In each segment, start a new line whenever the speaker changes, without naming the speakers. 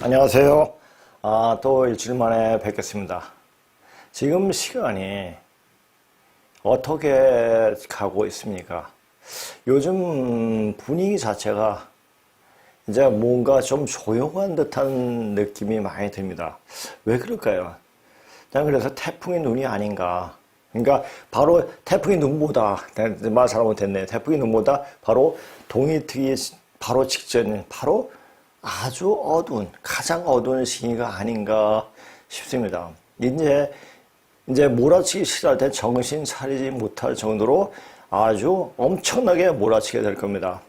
안녕하세요. 또 일주일 만에 뵙겠습니다. 지금 시간이 어떻게 가고 있습니까? 요즘 분위기 자체가 이제 뭔가 좀 조용한 듯한 느낌이 많이 듭니다. 왜 그럴까요? 난 그래서 태풍의 눈이 아닌가. 그러니까 바로 태풍의 눈보다, 말 잘못했네. 태풍의 눈보다 바로 동이 트기 바로 직전, 바로 아주 어두운, 가장 어두운 시기가 아닌가 싶습니다. 이제 몰아치기 싫어할 때 정신 차리지 못할 정도로 아주 엄청나게 몰아치게 될 겁니다.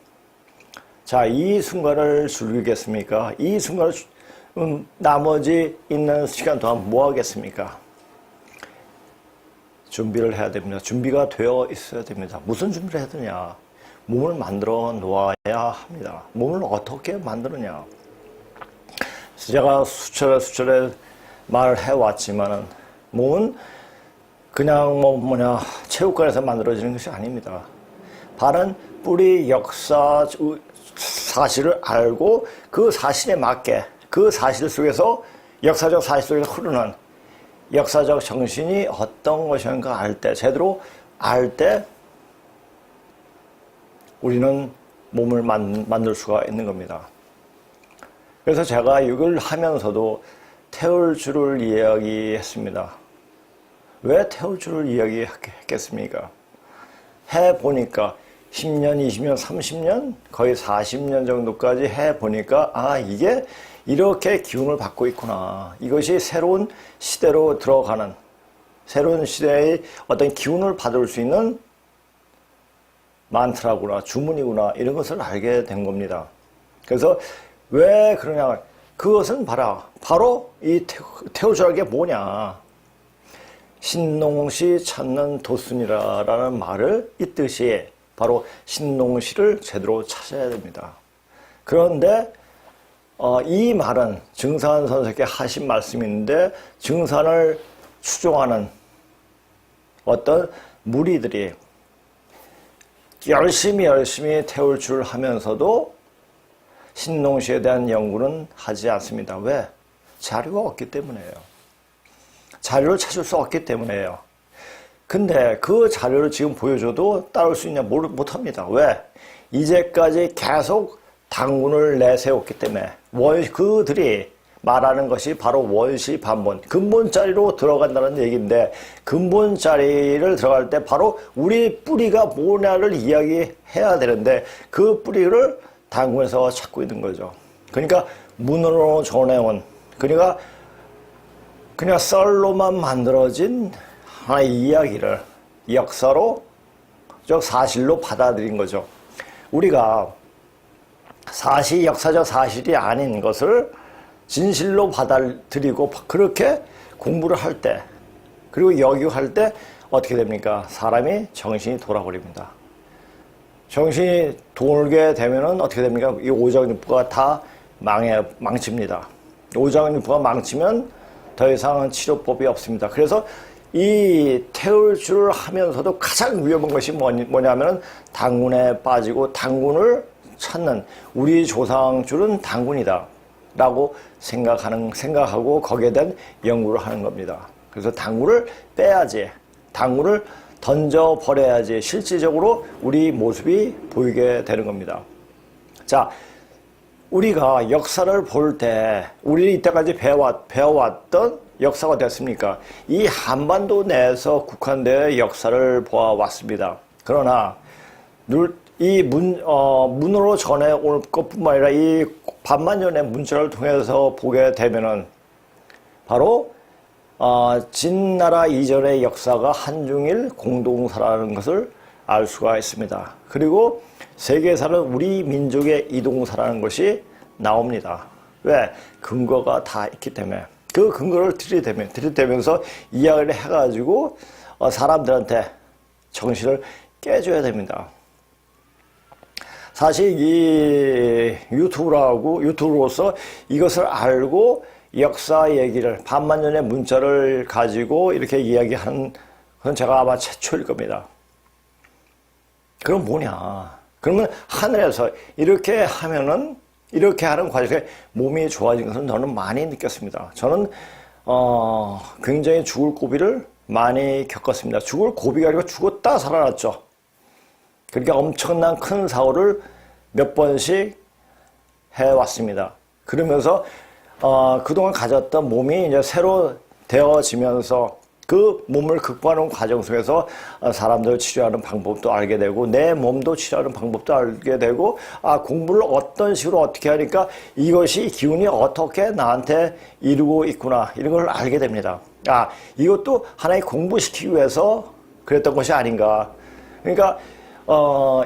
자, 이 순간을 즐기겠습니까? 이 순간을, 나머지 있는 시간 동안 뭐 하겠습니까? 준비를 해야 됩니다. 준비가 되어 있어야 됩니다. 무슨 준비를 해야 되냐? 몸을 만들어 놓아야 합니다. 몸을 어떻게 만드느냐? 제가 수차례 말을 해왔지만은 몸은 그냥 체육관에서 만들어지는 것이 아닙니다. 바른 뿌리 역사 사실을 알고 그 사실에 맞게 그 사실 속에서 역사적 사실 속에서 흐르는 역사적 정신이 어떤 것인가 알 때, 제대로 알 때 우리는 몸을 만들 수가 있는 겁니다. 그래서 제가 이걸 하면서도 태울 줄을 이야기했습니다. 왜 태울 줄을 이야기했겠습니까? 해보니까 10년, 20년, 30년, 거의 40년 정도까지 해보니까 이게 이렇게 기운을 받고 있구나. 이것이 새로운 시대로 들어가는, 새로운 시대의 어떤 기운을 받을 수 있는 만트라구나, 주문이구나, 이런 것을 알게 된 겁니다. 그래서 왜 그러냐, 그것은 바로 이 태우주라는 게 뭐냐. 신농시 찾는 도순이라는 말을 있듯이 바로 신농시를 제대로 찾아야 됩니다. 그런데 이 말은 증산 선생께 하신 말씀인데, 증산을 추종하는 어떤 무리들이 열심히 태울 줄 하면서도 신농시에 대한 연구는 하지 않습니다. 왜? 자료가 없기 때문이에요. 자료를 찾을 수 없기 때문이에요. 근데 그 자료를 지금 보여줘도 따를 수 있냐? 못합니다. 왜? 이제까지 계속 당군을 내세웠기 때문에 그들이 말하는 것이 바로 원시 반본, 근본자리로 들어간다는 얘기인데, 근본자리를 들어갈 때 바로 우리 뿌리가 뭐냐를 이야기해야 되는데 그 뿌리를 당군에서 찾고 있는 거죠. 그러니까 문으로 전해온, 그러니까 그냥 썰로만 만들어진 하나의 이야기를 역사로, 사실로 받아들인 거죠. 우리가 역사적 사실이 아닌 것을 진실로 받아들이고 그렇게 공부를 할 때, 그리고 여기할 때 어떻게 됩니까? 사람이 정신이 돌아버립니다. 정신이 돌게 되면은 어떻게 됩니까? 이 오장육부가 다 망칩니다. 오장육부가 망치면 더 이상은 치료법이 없습니다. 그래서 이 태울 줄을 하면서도 가장 위험한 것이 뭐냐면은 당군에 빠지고 당군을 찾는, 우리 조상줄은 당군이다 라고 생각하고 거기에 대한 연구를 하는 겁니다. 그래서 당군을 빼야지, 당군을 던져버려야지 실질적으로 우리 모습이 보이게 되는 겁니다. 자, 우리가 역사를 볼 때 우리 이때까지 배워왔던 역사가 됐습니까? 이 한반도 내에서 국한되어 역사를 보아왔습니다. 그러나 문으로 전해올 것뿐만 아니라 이 반만년의 문자를 통해서 보게 되면은 바로 진나라 이전의 역사가 한중일 공동사라는 것을 알 수가 있습니다. 그리고 세계사는 우리 민족의 이동사라는 것이 나옵니다. 왜? 근거가 다 있기 때문에. 그 근거를 들이대면서 이야기를 해가지고 사람들한테 정신을 깨줘야 됩니다. 사실 이 유튜브로서 이것을 알고 역사 얘기를, 반만년의 문자를 가지고 이렇게 이야기하는 건 제가 아마 최초일 겁니다. 그럼 뭐냐? 그러면 하늘에서 이렇게 하면은 이렇게 하는 과정에 몸이 좋아진 것은 저는 많이 느꼈습니다. 저는 굉장히 죽을 고비를 많이 겪었습니다. 죽을 고비가 아니고 죽었다 살아났죠. 그러니까 엄청난 큰 사고를 몇 번씩 해왔습니다. 그러면서 그동안 가졌던 몸이 이제 새로 되어지면서 그 몸을 극복하는 과정 속에서 사람들을 치료하는 방법도 알게 되고 내 몸도 치료하는 방법도 알게 되고 공부를 어떤 식으로 어떻게 하니까 이것이 기운이 어떻게 나한테 이루고 있구나 이런 걸 알게 됩니다. 이것도 하나의 공부시키기 위해서 그랬던 것이 아닌가. 그러니까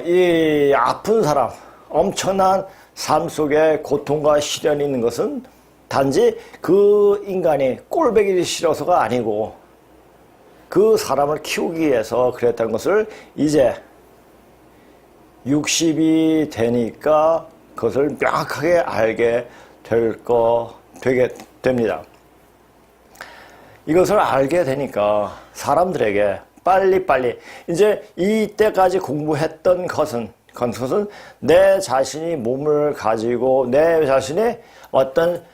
이 아픈 사람 엄청난 삶 속에 고통과 시련이 있는 것은 단지 그 인간이 꼴보기 싫어서가 아니고 그 사람을 키우기 위해서 그랬다는 것을 이제 60이 되니까 그것을 명확하게 알게 되게 됩니다. 이것을 알게 되니까 사람들에게 빨리빨리 이제 이때까지 공부했던 것은 내 자신이 몸을 가지고 내 자신의 어떤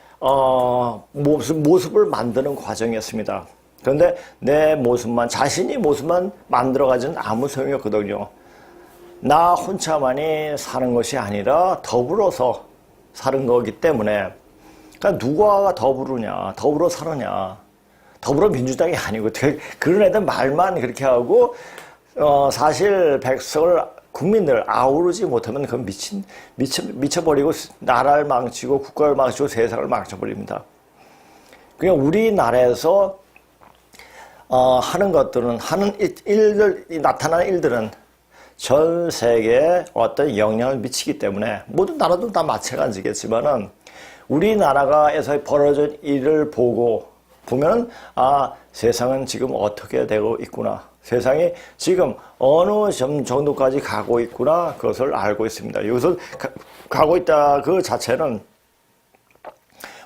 모습을 만드는 과정이었습니다. 그런데 내 모습만, 자신이 모습만 만들어가지는 아무 소용이 없거든요. 나 혼자만이 사는 것이 아니라 더불어서 사는 거기 때문에, 그러니까 누가 더불으냐, 더불어 사느냐, 더불어민주당이 아니고, 그런 애들 말만 그렇게 하고, 사실 백성을, 국민들 아우르지 못하면 그건 미쳐버리고, 나라를 망치고, 국가를 망치고, 세상을 망쳐버립니다. 그냥 우리나라에서 하는 것들은, 나타나는 일들은 전 세계에 어떤 영향을 미치기 때문에, 모든 나라도 다 마찬가지겠지만은, 우리나라에서 벌어진 일을 보면은, 세상은 지금 어떻게 되고 있구나. 세상이 지금 어느 정도까지 가고 있구나. 그것을 알고 있습니다. 여기서 가고 있다 그 자체는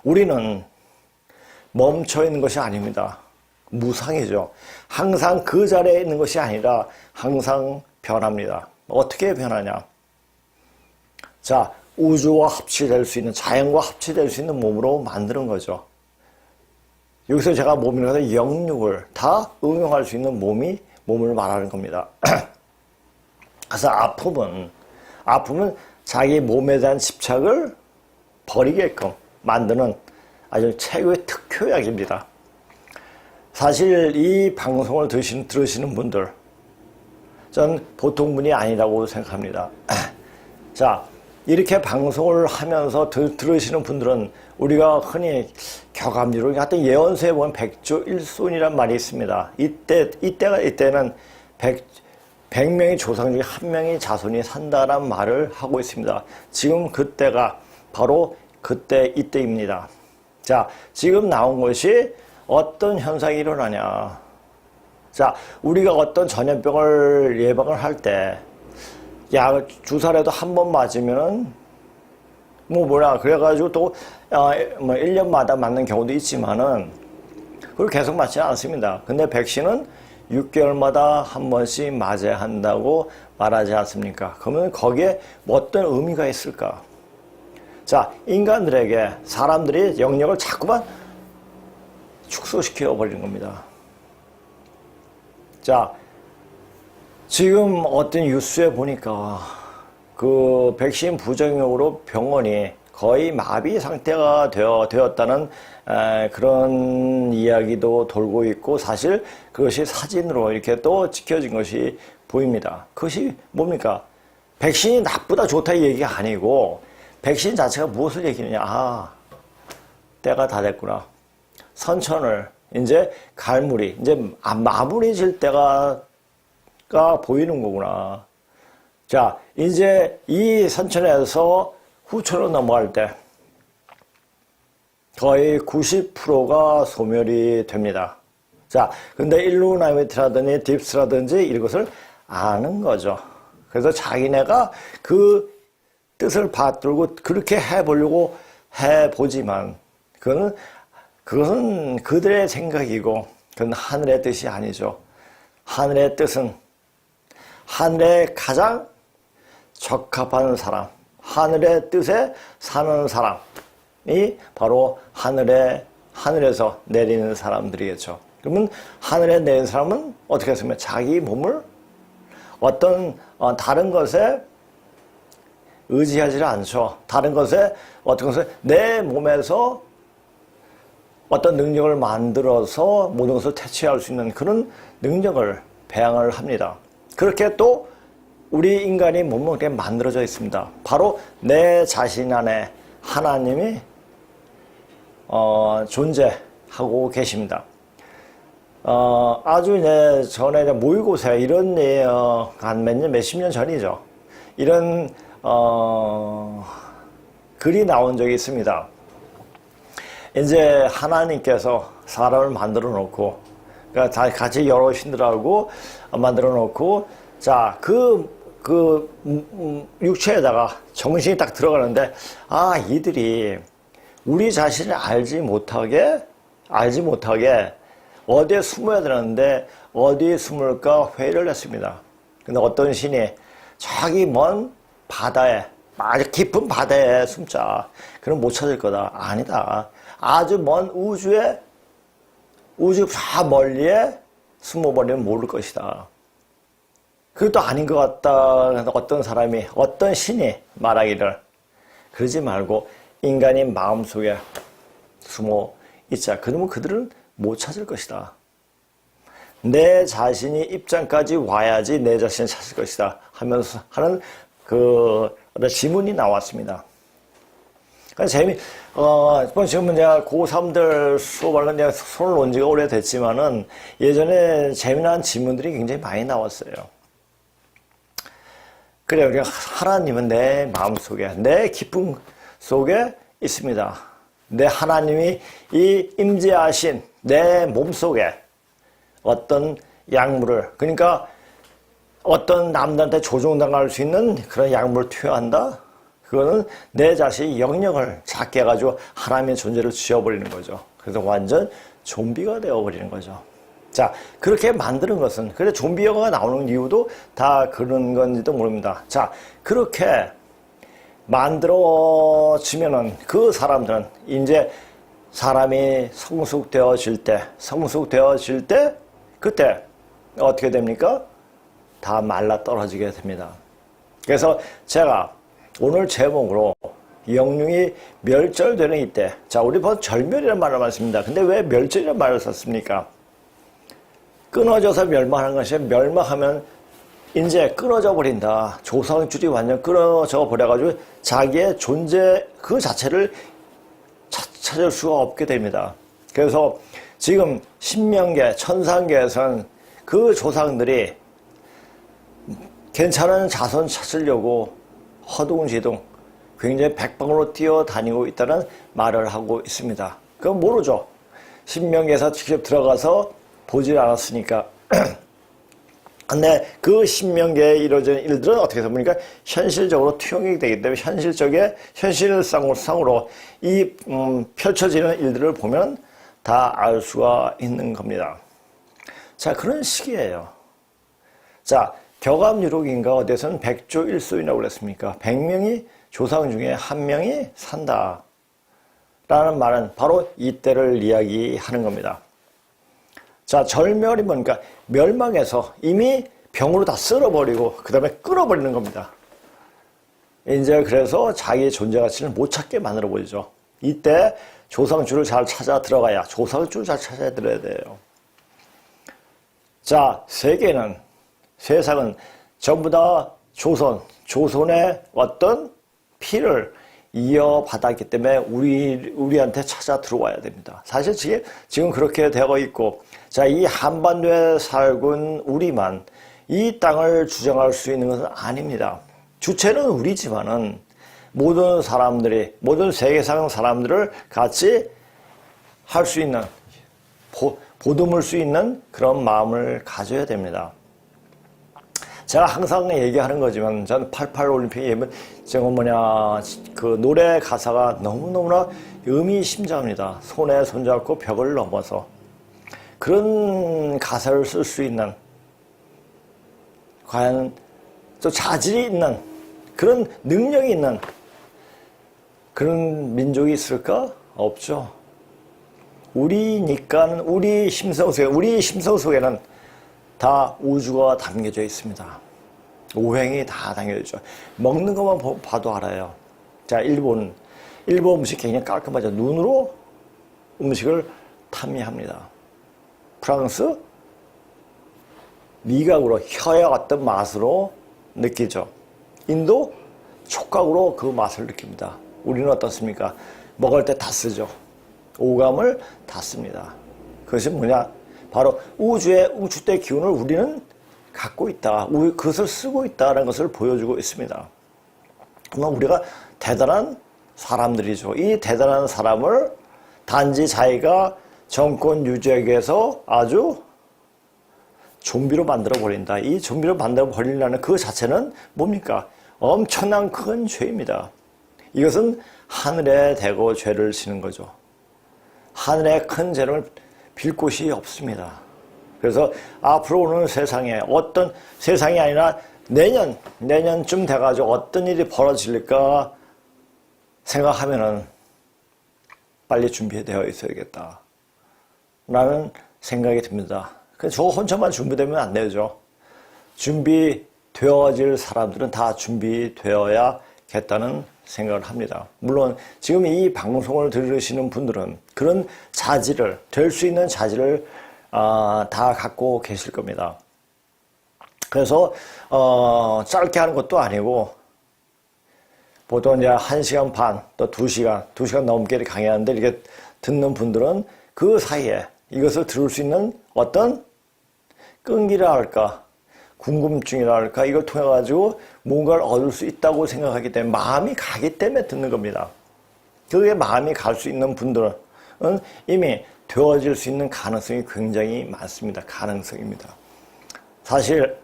우리는 멈춰 있는 것이 아닙니다. 무상이죠. 항상 그 자리에 있는 것이 아니라 항상 변합니다. 어떻게 변하냐? 자, 우주와 합치될 수 있는, 자연과 합치될 수 있는 몸으로 만드는 거죠. 여기서 제가 몸이라서 영육을 다 응용할 수 있는 몸을 말하는 겁니다. 그래서 아픔은 자기 몸에 대한 집착을 버리게끔 만드는 아주 최고의 특효약입니다. 사실 이 방송을 들으시는 분들, 전 보통 분이 아니라고 생각합니다. 자, 이렇게 방송을 하면서 들으시는 분들은 우리가 흔히 격암리로 하여튼 예언서에 보면 백조일손이란 말이 있습니다. 이때는 100명의 조상 중에 1명의 자손이 산다란 말을 하고 있습니다. 지금 그때가 바로 이때입니다. 자, 지금 나온 것이 어떤 현상이 일어나냐. 자, 우리가 어떤 전염병을 예방을 할 때, 주사라도 한 번 맞으면은, 그래가지고 또, 1년마다 맞는 경우도 있지만은, 그걸 계속 맞지는 않습니다. 근데 백신은 6개월마다 한 번씩 맞아야 한다고 말하지 않습니까? 그러면 거기에 어떤 의미가 있을까? 자, 인간들에게 사람들이 영역을 자꾸만 축소시켜 버리는 겁니다. 자, 지금 어떤 뉴스에 보니까 그 백신 부작용으로 병원이 거의 마비 상태가 되었다는 그런 이야기도 돌고 있고, 사실 그것이 사진으로 이렇게 또 찍혀진 것이 보입니다. 그것이 뭡니까? 백신이 나쁘다 좋다 이 얘기가 아니고, 백신 자체가 무엇을 얘기하느냐. 때가 다 됐구나. 선천을 이제 갈무리, 이제 마무리 질 때가 보이는 거구나. 자, 이제 이 선천에서 후천으로 넘어갈 때 거의 90%가 소멸이 됩니다. 자, 근데 일루나미트라든지 딥스라든지 이것을 아는 거죠. 그래서 자기네가 그 뜻을 받들고 그렇게 해보려고 해보지만, 그것은 그들의 생각이고, 그건 하늘의 뜻이 아니죠. 하늘의 뜻은 하늘에 가장 적합한 사람, 하늘의 뜻에 사는 사람이 바로 하늘에서 내리는 사람들이겠죠. 그러면 하늘에 내린 사람은 어떻게 했으면 자기 몸을 어떤 다른 것에 의지하지 않죠. 다른 것에 어떤 것을 내 몸에서 어떤 능력을 만들어서 모든 것을 퇴치할 수 있는 그런 능력을 배양을 합니다. 그렇게 또 우리 인간이 몸은 그렇게 만들어져 있습니다. 바로 내 자신 안에 하나님이 존재하고 계십니다. 아주 이제 전에 모의고사 이런 한 몇십 년 전이죠. 이런 글이 나온 적이 있습니다. 이제 하나님께서 사람을 만들어 놓고, 그러니까 다 같이 여러 신들하고 만들어 놓고, 자, 육체에다가 정신이 딱 들어가는데, 이들이 우리 자신을 알지 못하게 어디에 숨어야 되는데, 어디에 숨을까 회의를 했습니다. 근데 어떤 신이 저기 먼 바다에, 아주 깊은 바다에 숨자. 그럼 못 찾을 거다. 아니다. 아주 먼 우주 저 멀리에 숨어버리면 모를 것이다. 그것도 아닌 것 같다. 어떤 신이 말하기를, 그러지 말고 인간이 마음속에 숨어 있자. 그러면 그들은 못 찾을 것이다. 내 자신이 입장까지 와야지 내 자신을 찾을 것이다. 하면서 하는 어떤 지문이 나왔습니다. 지금은 제가 고3들 수업하려면 내가 손을 놓은 지가 오래됐지만은 예전에 재미난 지문들이 굉장히 많이 나왔어요. 그래요. 하나님은 내 마음속에, 내 기쁨 속에 있습니다. 내 하나님이 이 임재하신 내 몸속에 어떤 약물을, 그러니까 어떤 남들한테 조종당할 수 있는 그런 약물을 투여한다? 그거는 내 자신이 영역을 작게 해가지고 하나님의 존재를 지워버리는 거죠. 그래서 완전 좀비가 되어버리는 거죠. 자, 그렇게 만드는 것은, 그래서 좀비 영화가 나오는 이유도 다 그런 건지도 모릅니다. 자, 그렇게 만들어지면은 그 사람들은 이제 사람이 성숙되어질 때, 그때 어떻게 됩니까? 다 말라 떨어지게 됩니다. 그래서 제가 오늘 제목으로 영육이 멸절되는 이때, 자, 우리 벌써 절멸이라는 말을 많습니다. 근데 왜 멸절이라는 말을 썼습니까? 끊어져서 멸망하는 것이, 멸망하면 이제 끊어져 버린다. 조상줄이 완전 끊어져 버려가지고 자기의 존재 그 자체를 찾을 수가 없게 됩니다. 그래서 지금 신명계, 천상계에서는 그 조상들이 괜찮은 자손 찾으려고 허둥지둥 굉장히 백방으로 뛰어다니고 있다는 말을 하고 있습니다. 그건 모르죠. 신명계에서 직접 들어가서 보질 않았으니까. 근데 그 신명계에 이루어진 일들은 어떻게 해서 보니까 현실적으로 투영이 되기 때문에 현실상으로 이 펼쳐지는 일들을 보면 다 알 수가 있는 겁니다. 자, 그런 시기예요. 자, 격암유록인가 어디에서는 백조일소이라고 그랬습니까? 100명이 조상 중에 한 명이 산다. 라는 말은 바로 이때를 이야기하는 겁니다. 자, 절멸이 뭔가 멸망해서 이미 병으로 다 쓸어버리고 그 다음에 끊어버리는 겁니다. 이제 그래서 자기의 존재 가치를 못 찾게 만들어버리죠. 이때 조상줄을 잘 찾아 들어가야, 조상줄을 잘 찾아 들어야 돼요. 자, 세상은 전부 다 조선의 어떤 피를 이어받았기 때문에 우리한테 찾아 들어와야 됩니다. 사실 지금 그렇게 되어 있고, 자, 이 한반도에 살고 우리만 이 땅을 주장할 수 있는 것은 아닙니다. 주체는 우리지만은 모든 세계상 사람들을 같이 할 수 있는, 보듬을 수 있는 그런 마음을 가져야 됩니다. 제가 항상 얘기하는 거지만, 저는 88 올림픽에 그 노래 가사가 너무너무나 의미심장합니다. 손에 손잡고 벽을 넘어서. 그런 가사를 쓸 수 있는, 과연 또 자질이 있는, 그런 능력이 있는 그런 민족이 있을까? 없죠. 우리니까는 우리 심성 속에는 다 우주가 담겨져 있습니다. 오행이 다 담겨져 있죠. 먹는 것만 봐도 알아요. 자, 일본 음식 굉장히 깔끔하죠. 눈으로 음식을 탐미합니다. 프랑스 미각으로 혀에 어떤 맛으로 느끼죠. 인도 촉각으로 그 맛을 느낍니다. 우리는 어떻습니까? 먹을 때 다 쓰죠. 오감을 다 씁니다. 그것이 뭐냐? 바로 우주의 우주대 기운을 우리는 갖고 있다. 그것을 쓰고 있다는 것을 보여주고 있습니다. 그러면 우리가 대단한 사람들이죠. 이 대단한 사람을 단지 자기가 정권 유지하기 위해서 아주 좀비로 만들어 버린다. 이 좀비로 만들어 버리려는 그 자체는 뭡니까? 엄청난 큰 죄입니다. 이것은 하늘에 대고 죄를 지는 거죠. 하늘에 큰 죄를 빌 곳이 없습니다. 그래서 앞으로 오는 세상에 어떤 세상이 아니라 내년쯤 돼가지고 어떤 일이 벌어질까 생각하면은 빨리 준비되어 있어야겠다. 라는 생각이 듭니다. 저 혼자만 준비되면 안 되죠. 준비되어질 사람들은 다 준비되어야겠다는 생각을 합니다. 물론 지금 이 방송을 들으시는 분들은 그런 자질을, 될 수 있는 자질을 다 갖고 계실 겁니다. 그래서 짧게 하는 것도 아니고 보통 이제 1시간 반, 또 2시간 넘게 강의하는데 이렇게 듣는 분들은 그 사이에 이것을 들을 수 있는 어떤 끈기라 할까, 궁금증이라 할까, 이걸 통해 가지고 뭔가를 얻을 수 있다고 생각하기 때문에 마음이 가기 때문에 듣는 겁니다. 그게 마음이 갈 수 있는 분들은 이미 되어질 수 있는 가능성이 굉장히 많습니다. 가능성입니다. 사실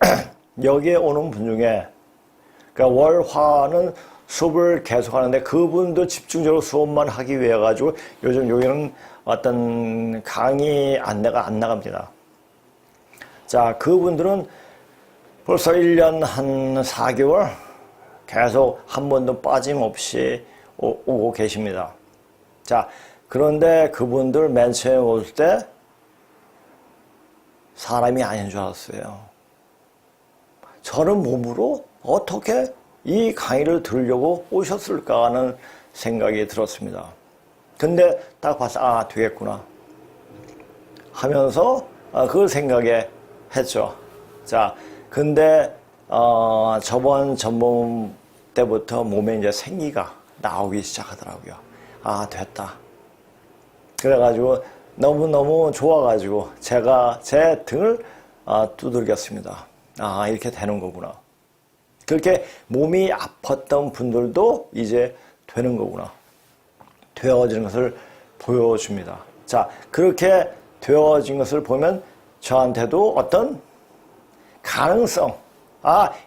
여기에 오는 분 중에 그러니까 월화는 수업을 계속 하는데 그분도 집중적으로 수업만 하기 위해 가지고 요즘 여기는 어떤 강의 안내가 안 나갑니다. 자, 그분들은 벌써 1년 한 4개월 계속 한 번도 빠짐없이 오고 계십니다. 자, 그런데 그분들 맨 처음에 올 때 사람이 아닌 줄 알았어요. 저런 몸으로 어떻게 이 강의를 들으려고 오셨을까 하는 생각이 들었습니다. 근데 딱 봐서 되겠구나 하면서 그걸 생각에 했죠. 자, 근데 저번 전범 때부터 몸에 이제 생기가 나오기 시작하더라고요. 됐다. 그래가지고 너무너무 좋아가지고 제가 제 등을 두들겼습니다. 이렇게 되는 거구나. 그렇게 몸이 아팠던 분들도 이제 되는 거구나. 되어지는 것을 보여줍니다. 자, 그렇게 되어진 것을 보면 저한테도 어떤 가능성,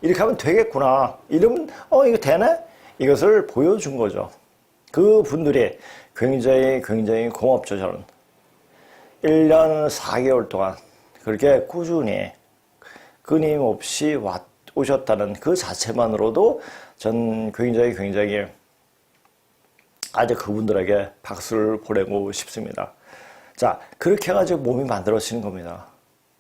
이렇게 하면 되겠구나. 이러면, 이거 되네? 이것을 보여준 거죠. 그 분들이 굉장히 고맙죠, 저는. 1년 4개월 동안 그렇게 꾸준히 끊임없이 오셨다는 그 자체만으로도 전 굉장히 아주 그분들에게 박수를 보내고 싶습니다. 자, 그렇게 해가지고 몸이 만들어지는 겁니다.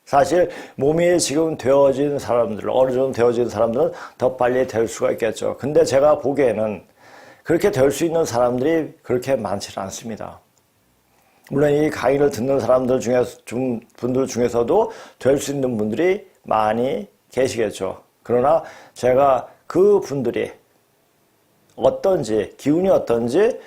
사실 몸이 지금 되어진 사람들, 어느 정도 되어진 사람들은 더 빨리 될 수가 있겠죠. 근데 제가 보기에는 그렇게 될 수 있는 사람들이 그렇게 많지 않습니다. 물론 이 강의를 듣는 사람들 분들 중에서도 될 수 있는 분들이 많이 계시겠죠. 그러나 제가 그 분들이 어떤지, 기운이 어떤지,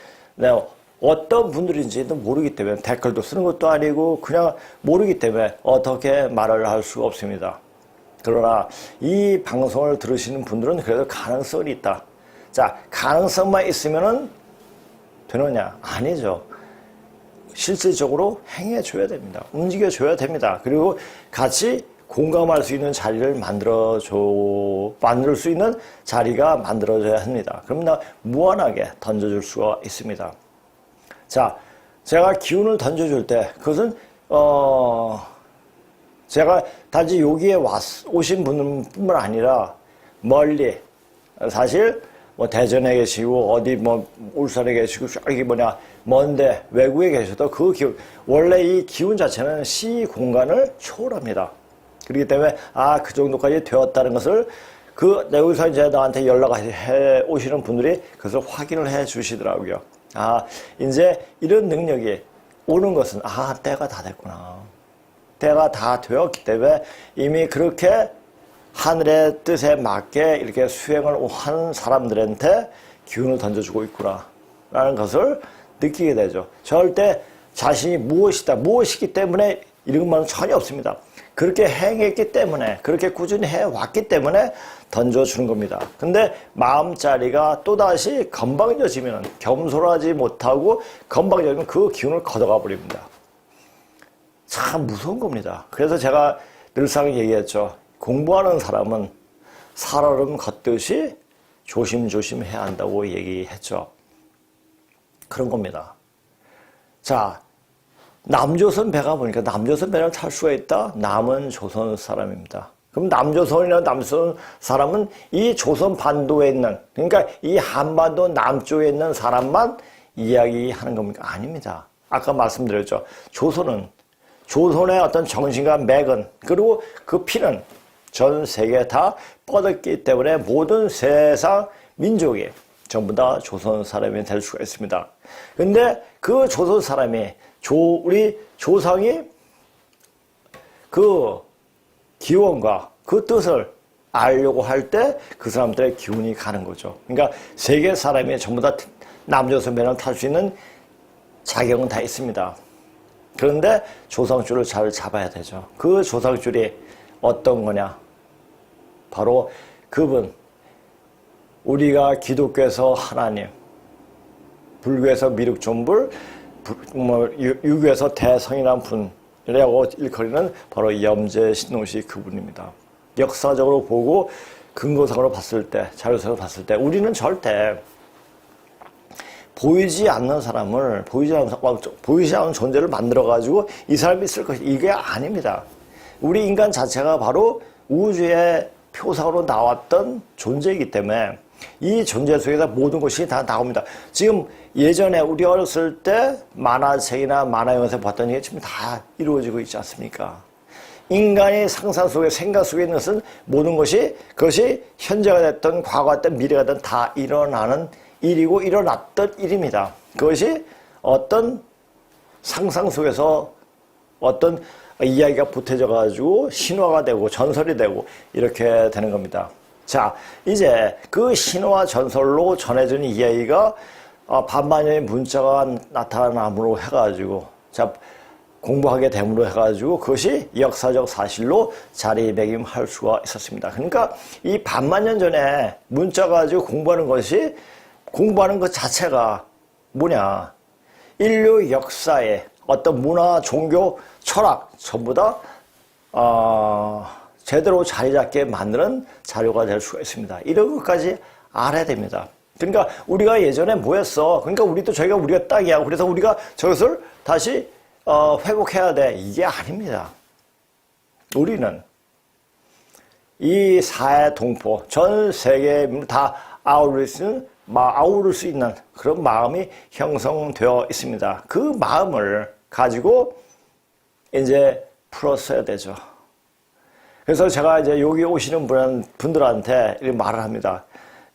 어떤 분들인지도 모르기 때문에 댓글도 쓰는 것도 아니고 그냥 모르기 때문에 어떻게 말을 할 수가 없습니다. 그러나 이 방송을 들으시는 분들은 그래도 가능성이 있다. 자, 가능성만 있으면은 되느냐? 아니죠. 실질적으로 행해줘야 됩니다. 움직여줘야 됩니다. 그리고 같이 공감할 수 있는 자리를 만들 수 있는 자리가 만들어져야 합니다. 그럼 무한하게 던져줄 수가 있습니다. 자, 제가 기운을 던져줄 때, 그것은, 제가 단지 여기에 오신 분뿐만 아니라 멀리, 사실, 뭐 대전에 계시고 어디 뭐 울산에 계시고 저기 뭐냐 먼데 외국에 계셔도 그 기운, 원래 이 기운 자체는 시 공간을 초월합니다. 그렇기 때문에 그 정도까지 되었다는 것을 여기서 이제 나한테 연락해 오시는 분들이 그것을 확인을 해 주시더라고요. 이제 이런 능력이 오는 것은 때가 다 됐구나. 때가 다 되었기 때문에 이미 그렇게 하늘의 뜻에 맞게 이렇게 수행을 한 사람들한테 기운을 던져주고 있구나 라는 것을 느끼게 되죠. 절대 자신이 무엇이기 때문에 이런 말은 전혀 없습니다. 그렇게 행했기 때문에, 그렇게 꾸준히 해왔기 때문에 던져주는 겁니다. 근데 마음자리가 또다시 건방져지면, 겸손하지 못하고 건방져지면 그 기운을 걷어가 버립니다. 참 무서운 겁니다. 그래서 제가 늘상 얘기했죠. 공부하는 사람은 살얼음 걷듯이 조심조심 해야 한다고 얘기했죠. 그런 겁니다. 자, 남조선 배가 보니까 남조선 배를 탈 수가 있다? 남은 조선 사람입니다. 그럼 남조선이나 남조선 사람은 이 조선 반도에 있는, 그러니까 이 한반도 남쪽에 있는 사람만 이야기하는 겁니까? 아닙니다. 아까 말씀드렸죠. 조선의 어떤 정신과 맥은, 그리고 그 피는 전 세계에 다 뻗었기 때문에 모든 세상 민족이 전부 다 조선 사람이 될 수가 있습니다. 근데 그 조선 사람이, 우리 조상이 그 기원과 그 뜻을 알려고 할 때 그 사람들의 기운이 가는 거죠. 그러니까 세계 사람이 전부 다 남조선 배를 탈 수 있는 자격은 다 있습니다. 그런데 조상줄을 잘 잡아야 되죠. 그 조상줄이 어떤 거냐? 바로 그분, 우리가 기독교에서 하나님, 불교에서 미륵존불, 유교에서 대성이라는 분이라고 일컬이는 바로 염제신노시 그분입니다. 역사적으로 보고 근거상으로 봤을 때, 자료상으로 봤을 때 우리는 절대 보이지 않는 사람을, 보이지 않는 존재를 만들어가지고 이 사람이 있을 것이, 이게 아닙니다. 우리 인간 자체가 바로 우주의 표상으로 나왔던 존재이기 때문에 이 존재 속에서 모든 것이 다 나옵니다. 지금 예전에 우리 어렸을 때 만화책이나 만화영화에서 봤던 게 지금 다 이루어지고 있지 않습니까? 인간의 상상 속에, 생각 속에 있는 것은 모든 것이, 그것이 현재가 됐든 과거가 됐든 미래가 됐든 다 일어나는 일이고 일어났던 일입니다. 그것이 어떤 상상 속에서 어떤 이야기가 보태져 가지고 신화가 되고 전설이 되고 이렇게 되는 겁니다. 자, 이제 그 신화 전설로 전해진 이야기가 반만년의 문자가 나타남으로 해가지고, 자, 공부하게 됨으로 해가지고 그것이 역사적 사실로 자리매김할 수가 있었습니다. 그러니까 이 반만년 전에 문자 가지고 공부하는 것 자체가 뭐냐? 인류 역사에 어떤 문화, 종교, 철학 전부 다 제대로 자리 잡게 만드는 자료가 될 수가 있습니다. 이런 것까지 알아야 됩니다. 그러니까 우리가 예전에 뭐였어? 그러니까 우리가 딱이야. 그래서 우리가 저것을 다시 회복해야 돼. 이게 아닙니다. 우리는 이 사회 동포, 전 세계에 다 아우를 수 있는 그런 마음이 형성되어 있습니다. 그 마음을 가지고 이제 풀었어야 되죠. 그래서 제가 이제 여기 오시는 분들한테 이렇게 말을 합니다.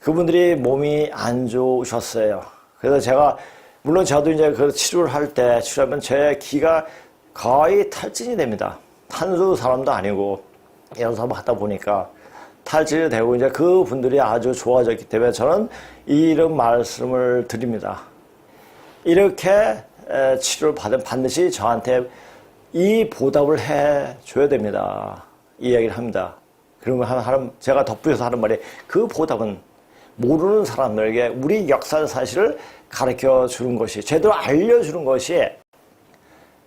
그분들이 몸이 안 좋으셨어요. 그래서 제가, 물론 저도 이제 그 치료하면 제 기가 거의 탈진이 됩니다. 한두 사람도 아니고, 여러 사람 하다 보니까 탈진이 되고, 이제 그 분들이 아주 좋아졌기 때문에 저는 이런 말씀을 드립니다. 이렇게 치료를 반드시 저한테 이 보답을 해줘야 됩니다. 이 이야기를 합니다. 그러면 제가 덧붙여서 하는 말이, 그 보답은 모르는 사람들에게 우리 역사 사실을 가르쳐 주는 것이, 제대로 알려주는 것이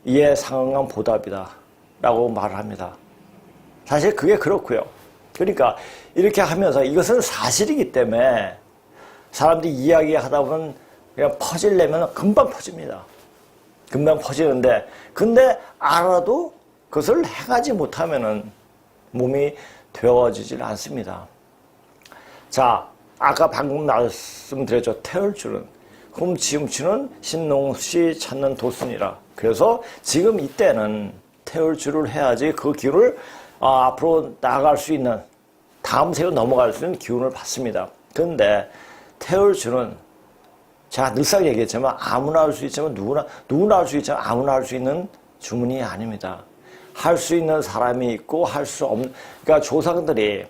이에 상응한 보답이다 라고 말을 합니다. 사실 그게 그렇고요. 그러니까 이렇게 하면서 이것은 사실이기 때문에 사람들이 이야기하다 보면 그냥 퍼지려면 금방 퍼집니다. 금방 퍼지는데, 근데 알아도 그것을 행하지 못하면은 몸이 되어지질 않습니다. 자, 아까 방금 말씀드렸죠. 태울 줄은 훔치 훔치는 신농시 찾는 도순이라. 그래서 지금 이때는 태울 줄을 해야지 그 기운을 앞으로 나아갈 수 있는, 다음 세로 넘어갈 수 있는 기운을 받습니다. 그런데 태울 줄은 제가 늘상 얘기했지만 아무나 할 수 있지만 누구나 할 수 있지만 아무나 할 수 있는 주문이 아닙니다. 할 수 있는 사람이 있고 할 수 없는, 그러니까 조상들이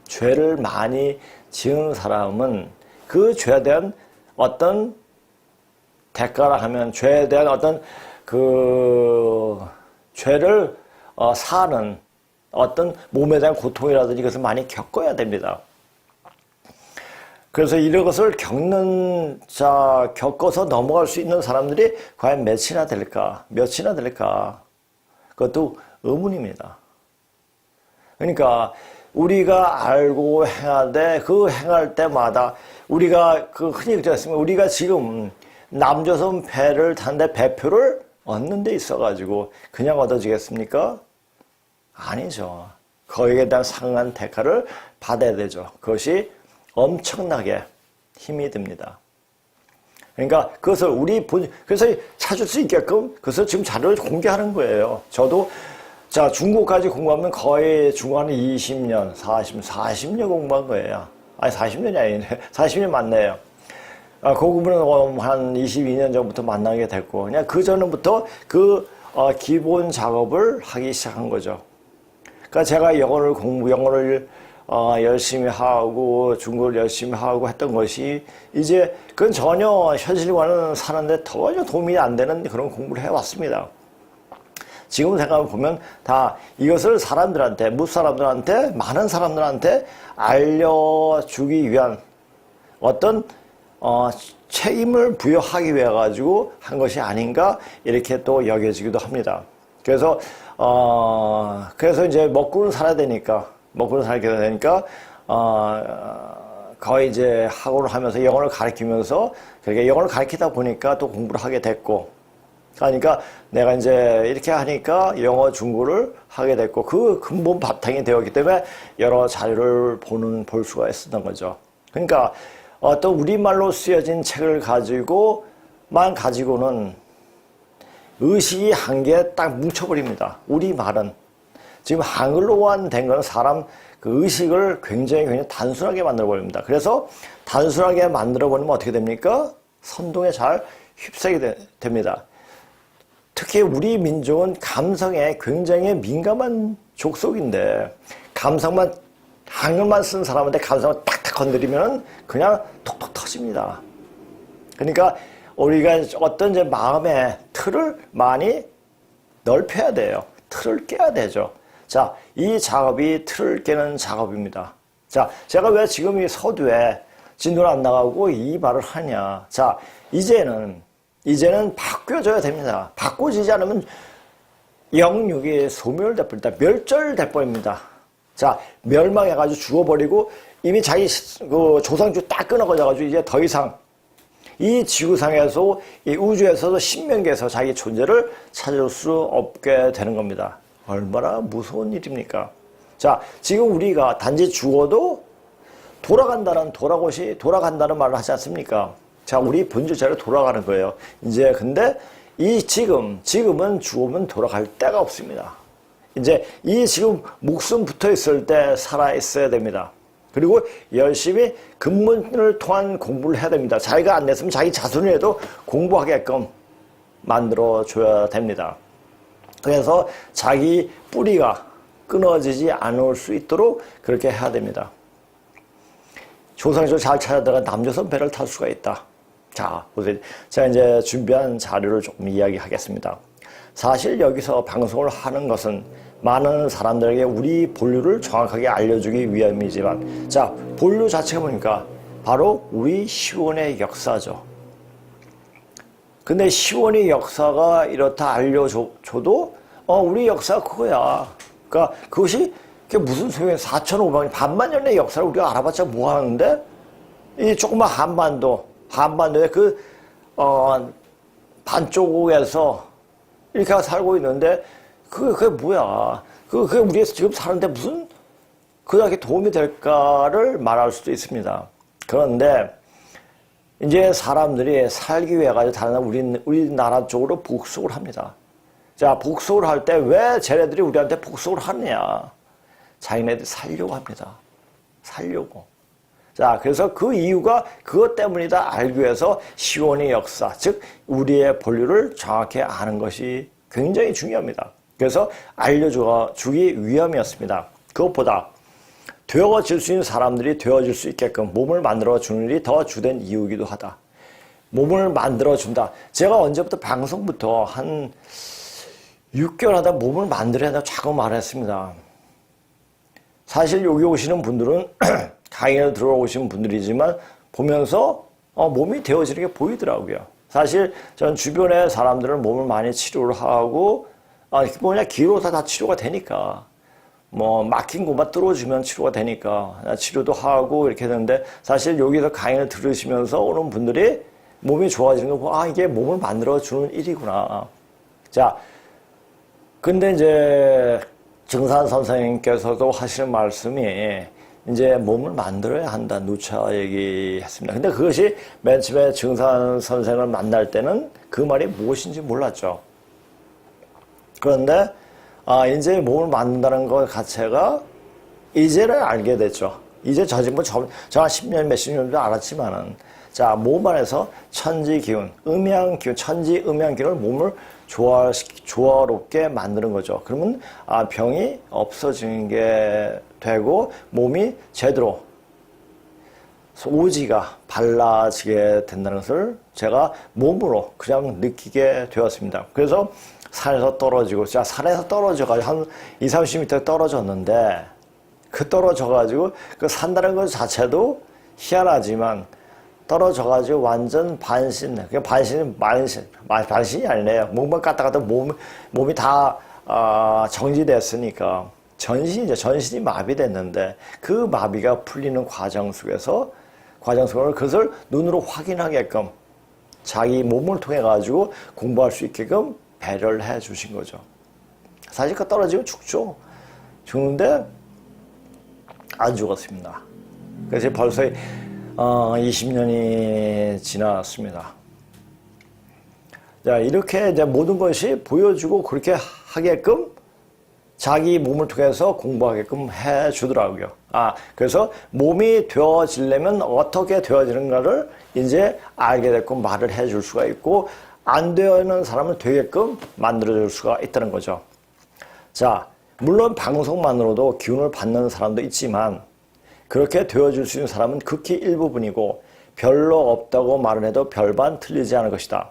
죄를 많이 지은 사람은 그 죄에 대한 어떤 대가라 하면 죄에 대한 어떤 그 죄를 사는 어떤 몸에 대한 고통이라든지 이것을 많이 겪어야 됩니다. 그래서 이런 것을 겪어서 넘어갈 수 있는 사람들이 과연 몇이나 될까? 그것도 의문입니다. 그러니까 우리가 알고 행하되 그 행할 때마다 우리가 그 흔히 그랬으면 우리가 지금 남조선 배를 탔는데 배표를 얻는 데 있어가지고 그냥 얻어지겠습니까? 아니죠. 거기에 대한 상응한 대가를 받아야 되죠. 그것이 엄청나게 힘이 듭니다. 그러니까 그것을 그래서 찾을 수 있게끔 그것을 지금 자료를 공개하는 거예요. 저도 중국까지 공부하면 거의 중국 한 20년, 40년 공부한 거예요. 아니 40년이 아니네. 40년 맞네요. 그 부분은 한 22년 전부터 만나게 됐고 그냥 그 전부터 기본 작업을 하기 시작한 거죠. 그러니까 제가 영어를 열심히 하고 중국어를 열심히 하고 했던 것이 이제 그건 전혀 현실과는 사는데 전혀 도움이 안 되는 그런 공부를 해왔습니다. 지금 생각해보면 다 이것을 무사람들한테 많은 사람들한테 알려주기 위한 어떤 책임을 부여하기 위해 가지고 한 것이 아닌가 이렇게 또 여겨지기도 합니다. 그래서 이제 먹고는 살아야 되니까 거의 이제 학원을 하면서 영어를 가르치면서 그렇게 영어를 가르치다 보니까 또 공부를 하게 됐고, 그러니까 내가 이제 이렇게 하니까 영어 중국어를 하게 됐고 그 근본 바탕이 되었기 때문에 여러 자료를 볼 수가 있었던 거죠. 그러니까 어떤 우리말로 쓰여진 책을 가지고는 의식이 한계에 딱 뭉쳐버립니다. 우리말은 지금 한글로만 된 거는 사람 그 의식을 굉장히 단순하게 만들어버립니다. 그래서 단순하게 만들어버리면 어떻게 됩니까? 선동에 잘 휩싸이게 됩니다. 특히 우리 민족은 감성에 굉장히 민감한 족속인데 한글만 쓴 사람한테 감성을 탁탁 건드리면 그냥 톡톡 터집니다. 그러니까 우리가 어떤 이제 마음의 틀을 많이 넓혀야 돼요. 틀을 깨야 되죠. 자, 이 작업이 틀을 깨는 작업입니다. 자, 제가 왜 지금 이 서두에 진도를 안 나가고 이 말을 하냐. 자, 이제는 바뀌어져야 됩니다. 바꿔지지 않으면 영육이 소멸돼버립니다. 멸절돼버립니다. 자, 멸망해가지고 죽어버리고 이미 자기 그 조상주 딱 끊어가지고 이제 더 이상 이 지구상에서 이 우주에서도 신명계에서 자기 존재를 찾을 수 없게 되는 겁니다. 얼마나 무서운 일입니까? 자, 지금 우리가 단지 죽어도 돌아간다는 말을 하지 않습니까? 자, 우리 본질자로 돌아가는 거예요. 이제 근데 지금은 죽으면 돌아갈 데가 없습니다. 이제 지금 목숨 붙어 있을 때 살아 있어야 됩니다. 그리고 열심히 근본을 통한 공부를 해야 됩니다. 자기가 안 됐으면 자기 자손이라도 공부하게끔 만들어줘야 됩니다. 그래서 자기 뿌리가 끊어지지 않을 수 있도록 그렇게 해야 됩니다. 조상조를 잘 찾아다가 남조선 배를 탈 수가 있다. 자, 보세요. 제가 이제 준비한 자료를 조금 이야기하겠습니다. 사실 여기서 방송을 하는 것은 많은 사람들에게 우리 본류를 정확하게 알려주기 위함이지만, 자, 본류 자체가 보니까 바로 우리 시원의 역사죠. 근데 시원의 역사가 이렇다 알려줘도 우리 역사가 그거야. 그러니까 그게 무슨 소용이야. 4,500년, 반만 년의 역사를 우리가 알아봤자 뭐 하는데? 이 조그만 한반도에 반쪽에서 이렇게 살고 있는데 그게 뭐야. 그게 우리가 지금 사는데 무슨 그게 도움이 될까를 말할 수도 있습니다. 그런데 이제 사람들이 살기 위해 가지고 다른 우리나라 쪽으로 복속을 합니다. 자, 복속을 할 때 왜 쟤네들이 우리한테 복속을 하느냐? 자기네들이 살려고 합니다. 살려고. 자, 그래서 그 이유가 그것 때문이다 알기 위해서 시온의 역사, 즉 우리의 본류를 정확히 아는 것이 굉장히 중요합니다. 그래서 알려주기 위함이었습니다. 그것보다 되어질 수 있는 사람들이 되어질 수 있게끔 몸을 만들어주는 일이 더 주된 이유이기도 하다. 몸을 만들어준다. 제가 언제부터 방송부터 한 6개월 하다 몸을 만들어야 한다고 자꾸 말했습니다. 사실 여기 오시는 분들은 강의를 들어오신 분들이지만 보면서 몸이 되어지는 게 보이더라고요. 사실 전 주변의 사람들은 몸을 많이 치료를 하고 기로사 다 치료가 되니까 뭐 막힌 곳만 뚫어주면 치료가 되니까 치료도 하고 이렇게 되는데 사실 여기서 강의를 들으시면서 오는 분들이 몸이 좋아지는 거 보고 이게 몸을 만들어주는 일이구나. 자, 근데 이제 증산 선생님께서도 하시는 말씀이 이제 몸을 만들어야 한다. 누차 얘기했습니다. 근데 그것이 맨 처음에 증산 선생을 만날 때는 그 말이 무엇인지 몰랐죠. 그런데 이제 몸을 만든다는 것 자체가 이제는 알게 됐죠. 이제 저 지금 저 한 10년 몇십 년도 알았지만은 자, 몸 안에서 천지 기운, 음양 기운, 천지 음양 기운을 몸을 조화롭게 만드는 거죠. 그러면 병이 없어지는 게 되고 몸이 제대로 오지가 발라지게 된다는 것을 제가 몸으로 그냥 느끼게 되었습니다. 그래서 산에서 떨어지고, 자, 산에서 떨어져가지고 한 20, 30m 떨어졌는데, 떨어져가지고, 산다는 것 자체도 희한하지만, 떨어져가지고 완전 반신, 반신이 아니네요. 몸만 갖다 몸이 다, 정지됐으니까, 전신이 마비됐는데, 그 마비가 풀리는 과정 속에서 그것을 눈으로 확인하게끔, 자기 몸을 통해가지고 공부할 수 있게끔 배려를 해 주신 거죠. 사실 그 떨어지면 죽죠. 죽는데 안 죽었습니다. 그래서 벌써 20년이 지났습니다. 자, 이렇게 이제 모든 것이 보여주고 그렇게 하게끔 자기 몸을 통해서 공부하게끔 해 주더라고요. 그래서 몸이 되어지려면 어떻게 되어지는가를 이제 알게 됐고 말을 해 줄 수가 있고 안 되어 있는 사람을 되게끔 만들어줄 수가 있다는 거죠. 자, 물론 방송만으로도 기운을 받는 사람도 있지만 그렇게 되어줄 수 있는 사람은 극히 일부분이고 별로 없다고 말을 해도 별반 틀리지 않을 것이다.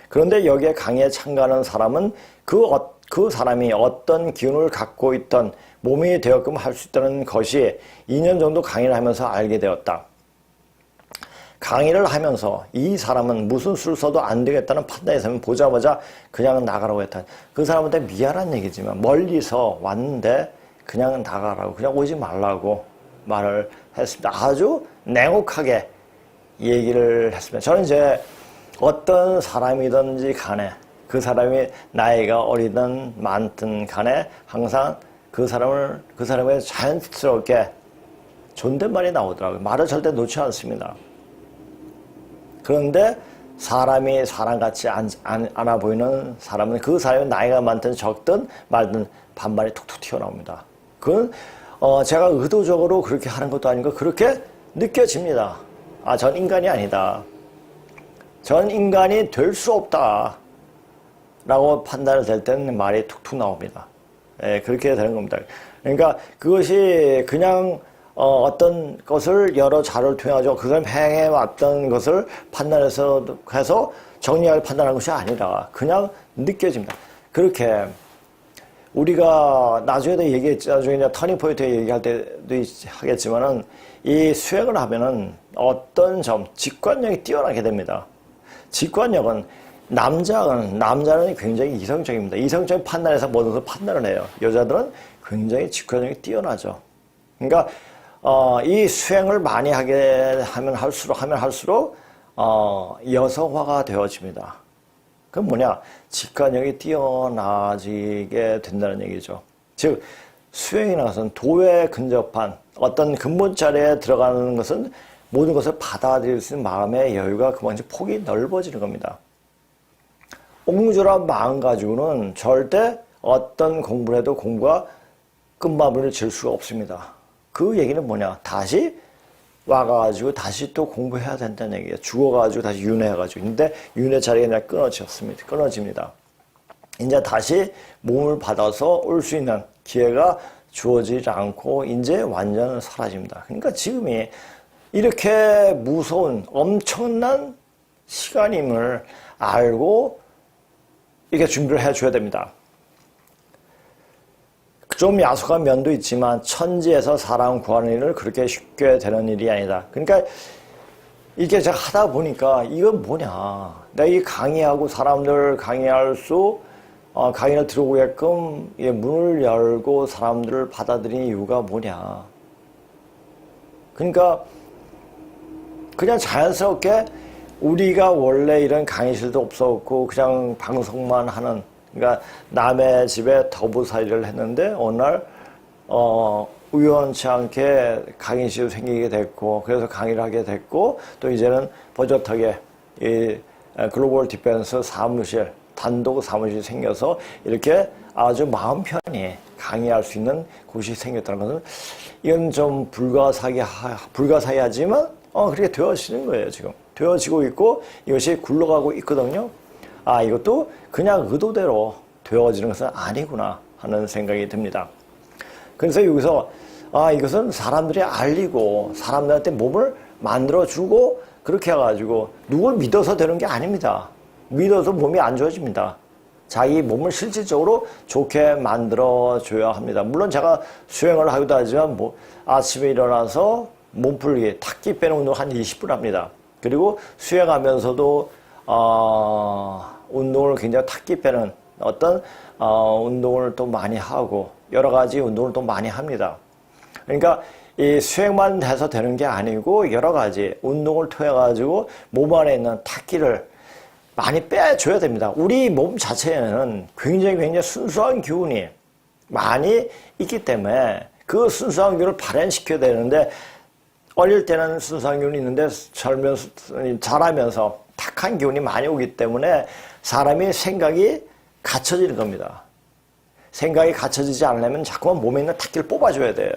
그런데 여기에 강의에 참가하는 사람은 그 사람이 어떤 기운을 갖고 있던 몸이 되게끔 할 수 있다는 것이 2년 정도 강의를 하면서 알게 되었다. 강의를 하면서 이 사람은 무슨 수를 써도 안 되겠다는 판단이 있으면 보자마자 그냥 나가라고 했다. 그 사람한테 미안한 얘기지만 멀리서 왔는데 그냥 나가라고, 그냥 오지 말라고 말을 했습니다. 아주 냉혹하게 얘기를 했습니다. 저는 이제 어떤 사람이든지 간에 그 사람이 나이가 어리든 많든 간에 항상 그 사람에게 자연스럽게 존댓말이 나오더라고요. 말을 절대 놓지 않습니다. 그런데 사람이 사람같이 않아 보이는 사람은 그 사람이 나이가 많든 적든 말든 반말이 툭툭 튀어나옵니다. 그건 제가 의도적으로 그렇게 하는 것도 아니고 그렇게 느껴집니다. 전 인간이 아니다. 전 인간이 될 수 없다. 라고 판단을 될 때는 말이 툭툭 나옵니다. 그렇게 되는 겁니다. 그러니까 그것이 그냥 어떤 것을 여러 자료를 통해서 그 사람이 행해왔던 것을 판단해서 해서 정리하게 판단하는 것이 아니라 그냥 느껴집니다. 그렇게 우리가 나중에도 얘기했지, 나중에 터닝포인트 얘기할 때도 하겠지만은 이 수행을 하면은 어떤 직관력이 뛰어나게 됩니다. 직관력은 남자는 굉장히 이성적입니다. 이성적인 판단에서 모든 것을 판단을 해요. 여자들은 굉장히 직관력이 뛰어나죠. 그러니까 이 수행을 많이 하면 할수록 여성화가 되어집니다. 그건 뭐냐? 직관력이 뛰어나지게 된다는 얘기죠. 즉 수행이라는 것은 도에 근접한 어떤 근본 자리에 들어가는 것은 모든 것을 받아들일 수 있는 마음의 여유가 그만큼 폭이 넓어지는 겁니다. 옹졸한 마음 가지고는 절대 어떤 공부를 해도 공부가 끝마무리를 지을 수가 없습니다. 그 얘기는 뭐냐? 다시 와가지고 다시 또 공부해야 된다는 얘기예요. 죽어가지고 다시 윤회해가지고. 근데 윤회 자리가 그냥 끊어집니다. 이제 다시 몸을 받아서 올 수 있는 기회가 주어지지 않고 이제 완전 사라집니다. 그러니까 지금이 이렇게 무서운 엄청난 시간임을 알고 이렇게 준비를 해줘야 됩니다. 좀 야속한 면도 있지만 천지에서 사람 구하는 일을 그렇게 쉽게 되는 일이 아니다. 그러니까 이게 제가 하다 보니까 이건 뭐냐. 내가 이 강의하고 사람들 강의할 수 강의를 들어오게끔 문을 열고 사람들을 받아들이는 이유가 뭐냐. 그러니까 그냥 자연스럽게 우리가 원래 이런 강의실도 없었고 그냥 방송만 하는, 그러니까 남의 집에 더부살이를 했는데 어느 날 우연치 않게 강의실이 생기게 됐고 그래서 강의를 하게 됐고 또 이제는 버젓하게 이 글로벌 디펜스 사무실 단독 사무실이 생겨서 이렇게 아주 마음 편히 강의할 수 있는 곳이 생겼다는 것은 이건 좀 불가사의하지만 그렇게 되어지는 거예요. 지금 되어지고 있고 이것이 굴러가고 있거든요. 이것도 그냥 의도대로 되어지는 것은 아니구나 하는 생각이 듭니다. 그래서 여기서 이것은 사람들이 알리고 사람들한테 몸을 만들어주고 그렇게 해가지고 누굴 믿어서 되는 게 아닙니다. 믿어서 몸이 안 좋아집니다. 자기 몸을 실질적으로 좋게 만들어줘야 합니다. 물론 제가 수행을 하기도 하지만 아침에 일어나서 몸풀기, 탁기 빼는 운동 한 20분 합니다. 그리고 수행하면서도 운동을 굉장히 탁기 빼는 어떤 운동을 또 많이 하고 여러 가지 운동을 또 많이 합니다. 그러니까 이 수행만 해서 되는 게 아니고 여러 가지 운동을 통해 가지고 몸 안에 있는 탁기를 많이 빼줘야 됩니다. 우리 몸 자체에는 굉장히 순수한 기운이 많이 있기 때문에 그 순수한 기운을 발현시켜야 되는데 어릴 때는 순수한 기운이 있는데 자라면서 탁한 기운이 많이 오기 때문에 사람이 생각이 갖춰지는 겁니다. 생각이 갖춰지지 않으려면 자꾸만 몸에 있는 탁기를 뽑아줘야 돼요.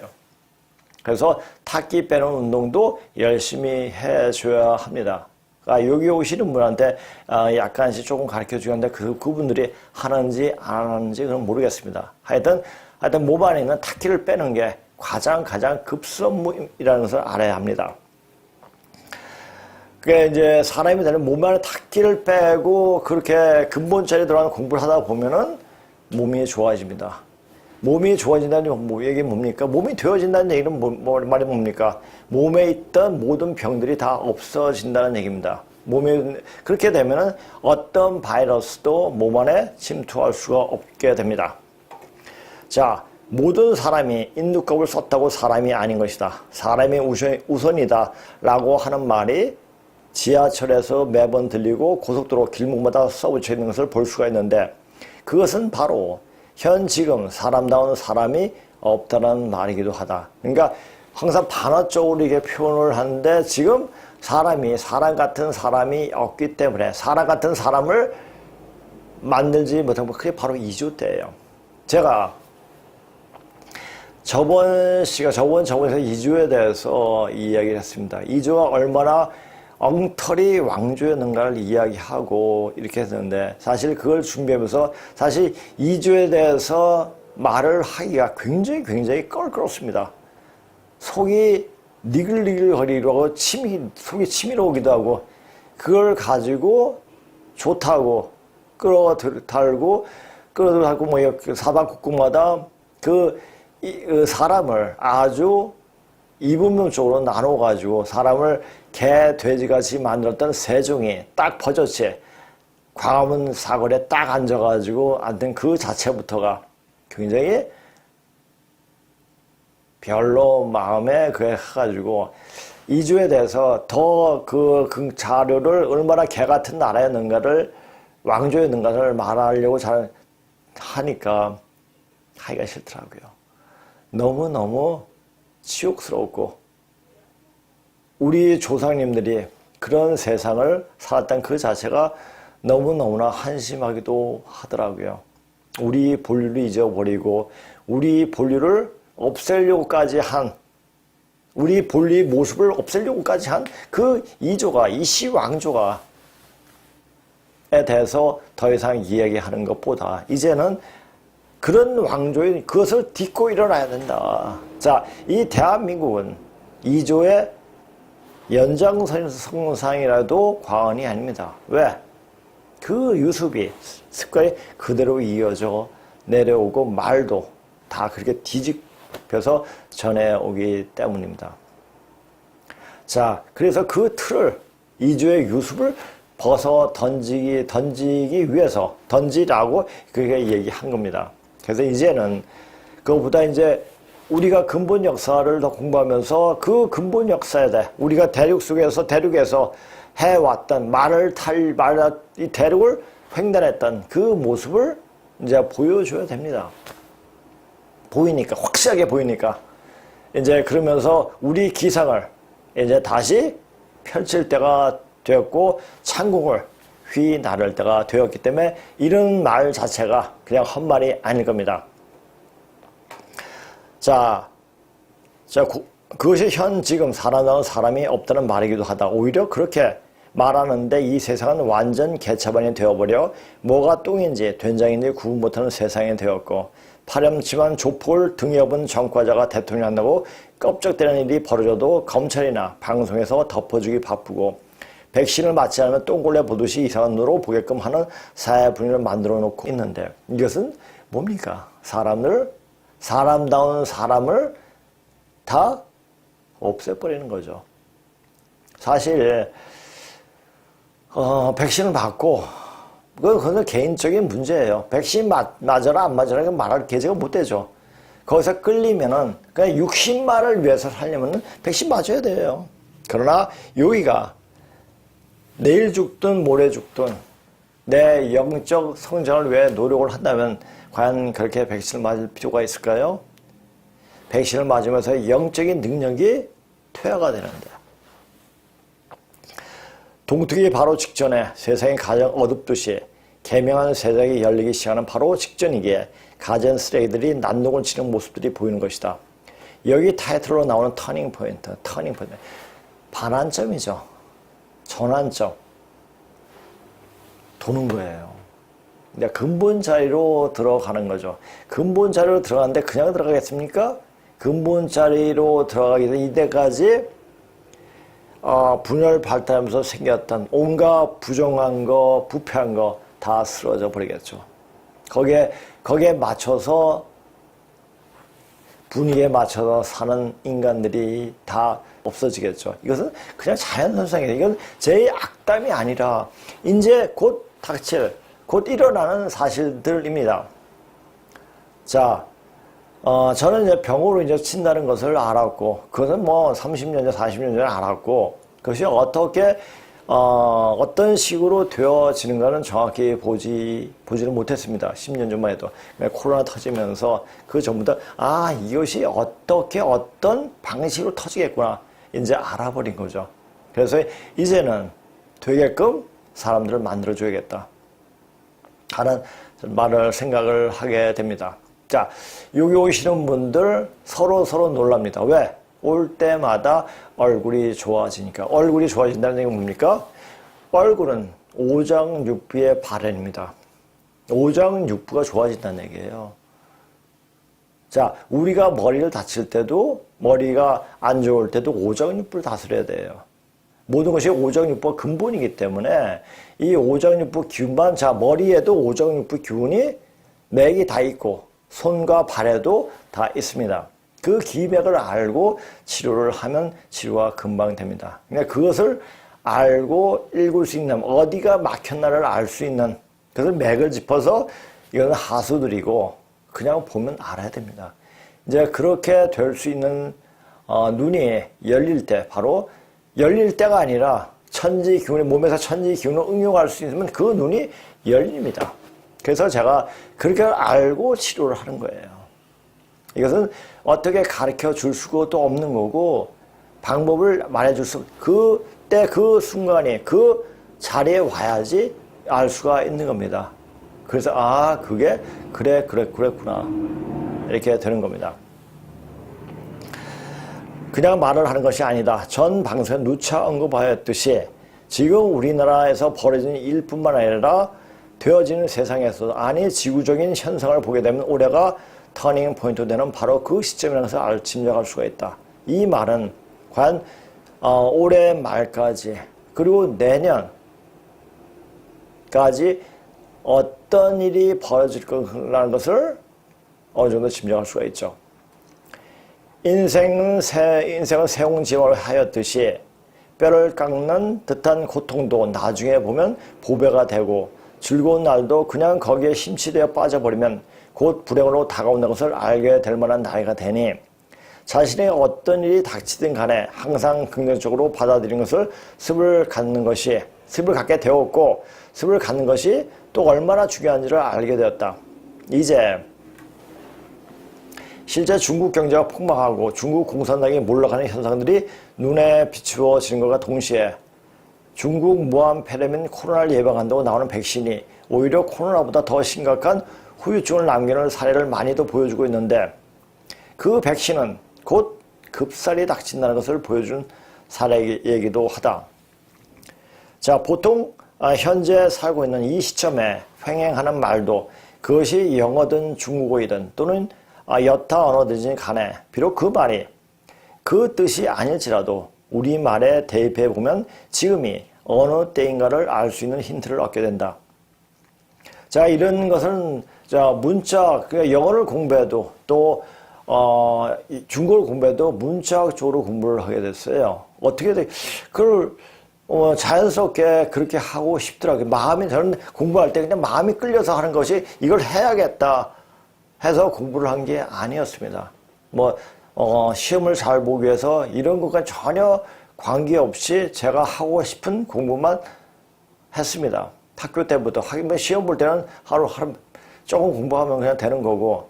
그래서 탁기 빼는 운동도 열심히 해줘야 합니다. 여기 오시는 분한테 약간씩 조금 가르쳐 주는데 그분들이 하는지 안 하는지 그건 모르겠습니다. 하여튼 몸 안에 있는 탁기를 빼는 게 가장 급선무이라는 것을 알아야 합니다. 그게 이제 사람이 되는 몸 안에 탁기를 빼고 그렇게 근본자리에 들어가는 공부를 하다 보면은 몸이 좋아집니다. 몸이 좋아진다는 얘기는 뭡니까? 몸이 되어진다는 얘기는 말이 뭡니까? 몸에 있던 모든 병들이 다 없어진다는 얘기입니다. 몸에 그렇게 되면은 어떤 바이러스도 몸 안에 침투할 수가 없게 됩니다. 자, 모든 사람이 인두껍을 썼다고 사람이 아닌 것이다. 사람이 우선이다 라고 하는 말이 지하철에서 매번 들리고 고속도로 길목마다 써붙여 있는 것을 볼 수가 있는데 그것은 바로 지금 사람다운 사람이 없다는 말이기도 하다. 그러니까 항상 반어적으로 이게 표현을 하는데 지금 사람 같은 사람이 없기 때문에 사람 같은 사람을 만들지 못한 거 그게 바로 이주 때예요. 제가 저번에서 이주에 대해서 이야기를 했습니다. 이주가 얼마나 엉터리 왕조였는가를 이야기하고 이렇게 했는데 사실 그걸 준비하면서 사실 이주에 대해서 말을 하기가 굉장히 껄끄럽습니다. 속이 니글니글거리고 속이 치밀어 오기도 하고 그걸 가지고 좋다고 끌어달고 사방국국마다 그 사람을 아주 이분명적으로 나눠가지고 사람을 개, 돼지같이 만들었던 세종이 딱 버젓이 광화문 사거리에 딱 앉아가지고 앉은 그 자체부터가 굉장히 별로 마음에 그게 해가지고 이주에 대해서 더 그 자료를 얼마나 개 같은 나라였는가를 왕조였는가를 말하려고 잘 하니까 하기가 싫더라고요. 너무너무 치욕스럽고 우리 조상님들이 그런 세상을 살았던 그 자체가 너무너무나 한심하기도 하더라고요. 우리 본류를 잊어버리고 우리 본류를 없애려고까지 한 우리 본류의 모습을 없애려고까지 한 그 이조가 이 시왕조가에 대해서 더 이상 이야기하는 것보다 이제는 그런 왕조의 그것을 딛고 일어나야 된다. 자, 이 대한민국은 이조의 연장선상이라도 과언이 아닙니다. 왜? 그 유습이 습관이 그대로 이어져 내려오고 말도 다 그렇게 뒤집혀서 전해오기 때문입니다. 자, 그래서 그 틀을 이조의 유습을 벗어 던지기 위해서 던지라고 그렇게 얘기한 겁니다. 그래서 이제는 그거보다 이제 우리가 근본 역사를 더 공부하면서 그 근본 역사에 대해 우리가 대륙에서 해왔던 이 대륙을 횡단했던 그 모습을 이제 보여줘야 됩니다. 보이니까, 확실하게 보이니까. 이제 그러면서 우리 기상을 이제 다시 펼칠 때가 되었고, 창공을 휘나를 때가 되었기 때문에 이런 말 자체가 그냥 헛말이 아닐 겁니다. 자, 그것이 지금 살아나는 사람이 없다는 말이기도 하다. 오히려 그렇게 말하는데 이 세상은 완전 개차반이 되어버려 뭐가 똥인지 된장인지 구분 못하는 세상이 되었고 파렴치한 조폭을 등에 업은 전과자가 대통령 한다고 껍적대는 일이 벌어져도 검찰이나 방송에서 덮어주기 바쁘고 백신을 맞지 않으면 똥골레 보듯이 이상한 눈으로 보게끔 하는 사회 분위기를 만들어 놓고 있는데 이것은 뭡니까? 사람다운 사람을 다 없애버리는 거죠. 사실 백신을 맞고 그건 개인적인 문제예요. 백신 맞아라 안 맞아라 말할 계제가 못 되죠. 거기서 끌리면은 그냥 육신만을 위해서 살려면 백신 맞아야 돼요. 그러나 여기가 내일 죽든 모레 죽든 내 영적 성장을 위해 노력을 한다면 과연 그렇게 백신을 맞을 필요가 있을까요? 백신을 맞으면서 영적인 능력이 퇴화가 되는데 동특이 바로 직전에 세상이 가장 어둡듯이 개명한 세상이 열리기 시작하는 바로 직전이기에 가전 쓰레기들이 난동을 치는 모습들이 보이는 것이다. 여기 타이틀로 나오는 터닝 포인트. 반환점이죠. 전환점. 도는 거예요. 근본 자리로 들어가는 거죠. 근본 자리로 들어가는데 그냥 들어가겠습니까? 근본 자리로 들어가기 전에 이때까지 분열 발달하면서 생겼던 온갖 부정한 거, 부패한 거 다 쓰러져 버리겠죠. 거기에 맞춰서 분위기에 맞춰서 사는 인간들이 다 없어지겠죠. 이것은 그냥 자연현상이에요. 이건 제 악담이 아니라 이제 곧 닥칠, 곧 일어나는 사실들입니다. 자, 저는 이제 병으로 이제 친다는 것을 알았고, 그것은 뭐 30년 전, 40년 전에 알았고, 그것이 어떻게, 어떤 식으로 되어지는가는 정확히 보지는 못했습니다. 10년 전만 해도. 코로나 터지면서 그 전부터, 이것이 어떤 방식으로 터지겠구나. 이제 알아버린 거죠. 그래서 이제는 되게끔 사람들을 만들어줘야겠다 하는 생각을 하게 됩니다. 자, 여기 오시는 분들 서로 놀랍니다. 왜? 올 때마다 얼굴이 좋아지니까. 얼굴이 좋아진다는 얘기는 뭡니까? 얼굴은 오장육부의 발현입니다. 오장육부가 좋아진다는 얘기예요. 자, 우리가 머리를 다칠 때도 머리가 안 좋을 때도 오장육부를 다스려야 돼요. 모든 것이 오장육부가 근본이기 때문에 이 오장육부 기운만, 자, 머리에도 오장육부 기운이 맥이 다 있고 손과 발에도 다 있습니다. 그 기맥을 알고 치료를 하면 치료가 금방 됩니다. 그러니까 그것을 알고 읽을 수 있는, 어디가 막혔나를 알 수 있는, 그래서 맥을 짚어서 이건 하수들이고 그냥 보면 알아야 됩니다. 이제 그렇게 될 수 있는 눈이 열릴 때, 바로 열릴 때가 아니라 천지 기운이, 몸에서 천지 기운을 응용할 수 있으면 그 눈이 열립니다. 그래서 제가 그렇게 알고 치료를 하는 거예요. 이것은 어떻게 가르쳐 줄 수도 없는 거고 방법을 말해줄 수 그때 그 순간에 그 자리에 와야지 알 수가 있는 겁니다. 그래서 그게 그랬구나 이렇게 되는 겁니다. 그냥 말을 하는 것이 아니다. 전 방송에 누차 언급하였듯이 지금 우리나라에서 벌어지는 일뿐만 아니라 되어지는 세상에서도 지구적인 현상을 보게 되면 올해가 터닝 포인트 되는 바로 그 시점이라는 것을 짐작할 수가 있다. 이 말은 과연 올해 말까지 그리고 내년까지 어떤 일이 벌어질 거라는 것을 어느 정도 짐작할 수가 있죠. 인생은 세옹지마를 하였듯이 뼈를 깎는 듯한 고통도 나중에 보면 보배가 되고 즐거운 날도 그냥 거기에 심취되어 빠져버리면 곧 불행으로 다가온다는 것을 알게 될 만한 나이가 되니 자신의 어떤 일이 닥치든 간에 항상 긍정적으로 받아들이는 것을 습을 갖게 되었고 습을 갖는 것이 또 얼마나 중요한지를 알게 되었다. 이제 실제 중국 경제가 폭망하고 중국 공산당이 몰락하는 현상들이 눈에 비추어지는 것과 동시에 중국 무한 폐렴인 코로나를 예방한다고 나오는 백신이 오히려 코로나보다 더 심각한 후유증을 남기는 사례를 많이도 보여주고 있는데 그 백신은 곧 급살이 닥친다는 것을 보여준 사례이기도 하다. 자, 보통 현재 살고 있는 이 시점에 횡행하는 말도 그것이 영어든 중국어이든 또는 여타 언어든지 간에 비록 그 말이 그 뜻이 아닐지라도 우리말에 대입해 보면 지금이 어느 때인가를 알 수 있는 힌트를 얻게 된다. 자, 이런 것은 문자, 영어를 공부해도 또 중국어를 공부해도 문자학적으로 공부를 하게 됐어요. 어떻게 그걸 자연스럽게 그렇게 하고 싶더라고요. 저는 공부할 때 그냥 마음이 끌려서 하는 것이 이걸 해야겠다 해서 공부를 한 게 아니었습니다. 시험을 잘 보기 위해서 이런 것과 전혀 관계없이 제가 하고 싶은 공부만 했습니다. 학교 때부터. 하긴 시험 볼 때는 하루 조금 공부하면 그냥 되는 거고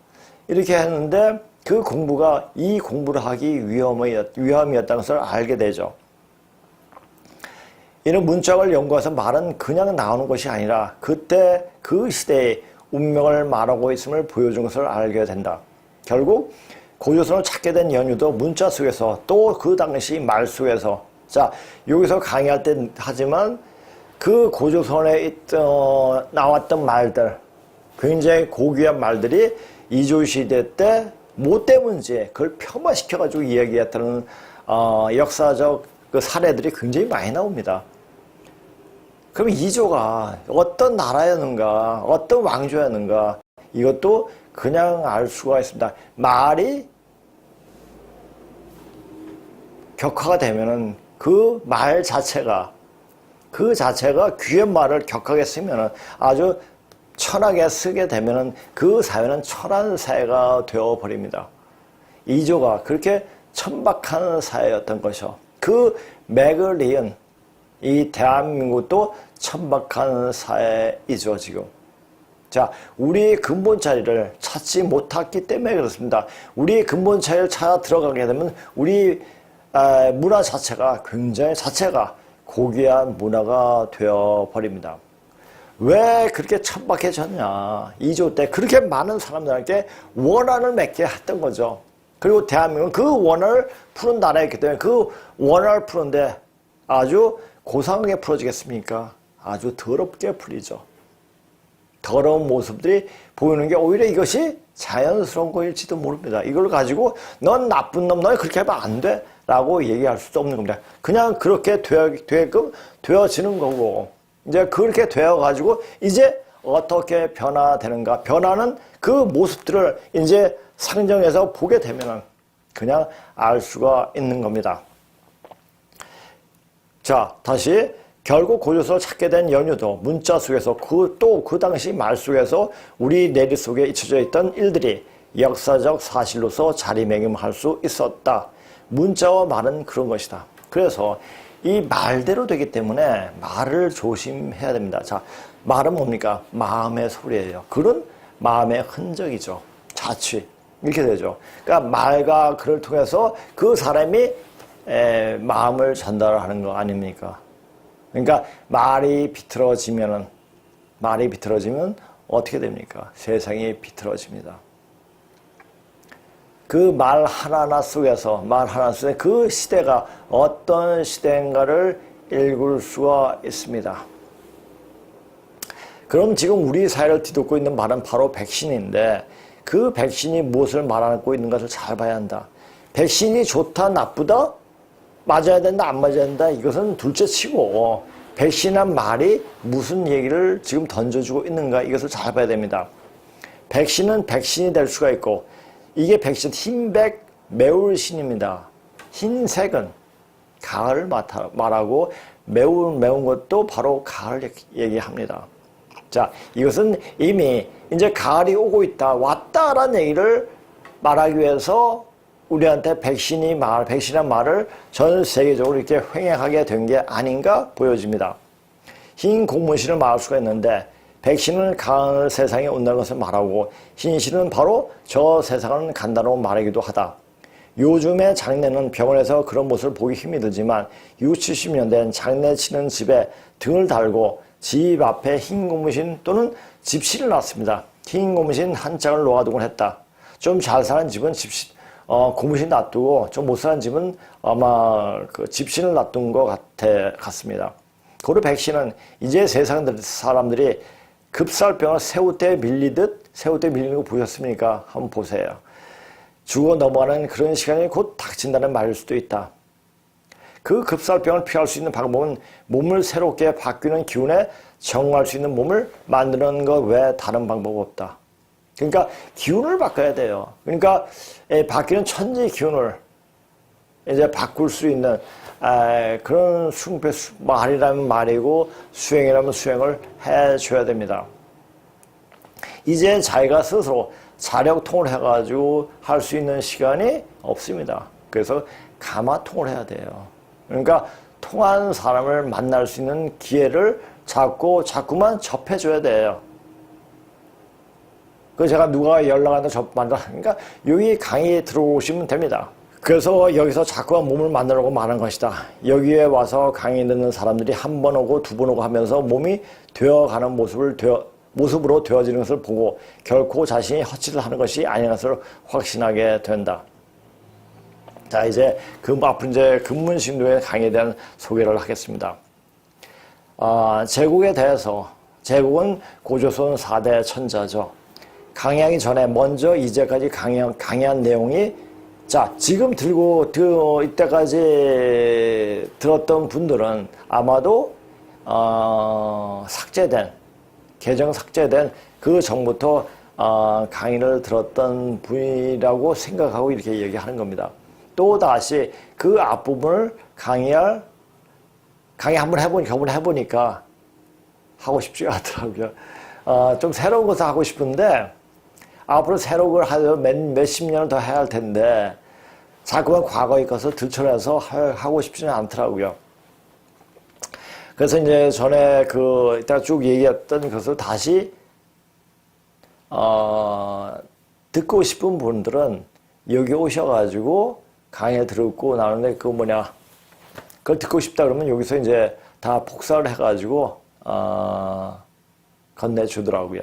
이렇게 했는데 그 공부가 이 공부를 하기 위함이었다는 것을 알게 되죠. 이는 문짝을 연구해서 말은 그냥 나오는 것이 아니라 그때 그 시대의 운명을 말하고 있음을 보여준 것을 알게 된다. 결국 고조선을 찾게 된 연유도 문자 속에서 또 그 당시 말 속에서 여기서 강의할 때 하지만 그 고조선에 나왔던 말들 굉장히 고귀한 말들이 이조시대 때 뭐 때문인지 그걸 폄하시켜가지고 이야기했다는 역사적 그 사례들이 굉장히 많이 나옵니다. 그럼 이조가 어떤 나라였는가, 어떤 왕조였는가, 이것도 그냥 알 수가 있습니다. 말이 격화가 되면은 그 말 자체가 귀한 말을 격하게 쓰면은 아주 천하게 쓰게 되면은 그 사회는 천한 사회가 되어버립니다. 이조가 그렇게 천박한 사회였던 것이요. 그 맥을 이은 이 대한민국도 천박한 사회이죠, 지금. 자, 우리의 근본 자리를 찾지 못했기 때문에 그렇습니다. 우리의 근본 자리를 찾아 들어가게 되면 우리 문화 자체가 자체가 고귀한 문화가 되어버립니다. 왜 그렇게 천박해졌냐. 2조 때 그렇게 많은 사람들에게 원한을 맺게 했던 거죠. 그리고 대한민국은 그 원한을 푸는 나라였기 때문에 그 원한을 푸는데 아주 고상하게 풀어지겠습니까? 아주 더럽게 풀리죠. 더러운 모습들이 보이는 게 오히려 이것이 자연스러운 거일지도 모릅니다. 이걸 가지고 넌 나쁜 놈, 너 그렇게 하면 안 돼 라고 얘기할 수도 없는 겁니다. 그냥 그렇게 되게끔 되어지는 거고 이제 그렇게 되어가지고 이제 어떻게 변화되는가, 변화는 그 모습들을 이제 상정해서 보게 되면은 그냥 알 수가 있는 겁니다. 자, 다시 결국 고조선을 찾게 된 연유도 문자 속에서 그 당시 말 속에서 우리 내리 속에 잊혀져 있던 일들이 역사적 사실로서 자리매김할 수 있었다. 문자와 말은 그런 것이다. 그래서 이 말대로 되기 때문에 말을 조심해야 됩니다. 자, 말은 뭡니까? 마음의 소리예요. 그런 마음의 흔적이죠. 자취. 이렇게 되죠. 그러니까 말과 글을 통해서 그 사람이 마음을 전달하는 거 아닙니까? 그러니까 말이 비틀어지면 어떻게 됩니까? 세상이 비틀어집니다. 그 말 하나하나 속에서 그 시대가 어떤 시대인가를 읽을 수가 있습니다. 그럼 지금 우리 사회를 뒤덮고 있는 말은 바로 백신인데 그 백신이 무엇을 말하고 있는 것을 잘 봐야 한다. 백신이 좋다 나쁘다 맞아야 된다 안 맞아야 된다 이것은 둘째치고 백신한 말이 무슨 얘기를 지금 던져주고 있는가 이것을 잘 봐야 됩니다. 백신은 백신이 될 수가 있고 이게 백신 흰백 매울 신입니다. 흰색은 가을을 말하고 매운 것도 바로 가을 얘기합니다. 자, 이것은 이미 이제 가을이 오고 있다, 왔다라는 얘기를 말하기 위해서 우리한테 백신한 말을 전 세계적으로 이렇게 횡행하게 된 게 아닌가 보여집니다. 흰 고무신을 말할 수가 있는데 백신은 가을 세상에 온다는 것을 말하고 흰신은 바로 저 세상을 간다고 말하기도 하다. 요즘의 장례는 병원에서 그런 모습을 보기 힘이 들지만 60, 70년대엔 장례 치는 집에 등을 달고 집 앞에 흰 고무신 또는 집신을 놨습니다. 흰 고무신 한 짝을 놓아두곤 했다. 좀 잘 사는 집은 고무신 놔두고 좀 못 사는 집은 아마 그 집신을 놔둔 것 같습니다. 고로 백신은 이제 세상 사람들이 급살병을 새우떼 밀리는 거 보셨습니까? 한번 보세요. 죽어 넘어가는 그런 시간이 곧 닥친다는 말일 수도 있다. 그 급살병을 피할 수 있는 방법은 몸을 새롭게 바뀌는 기운에 정화할 수 있는 몸을 만드는 것 외에 다른 방법 없다. 그러니까 기운을 바꿔야 돼요. 그러니까 바뀌는 천지 기운을 이제 바꿀 수 있는 그런 말이라면 말이고 수행이라면 수행을 해줘야 됩니다. 이제 자기가 스스로 자력통을 해가지고 할 수 있는 시간이 없습니다. 그래서 가마통을 해야 돼요. 그러니까 통한 사람을 만날 수 있는 기회를 자꾸만 접해줘야 돼요. 그 제가 누가 연락한다 그러니까 여기 강의에 들어오시면 됩니다. 그래서 여기서 자꾸만 몸을 만들려고 말하는 것이다. 여기에 와서 강의 듣는 사람들이 한 번 오고 두 번 오고 하면서 몸이 되어가는 모습으로 되어지는 것을 보고 결코 자신이 헛짓을 하는 것이 아닌 것을 확신하게 된다. 자, 이제 앞으로 이제 근문신도의 강의에 대한 소개를 하겠습니다. 제국에 대해서, 제국은 고조선 4대 천자죠. 강의하기 전에 먼저 이제까지 강의한 내용이, 자, 지금 이때까지 들었던 분들은 아마도, 계정 삭제된 그 전부터, 강의를 들었던 분이라고 생각하고 이렇게 얘기하는 겁니다. 또 다시 그 앞부분을 강의 한번 해보니까 하고 싶지가 않더라고요. 좀 새로운 것을 하고 싶은데 앞으로 새로운 걸 하려면 몇십 년을 더 해야 할 텐데 자꾸만 과거의 것을 들춰내서 하고 싶지는 않더라고요. 그래서 이제 전에 이따 쭉 얘기했던 것을 다시 듣고 싶은 분들은 여기 오셔가지고 강의 듣고 나오는데 그걸 듣고 싶다 그러면 여기서 이제 다 복사를 해가지고 건네주더라고요.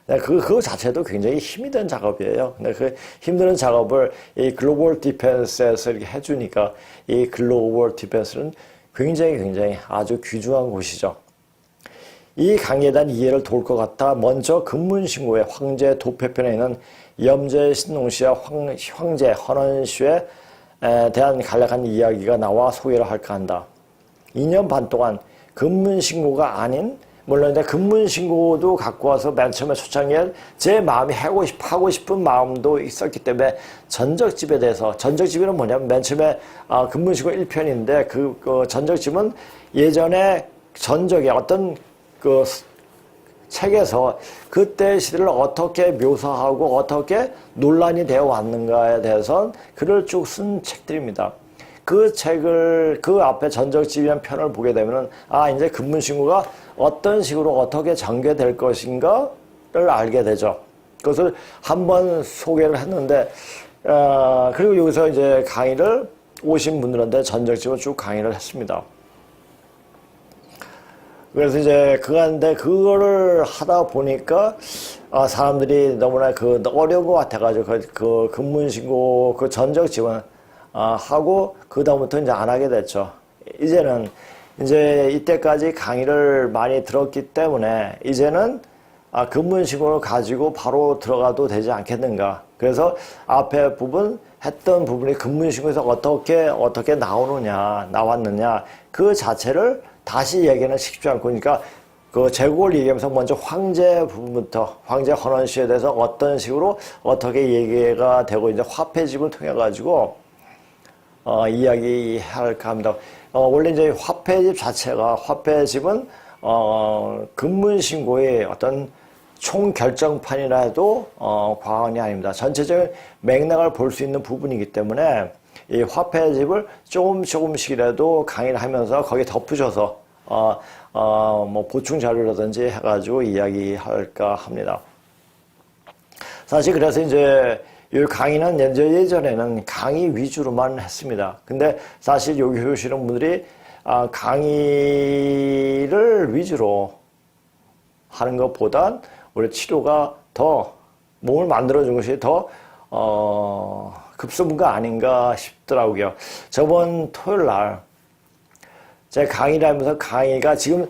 그거 자체도 굉장히 힘이 든 작업이에요. 근데 그 힘든 작업을 이 글로벌 디펜스에서 이렇게 해주니까 이 글로벌 디펜스는 굉장히 아주 귀중한 곳이죠. 이 강의에 대한 이해를 도울 것 같아 먼저 근문신고의 황제 도표편에 있는 염제 신농시와 황제 헌원시에 대한 간략한 이야기가 나와 소개를 할까 한다. 2년 반 동안 근문신고가 아닌, 물론 이제 근문신고도 갖고 와서 맨 처음에 초창기에 제 마음이 하고 싶은 마음도 있었기 때문에 전적집에는 뭐냐면 맨 처음에 근문신고 1편인데 그 전적집은 예전에 전적의 어떤 책에서 그때 시대를 어떻게 묘사하고 어떻게 논란이 되어 왔는가에 대해서 글을 쭉 쓴 책들입니다. 그 책을 그 앞에 전적집이라는 편을 보게 되면은 이제 근문신고가 어떤 식으로 어떻게 전개될 것인가를 알게 되죠. 그것을 한번 소개를 했는데, 그리고 여기서 이제 강의를 오신 분들한테 전적집을 쭉 강의를 했습니다. 그래서 이제 그간데 그거를 하다 보니까 사람들이 너무나 어려운 것 같아가지고 그 근무신고 그 전적 지원 하고 그 다음부터 이제 안 하게 됐죠. 이제는 이제 이때까지 강의를 많이 들었기 때문에 이제는 근무신고를 가지고 바로 들어가도 되지 않겠는가. 그래서 앞에 부분 했던 부분이 근무신고에서 어떻게 나왔느냐 그 자체를 다시 얘기는 쉽지 않고, 그러니까 그 제국을 얘기하면서 먼저 황제 부분부터 황제 헌원시에 대해서 어떤 식으로 어떻게 얘기가 되고 이제 화폐집을 통해 가지고 이야기할까 합니다. 원래 이제 화폐집은 근문신고의 어떤 총결정판이라 해도 과언이 아닙니다. 전체적인 맥락을 볼 수 있는 부분이기 때문에 이 화폐집을 조금씩이라도 강의를 하면서 거기에 덧붙여서 뭐 보충 자료라든지 해가지고 이야기할까 합니다. 사실 그래서 이제 이 강의는 예전에는 강의 위주로만 했습니다. 근데 사실 여기 오시는 분들이 강의를 위주로 하는 것보단 우리 치료가 더 몸을 만들어준 것이 더 급선무가 아닌가 싶더라고요. 저번 토요일 날 제가 강의를 하면서 강의가 지금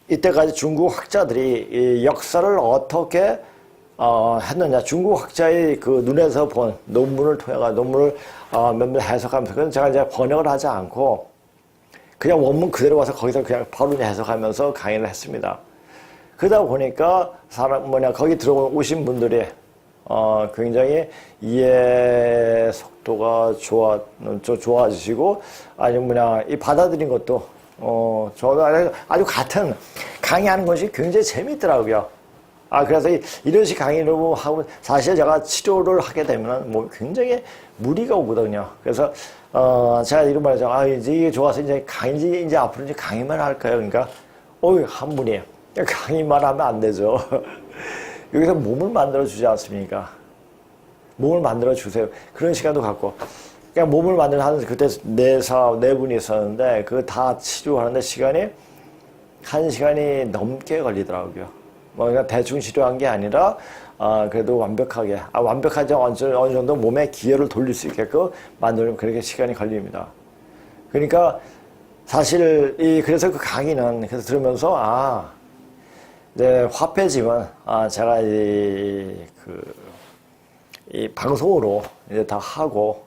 이때까지 중국 학자들이 이 역사를 어떻게 했느냐, 중국 학자의 그 눈에서 본 논문을 통해서 논문을 몇몇 해석하면서, 그건 제가 이제 번역을 하지 않고 그냥 원문 그대로 와서 거기서 그냥 바로 해석하면서 강의를 했습니다. 그러다 보니까 거기 들어오신 분들이 굉장히 이해 속도가 좋아지시고, 아니면 이 받아들인 것도, 저도 아주 같은 강의하는 것이 굉장히 재밌더라고요. 그래서 이런 식 강의를 하고, 사실 제가 치료를 하게 되면 뭐 굉장히 무리가 오거든요. 그래서, 제가 이런 말 하죠. 이제 이게 좋아서 이제 앞으로 이제 강의만 할까요? 그러니까, 한 분이 강의만 하면 안 되죠. 여기서 몸을 만들어주지 않습니까? 몸을 만들어주세요. 그런 시간도 갖고. 그러니까 몸을 하는, 그때 네 분이 있었는데, 그거 다 치료하는데 시간이, 1시간이 넘게 걸리더라고요. 그러니까 대충 치료한 게 아니라, 그래도 완벽하게, 완벽하지 어느 정도 몸에 기혈을 돌릴 수 있게끔 만들면 그렇게 시간이 걸립니다. 그러니까, 사실, 그래서 그 강의는, 그래서 들으면서, 네, 화폐집은, 제가 이 방송으로 이제 다 하고,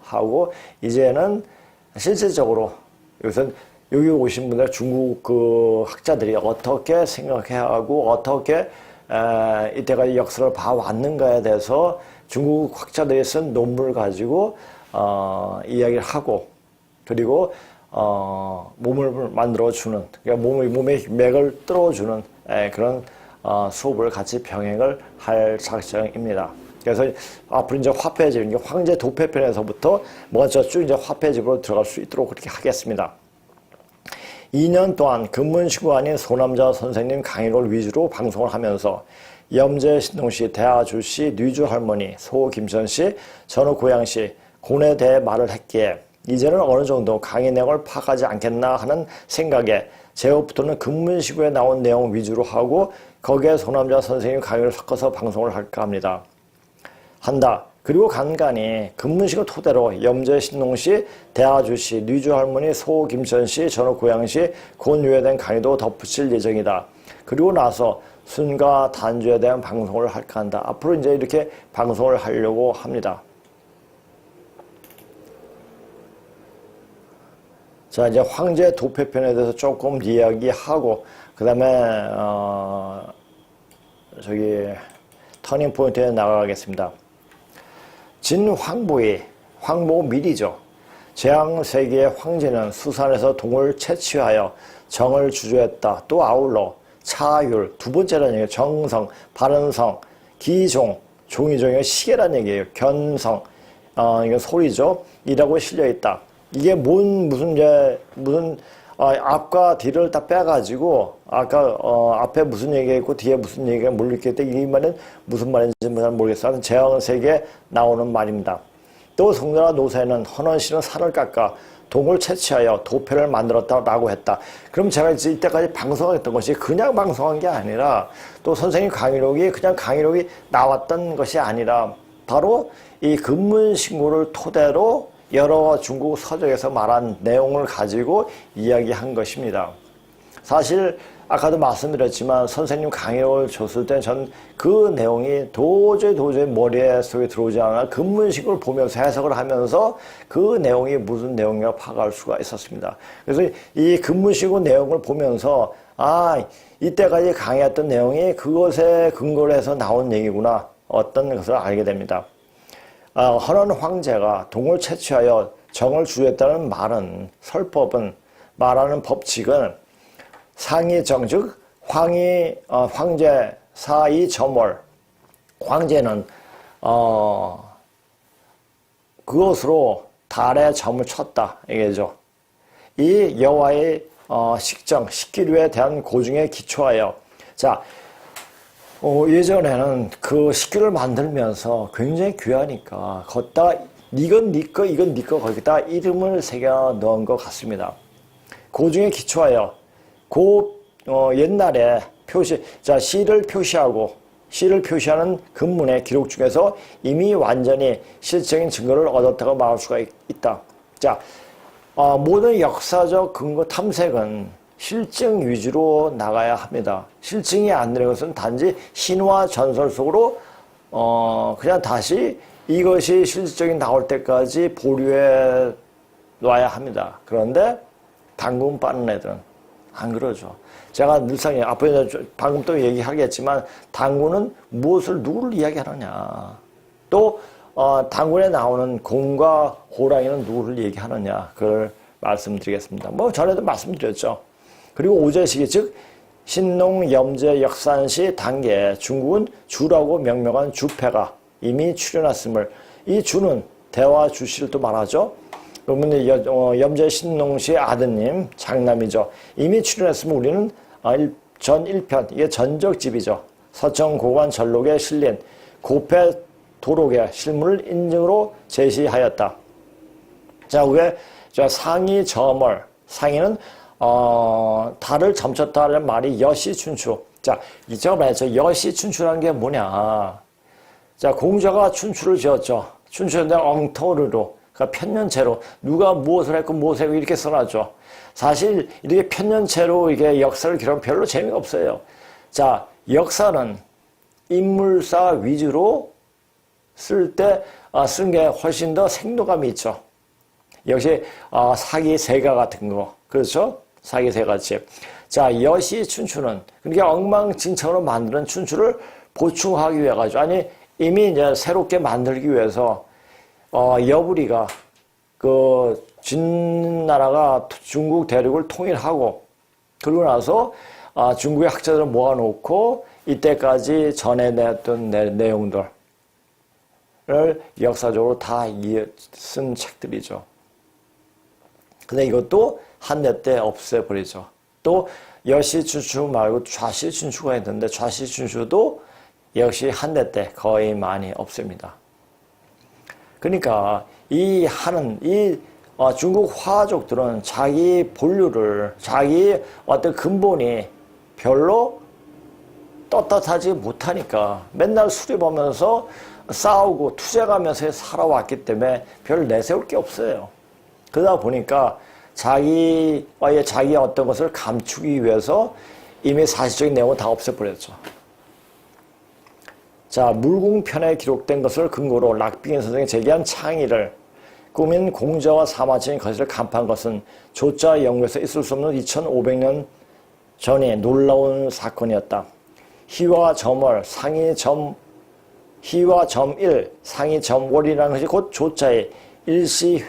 이제는 실질적으로, 여기 오신 분들 중국 그 학자들이 어떻게 생각해하고, 어떻게, 이때까지 역사를 봐왔는가에 대해서 중국 학자들이 쓴 논문을 가지고, 이야기를 하고, 그리고, 몸을 만들어주는, 그러니까 몸의 맥을 뚫어주는, 그런 수업을 같이 병행을 할 작정입니다. 그래서 앞으로 이제 화폐집, 황제 도폐편에서부터 먼저 쭉 이제 화폐집으로 들어갈 수 있도록 그렇게 하겠습니다. 2년 동안 근문신고 아닌 소남자 선생님 강의를 위주로 방송을 하면서 염제 신동씨, 대하주씨, 뉘주 할머니, 소 김천씨, 전후 고양씨, 곤에 대해 말을 했기에 이제는 어느 정도 강의 내용을 파악하지 않겠나 하는 생각에 제후부터는 근문신고에 나온 내용 위주로 하고 거기에 소남자 선생님 강의를 섞어서 방송을 할까 한다. 그리고 간간히 근문신고 토대로 염제 신동씨, 대하주씨, 뉘주 할머니, 소 김천씨, 전후 고양씨, 곤유에 대한 강의도 덧붙일 예정이다. 그리고 나서 순가 단주에 대한 방송을 할까 한다. 앞으로 이제 이렇게 방송을 하려고 합니다. 자, 이제 황제 도폐편에 대해서 조금 이야기하고, 그 다음에, 터닝 포인트에 나가겠습니다. 황보 밀이죠. 재앙세기의 황제는 수산에서 동을 채취하여 정을 주조했다. 또 아울러 차율, 두 번째라는 얘기예요. 정성, 바른성, 기종, 종이종의 시계라는 얘기예요. 견성, 이건 소리죠. 이라고 실려있다. 이게 무슨 앞과 뒤를 다 빼가지고 아까 앞에 무슨 얘기가 있고 뒤에 무슨 얘기가 모르겠기 때문에 이 말은 무슨 말인지 잘 모르겠어요. 제왕세계에 나오는 말입니다. 또 송나라 노사에는 헌원씨는 산을 깎아 동을 채취하여 도패를 만들었다라고 했다. 그럼 제가 이때까지 방송했던 것이 그냥 방송한 게 아니라 또 선생님 강의록이 그냥 강의록이 나왔던 것이 아니라 바로 이 금문신고를 토대로 여러 중국 서적에서 말한 내용을 가지고 이야기한 것입니다. 사실 아까도 말씀드렸지만 선생님 강의를 줬을 때 전 그 내용이 도저히 머릿속에 들어오지 않아 금문식을 보면서 해석을 하면서 그 내용이 무슨 내용인가 파악할 수가 있었습니다. 그래서 이 금문식의 내용을 보면서 이때까지 강의했던 내용이 그것에 근거를 해서 나온 얘기구나 어떤 것을 알게 됩니다. 헌원 황제가 동을 채취하여 정을 주했다는 말은 설법은 말하는 법칙은 상이정 즉 황제 사이 점월 황제는 그것으로 달에 점을 쳤다 이게죠. 이 여호와의 식정 식기류에 대한 고증에 기초하여 예전에는 그 식기를 만들면서 굉장히 귀하니까 걷다가 이건 네 거 이건 네 거 거기다 이름을 새겨 넣은 것 같습니다. 고증에 기초하여 옛날에 시를 표시하는 금문의 기록 중에서 이미 완전히 실질적인 증거를 얻었다고 말할 수가 있다. 모든 역사적 근거 탐색은 실증 위주로 나가야 합니다. 실증이 안 되는 것은 단지 신화 전설 속으로 그냥 다시 이것이 실질적인 나올 때까지 보류해 놔야 합니다. 그런데 당군 빠는 애들은 안 그러죠. 제가 늘상 앞에 방금 또 얘기하겠지만 당군은 누구를 이야기하느냐. 또 당군에 나오는 곰과 호랑이는 누구를 얘기하느냐. 그걸 말씀드리겠습니다. 전에도 말씀드렸죠. 그리고 오제시기 즉 신농 염제 역산시 단계에 중국은 주라고 명명한 주패가 이미 출현했음을 이 주는 대화 주씨를 또 말하죠. 그러면 염제 신농시의 아드님 장남이죠. 이미 출연했으면 우리는 전 1편 이게 전적집이죠. 서청고관 전록에 실린 고패 도록의 실물을 인증으로 제시하였다. 위에 상이 점월 상이는 달을 점쳤다는 말이 여시춘추. 제가 말했죠. 여시춘추라는 게 뭐냐. 공자가 춘추를 지었죠. 춘추인데 엉터리로 그러니까 편년체로 누가 무엇을 했고 무엇을 했고 이렇게 써놨죠. 사실 이렇게 편년체로 이게 역사를 기록하면 별로 재미가 없어요. 역사는 인물사 위주로 쓸 때 쓴 게 훨씬 더 생동감이 있죠. 역시 사기세가 같은 거 그렇죠? 사기세같이. 여시춘추는 그러니까 엉망진창으로 만드는 춘추를 보충하기 위해 가지고 이미 이제 새롭게 만들기 위해서 여부리가 진나라가 중국 대륙을 통일하고 그러고 나서 중국의 학자들을 모아놓고 이때까지 전해냈던 내용들을 역사적으로 다 쓴 책들이죠. 근데 이것도 한때 때 없애버리죠. 또 여시춘추 말고 좌시춘추가 있는데 좌시춘추도 역시 한때 때 거의 많이 없습니다. 그러니까 중국 화족들은 자기 본류를 자기 어떤 근본이 별로 떳떳하지 못하니까 맨날 수립하면서 싸우고 투쟁하면서 살아왔기 때문에 별 내세울 게 없어요. 그러다 보니까 자기 어떤 것을 감추기 위해서 이미 사실적인 내용은 다 없애버렸죠. 물궁편에 기록된 것을 근거로 락빙인 선생이 제기한 창의를 꾸민 공자와 사마천이 것을 간파한 것은 조자 연구에서 있을 수 없는 2500년 전의 놀라운 사건이었다. 희와 점월, 희와 점일, 상이 점월이라는 것이 곧 조자의 일시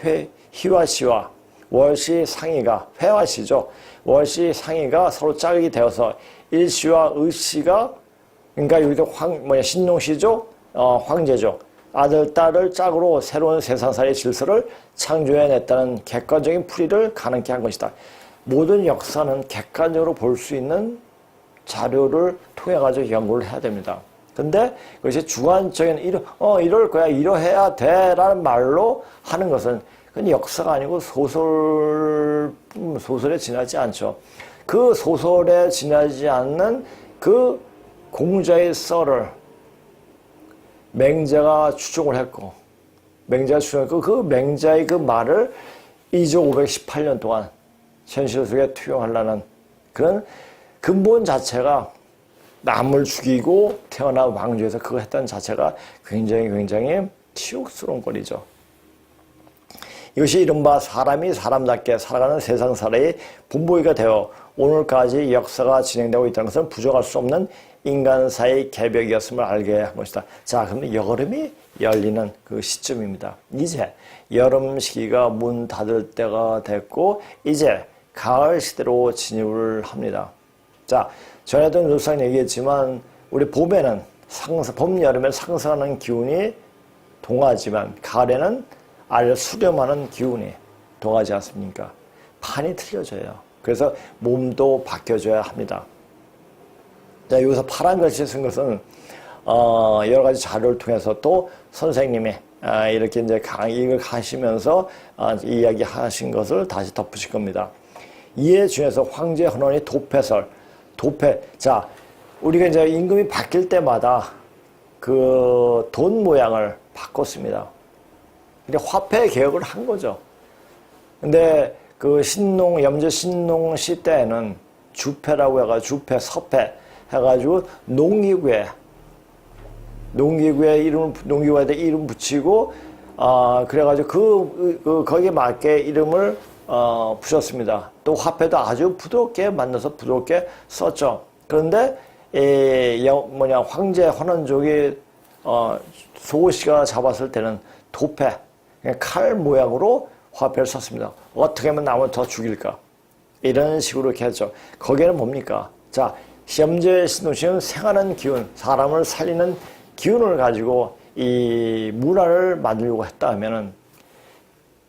희와시와 월시 상이가 회화시죠. 월시 상이가 서로 짝이 되어서 일시와 의시가 그러니까 여기도 신농시죠. 황제죠. 아들, 딸을 짝으로 새로운 세상사의 질서를 창조해냈다는 객관적인 풀이를 가능케 한 것이다. 모든 역사는 객관적으로 볼 수 있는 자료를 통해 가지고 연구를 해야 됩니다. 근데 그것이 주관적인 이럴 거야, 이러해야 돼라는 말로 하는 것은 그건 역사가 아니고 소설에 지나지 않죠. 그 소설에 지나지 않는 그 공자의 썰을 맹자가 추종을 했고, 그 맹자의 그 말을 2518년 동안 현실 속에 투영하려는 그런 근본 자체가 남을 죽이고 태어난 왕조에서 그거 했던 자체가 굉장히 치욕스러운 꼴이죠. 이것이 이른바 사람이 사람답게 살아가는 세상살이의 본보기가 되어 오늘까지 역사가 진행되고 있다는 것은 부정할 수 없는 인간사의 개벽이었음을 알게 한 것이다. 자, 그럼 여름이 열리는 그 시점입니다. 이제 여름 시기가 문 닫을 때가 됐고 이제 가을 시대로 진입을 합니다. 자, 전에도 늘상 얘기했지만 우리 봄에는 봄, 여름에 상승하는 기운이 동하지만 가을에는 수렴하는 기운이 동하지 않습니까? 판이 틀려져요. 그래서 몸도 바뀌어줘야 합니다. 자, 여기서 파란 글씨 쓴 것은 여러 가지 자료를 통해서 또 선생님이 이렇게 이제 강의를 하시면서 이야기하신 것을 다시 덧붙일 겁니다. 이에 준해서 황제 헌원이 도패. 자, 우리가 이제 임금이 바뀔 때마다 그 돈 모양을 바꿨습니다. 근데 화폐 개혁을 한 거죠. 근데 그 염제 신농 시대에는 주패라고 해가지고 주패, 서패 해가지고 농기구에 이름 붙이고 그래가지고 거기에 맞게 이름을 붙였습니다. 또 화폐도 아주 부드럽게 만들어서 부드럽게 썼죠. 그런데 황제 헌원족이 소호씨가 잡았을 때는 도패, 칼 모양으로 화폐를 썼습니다. 어떻게 하면 남을 더 죽일까? 이런 식으로 이렇게 했죠. 거기에는 뭡니까? 자, 염제 신동씨는 생하는 기운, 사람을 살리는 기운을 가지고 이 문화를 만들려고 했다 하면은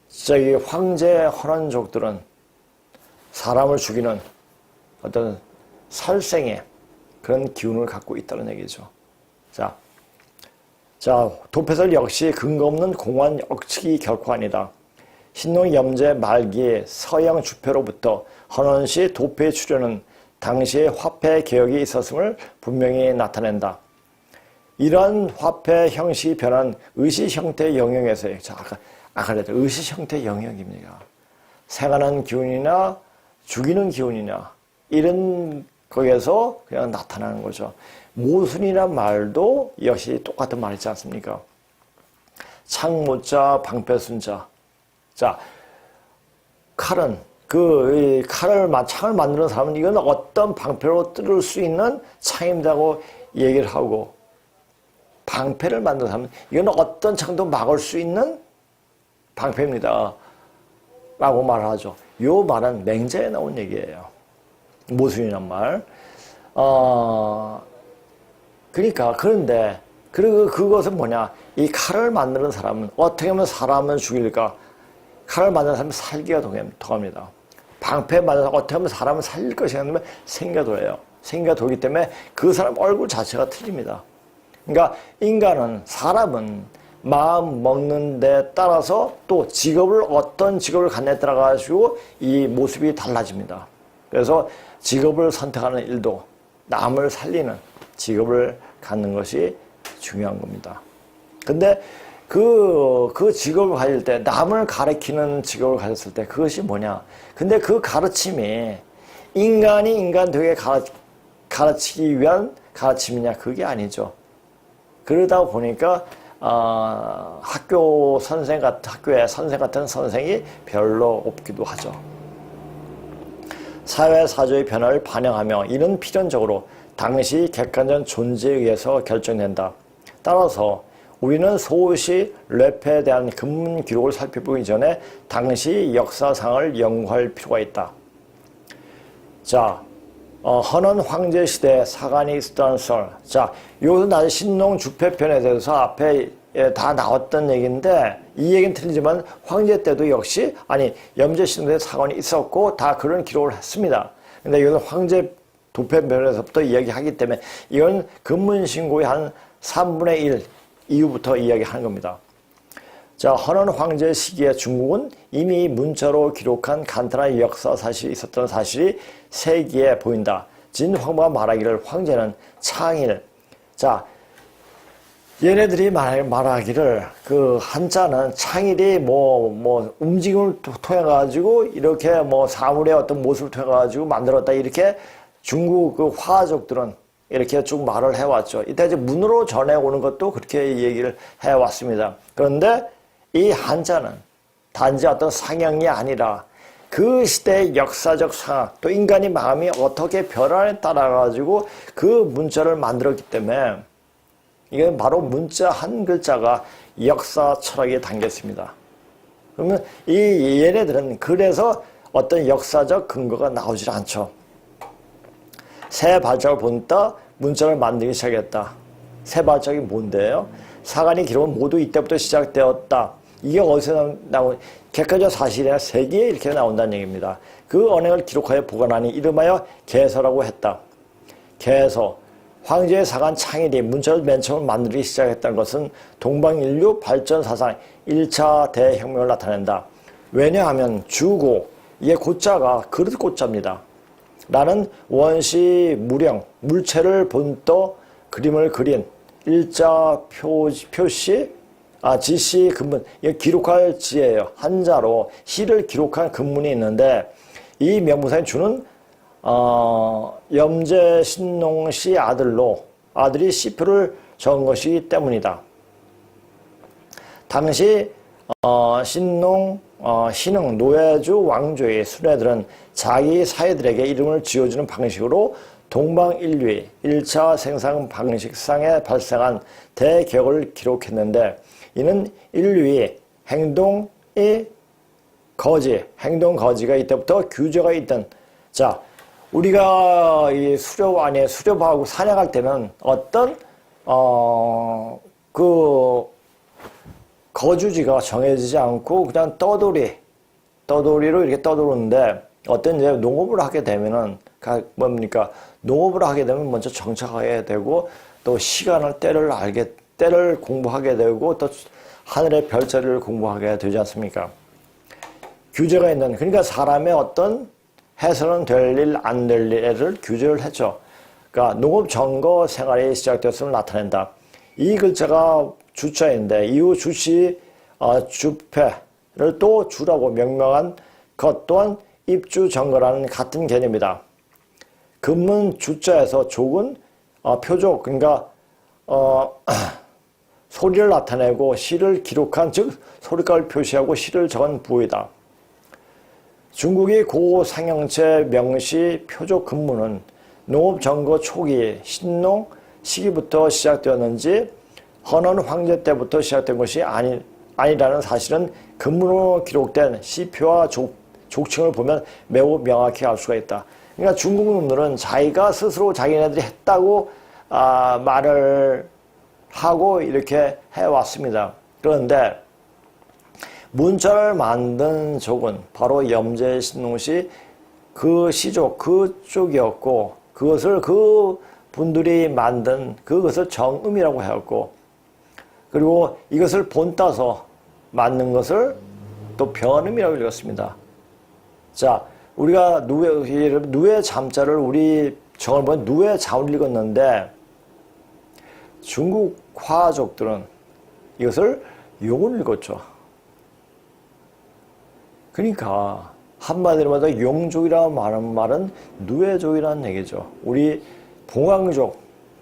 저기 황제 헌원족들은 사람을 죽이는 어떤 살생의 그런 기운을 갖고 있다는 얘기죠. 자, 도패설 역시 근거 없는 공허한 억측이 결코 아니다. 신농 염제 말기에 서양 주패로부터 헌원시 도패의 출현은 당시에 화폐 개혁이 있었음을 분명히 나타낸다. 이러한 화폐 형식이 변한 의시 형태 영역에서의, 자, 아까 그랬던 의시 형태 영역입니다. 생하는 기운이나 죽이는 기운이나 이런 거기에서 그냥 나타나는 거죠. 모순이란 말도 역시 똑같은 말이지 않습니까? 창모자, 방패순자. 자, 칼은 창을 만드는 사람은 이건 어떤 방패로 뚫을 수 있는 창입니다고 얘기를 하고, 방패를 만드는 사람은 이건 어떤 창도 막을 수 있는 방패입니다 라고 말을 하죠. 이 말은 맹자에 나온 얘기예요. 모순이란 말. 그런데 그것은 뭐냐? 이 칼을 만드는 사람은 어떻게 하면 사람을 죽일까? 칼을 만드는 사람은 살기가 통합니다. 방패 만드는 사람은 어떻게 하면 사람을 살릴 것이냐 하면 생겨도예요. 생겨가 돌기 때문에 그 사람 얼굴 자체가 틀립니다. 그러니까 사람은 마음 먹는 데 따라서 또 어떤 직업을 갖냐에 따라 가지고 이 모습이 달라집니다. 그래서 직업을 선택하는 일도 남을 살리는 직업을 갖는 것이 중요한 겁니다. 근데 그 직업을 가질 때, 남을 가르치는 직업을 가졌을 때 그것이 뭐냐? 근데 그 가르침이 인간이 인간 되게 가르치기 위한 가르침이냐? 그게 아니죠. 그러다 보니까 학교에 선생 같은 선생이 별로 없기도 하죠. 사회 사조의 변화를 반영하며 이는 필연적으로 당시 객관적 존재에 의해서 결정된다. 따라서 우리는 소시 랩에 대한 근문 기록을 살펴보기 전에 당시 역사상을 연구할 필요가 있다. 자, 헌원 황제 시대에 사관이 있었다는 썰. 자, 여기서 나의 신농 주패편에 대해서 앞에 다 나왔던 얘기인데 이 얘기는 틀리지만 황제 때도 역시 염제신동에 사건이 있었고 다 그런 기록을 했습니다. 근데 이건 황제 도편변에서부터 이야기하기 때문에 이건 근문신고의 한 3분의 1 이후부터 이야기하는 겁니다. 자, 헌원 황제 시기에 중국은 이미 문자로 기록한 간단한 역사 사실이 있었던 사실이 세기에 보인다. 진황후가 말하기를 황제는 창일. 자, 얘네들이 말하기를 그 한자는 창일이 움직임을 통해 가지고 이렇게 사물의 어떤 모습을 통해 가지고 만들었다 이렇게 중국 그 화족들은 이렇게 쭉 말을 해왔죠. 이때 이제 문으로 전해오는 것도 그렇게 얘기를 해왔습니다. 그런데 이 한자는 단지 어떤 상형이 아니라 그 시대의 역사적 상황, 또 인간의 마음이 어떻게 변화에 따라 가지고 그 문자를 만들었기 때문에 이게 바로 문자 한 글자가 역사 철학에 담겼습니다. 그러면 이 얘네들은 그래서 어떤 역사적 근거가 나오질 않죠. 새 발작을 본다 문자를 만들기 시작했다. 새 발작이 뭔데요? 사간의 기록은 모두 이때부터 시작되었다. 이게 어디서 나온 객관적 사실이나 세기에 이렇게 나온다는 얘기입니다. 그 언행을 기록하여 보관하니 이름하여 개서라고 했다. 개서. 황제의 사간 창일이 문자를 맨 처음 만들기 시작했다는 것은 동방인류 발전 사상 1차 대혁명을 나타낸다. 왜냐하면 주고, 이게 고자가 그릇 고자입니다. 나는 원시 무령, 물체를 본떠 그림을 그린 일자 표시, 지시 근문, 이게 기록할 지예요. 한자로 시를 기록한 근문이 있는데 이 명문사인 주는 염제 신농 씨 아들이 시표를 적은 것이기 때문이다. 당시 신농, 신흥, 노예주, 왕조의 순례들은 자기 사회들에게 이름을 지어주는 방식으로 동방인류의 1차 생산 방식상에 발생한 대개혁을 기록했는데 이는 인류의 행동 거지가 이때부터 규제가 있던 자 우리가 이 수렵하고 사냥할 때는 어떤 그 거주지가 정해지지 않고 그냥 떠돌이로 이렇게 떠도는데 어떤 이제 농업을 하게 되면은 농업을 하게 되면 먼저 정착하게 되고 또 때를 공부하게 되고 또 하늘의 별자리를 공부하게 되지 않습니까? 규제가 있는 그러니까 사람의 어떤 해서는 될 일, 안 될 일을 규제를 했죠. 그러니까 농업 정거 생활이 시작되었음을 나타낸다. 이 글자가 주자인데 이후 주시 주패를 또 주라고 명명한 것 또한 입주 정거라는 같은 개념이다. 근문 주자에서 족은 표적 그러니까 소리를 나타내고 시를 기록한 즉 소리값을 표시하고 시를 적은 부호이다. 중국의 고상형체 명시 표적 근문은 농업 정거 초기 신농 시기부터 시작되었는지 헌원 황제 때부터 시작된 것이 아니라는 사실은 근문으로 기록된 시표와 족칭을 보면 매우 명확히 알 수가 있다. 그러니까 중국 놈들은 자기가 스스로 자기네들이 했다고 말을 하고 이렇게 해왔습니다. 그런데 문자를 만든 족은 바로 염제 신농시 그 시족 그쪽이었고 그것을 그 분들이 만든 그것을 정음이라고 하였고 그리고 이것을 본따서 만든 것을 또 변음이라고 읽었습니다. 자, 우리가 누에 잠자를 우리 정을 보면 누에 잠을 읽었는데 중국 화족들은 이것을 용을 읽었죠. 그러니까 한마디로 말해서 용족이라고 말하는 말은 누에족이라는 얘기죠. 우리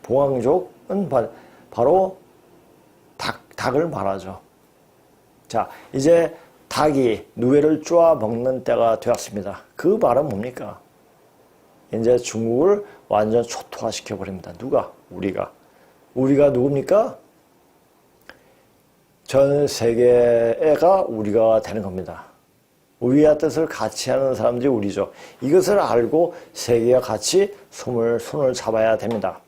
봉황족은 바로 닭을 말하죠. 자, 이제 닭이 누에를 쪼아 먹는 때가 되었습니다. 그 말은 뭡니까? 이제 중국을 완전 초토화시켜 버립니다. 누가? 우리가 누굽니까? 전 세계가 우리가 되는 겁니다. 우리의 뜻을 같이 하는 사람들이 우리죠. 이것을 알고 세계와 같이 손을 잡아야 됩니다.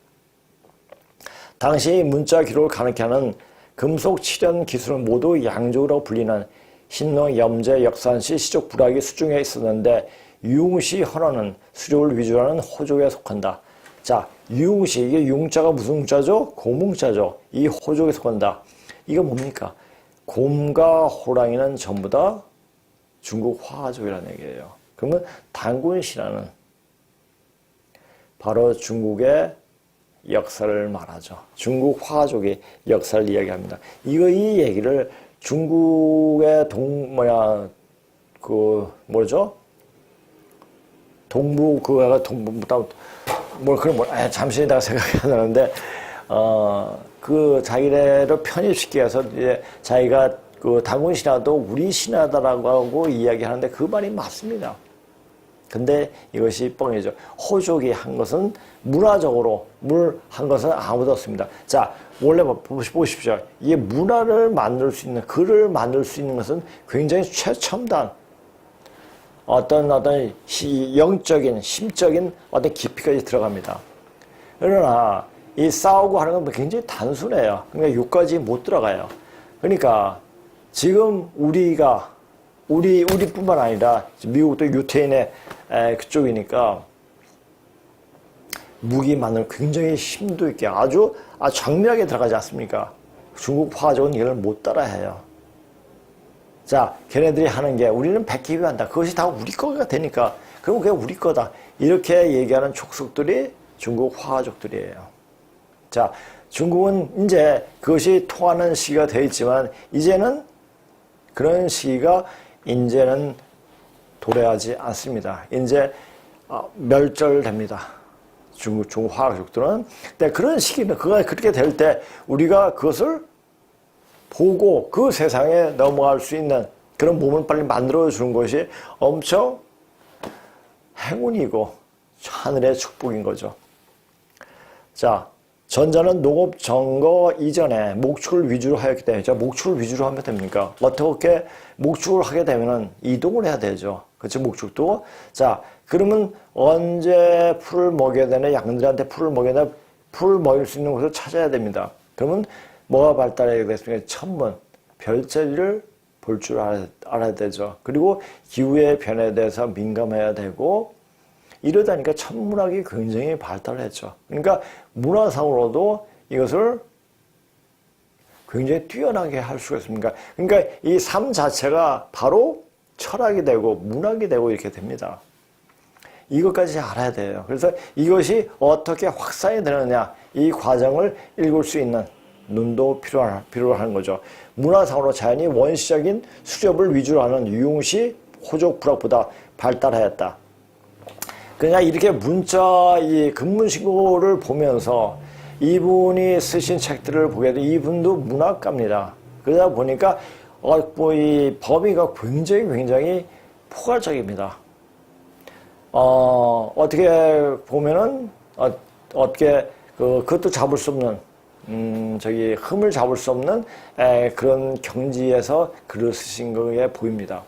당시 문자 기록을 가능케 하는 금속 칠연 기술은 모두 양족이라고 불리는 신농, 염제, 역산시, 시족, 불학이 수중에 있었는데 유웅시, 헌어는 수족을 위주로 하는 호족에 속한다. 자, 유웅시, 이게 융자가 무슨 웅자죠? 곰웅자죠. 이 호족에 속한다. 이거 뭡니까? 곰과 호랑이는 전부 다 중국 화족이라는 얘기예요. 그러면 단군시라는 바로 중국의 역사를 말하죠. 중국 화족의 역사를 이야기합니다. 이 얘기를 중국의 잠시 내가 생각이 안 나는데, 자기네를 편입시키기 위해서 이제 자기가 단군 신화도 우리 신화다라고 하고 이야기하는데 그 말이 맞습니다. 근데 이것이 뻥이죠. 호족이 한 것은 문화적으로 한 것은 아무도 없습니다. 자, 원래 보십시오. 이게 문화를 만들 수 있는, 글을 만들 수 있는 것은 굉장히 최첨단 어떤 영적인, 심적인 어떤 깊이까지 들어갑니다. 그러나 이 싸우고 하는 건 굉장히 단순해요. 그러니까 여기까지 못 들어가요. 그러니까 지금 우리뿐만 아니라 미국도 유태인의 그쪽이니까 무기 만들 굉장히 심도 있게 아주 정밀하게 들어가지 않습니까? 중국 화족은 이걸 못 따라해요. 자, 걔네들이 하는 게 우리는 백기비한다. 그것이 다 우리 거가 되니까 그럼 그게 우리 거다. 이렇게 얘기하는 족속들이 중국 화족들이에요. 자, 중국은 이제 그것이 통하는 시기가 되어 있지만 이제는 그런 시기가 이제는 도래하지 않습니다. 이제 멸절됩니다. 중국 화족들은. 근데 그런 시기는 그가 그렇게 될 때 우리가 그것을 보고 그 세상에 넘어갈 수 있는 그런 몸을 빨리 만들어 주는 것이 엄청 행운이고 하늘의 축복인 거죠. 자, 전자는 농업 정거 이전에 목축을 위주로 하였기 때문에, 자, 목축을 위주로 하면 됩니까? 어떻게 목축을 하게 되면은 이동을 해야 되죠. 그렇죠? 목축도. 자, 그러면 언제 풀을 먹여야 되나? 양들한테 풀을 먹여야 되나? 풀을 먹일 수 있는 곳을 찾아야 됩니다. 그러면 뭐가 발달해야 되겠습니까? 천문, 별자리를 볼 줄 알아야 되죠. 그리고 기후의 변화에 대해서 민감해야 되고, 이러다니까 천문학이 굉장히 발달했죠. 그러니까 문화상으로도 이것을 굉장히 뛰어나게 할 수가 있습니다. 그러니까 이 삶 자체가 바로 철학이 되고 문학이 되고 이렇게 됩니다. 이것까지 알아야 돼요. 그래서 이것이 어떻게 확산이 되느냐, 이 과정을 읽을 수 있는 눈도 필요한 거죠. 문화상으로 자연이 원시적인 수렵을 위주로 하는 유웅시 호족 불학보다 발달하였다. 그냥 이렇게 이 근문신고를 보면서 이분이 쓰신 책들을 보게 되면 이분도 문학가입니다. 그러다 보니까 이 범위가 굉장히 포괄적입니다. 어떻게 보면은 그것도 잡을 수 없는 흠을 잡을 수 없는 그런 경지에서 글을 쓰신 거에 보입니다.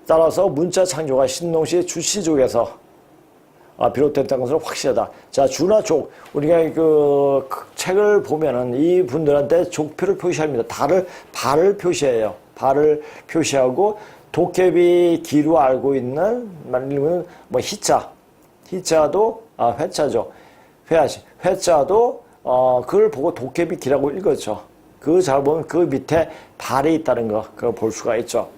따라서 문자 창조가 신농시 주시족에서 비롯됐다는 것은 확실하다. 자, 주나 족, 우리가 그 책을 보면은 이 분들한테 족표를 표시합니다. 발을 표시해요. 발을 표시하고 도깨비 기로 알고 있는, 말하면 희자도 회자죠. 회자도 그걸 보고 도깨비 기라고 읽었죠. 그 잘 보면 그 밑에 발이 있다는 거, 그걸 볼 수가 있죠.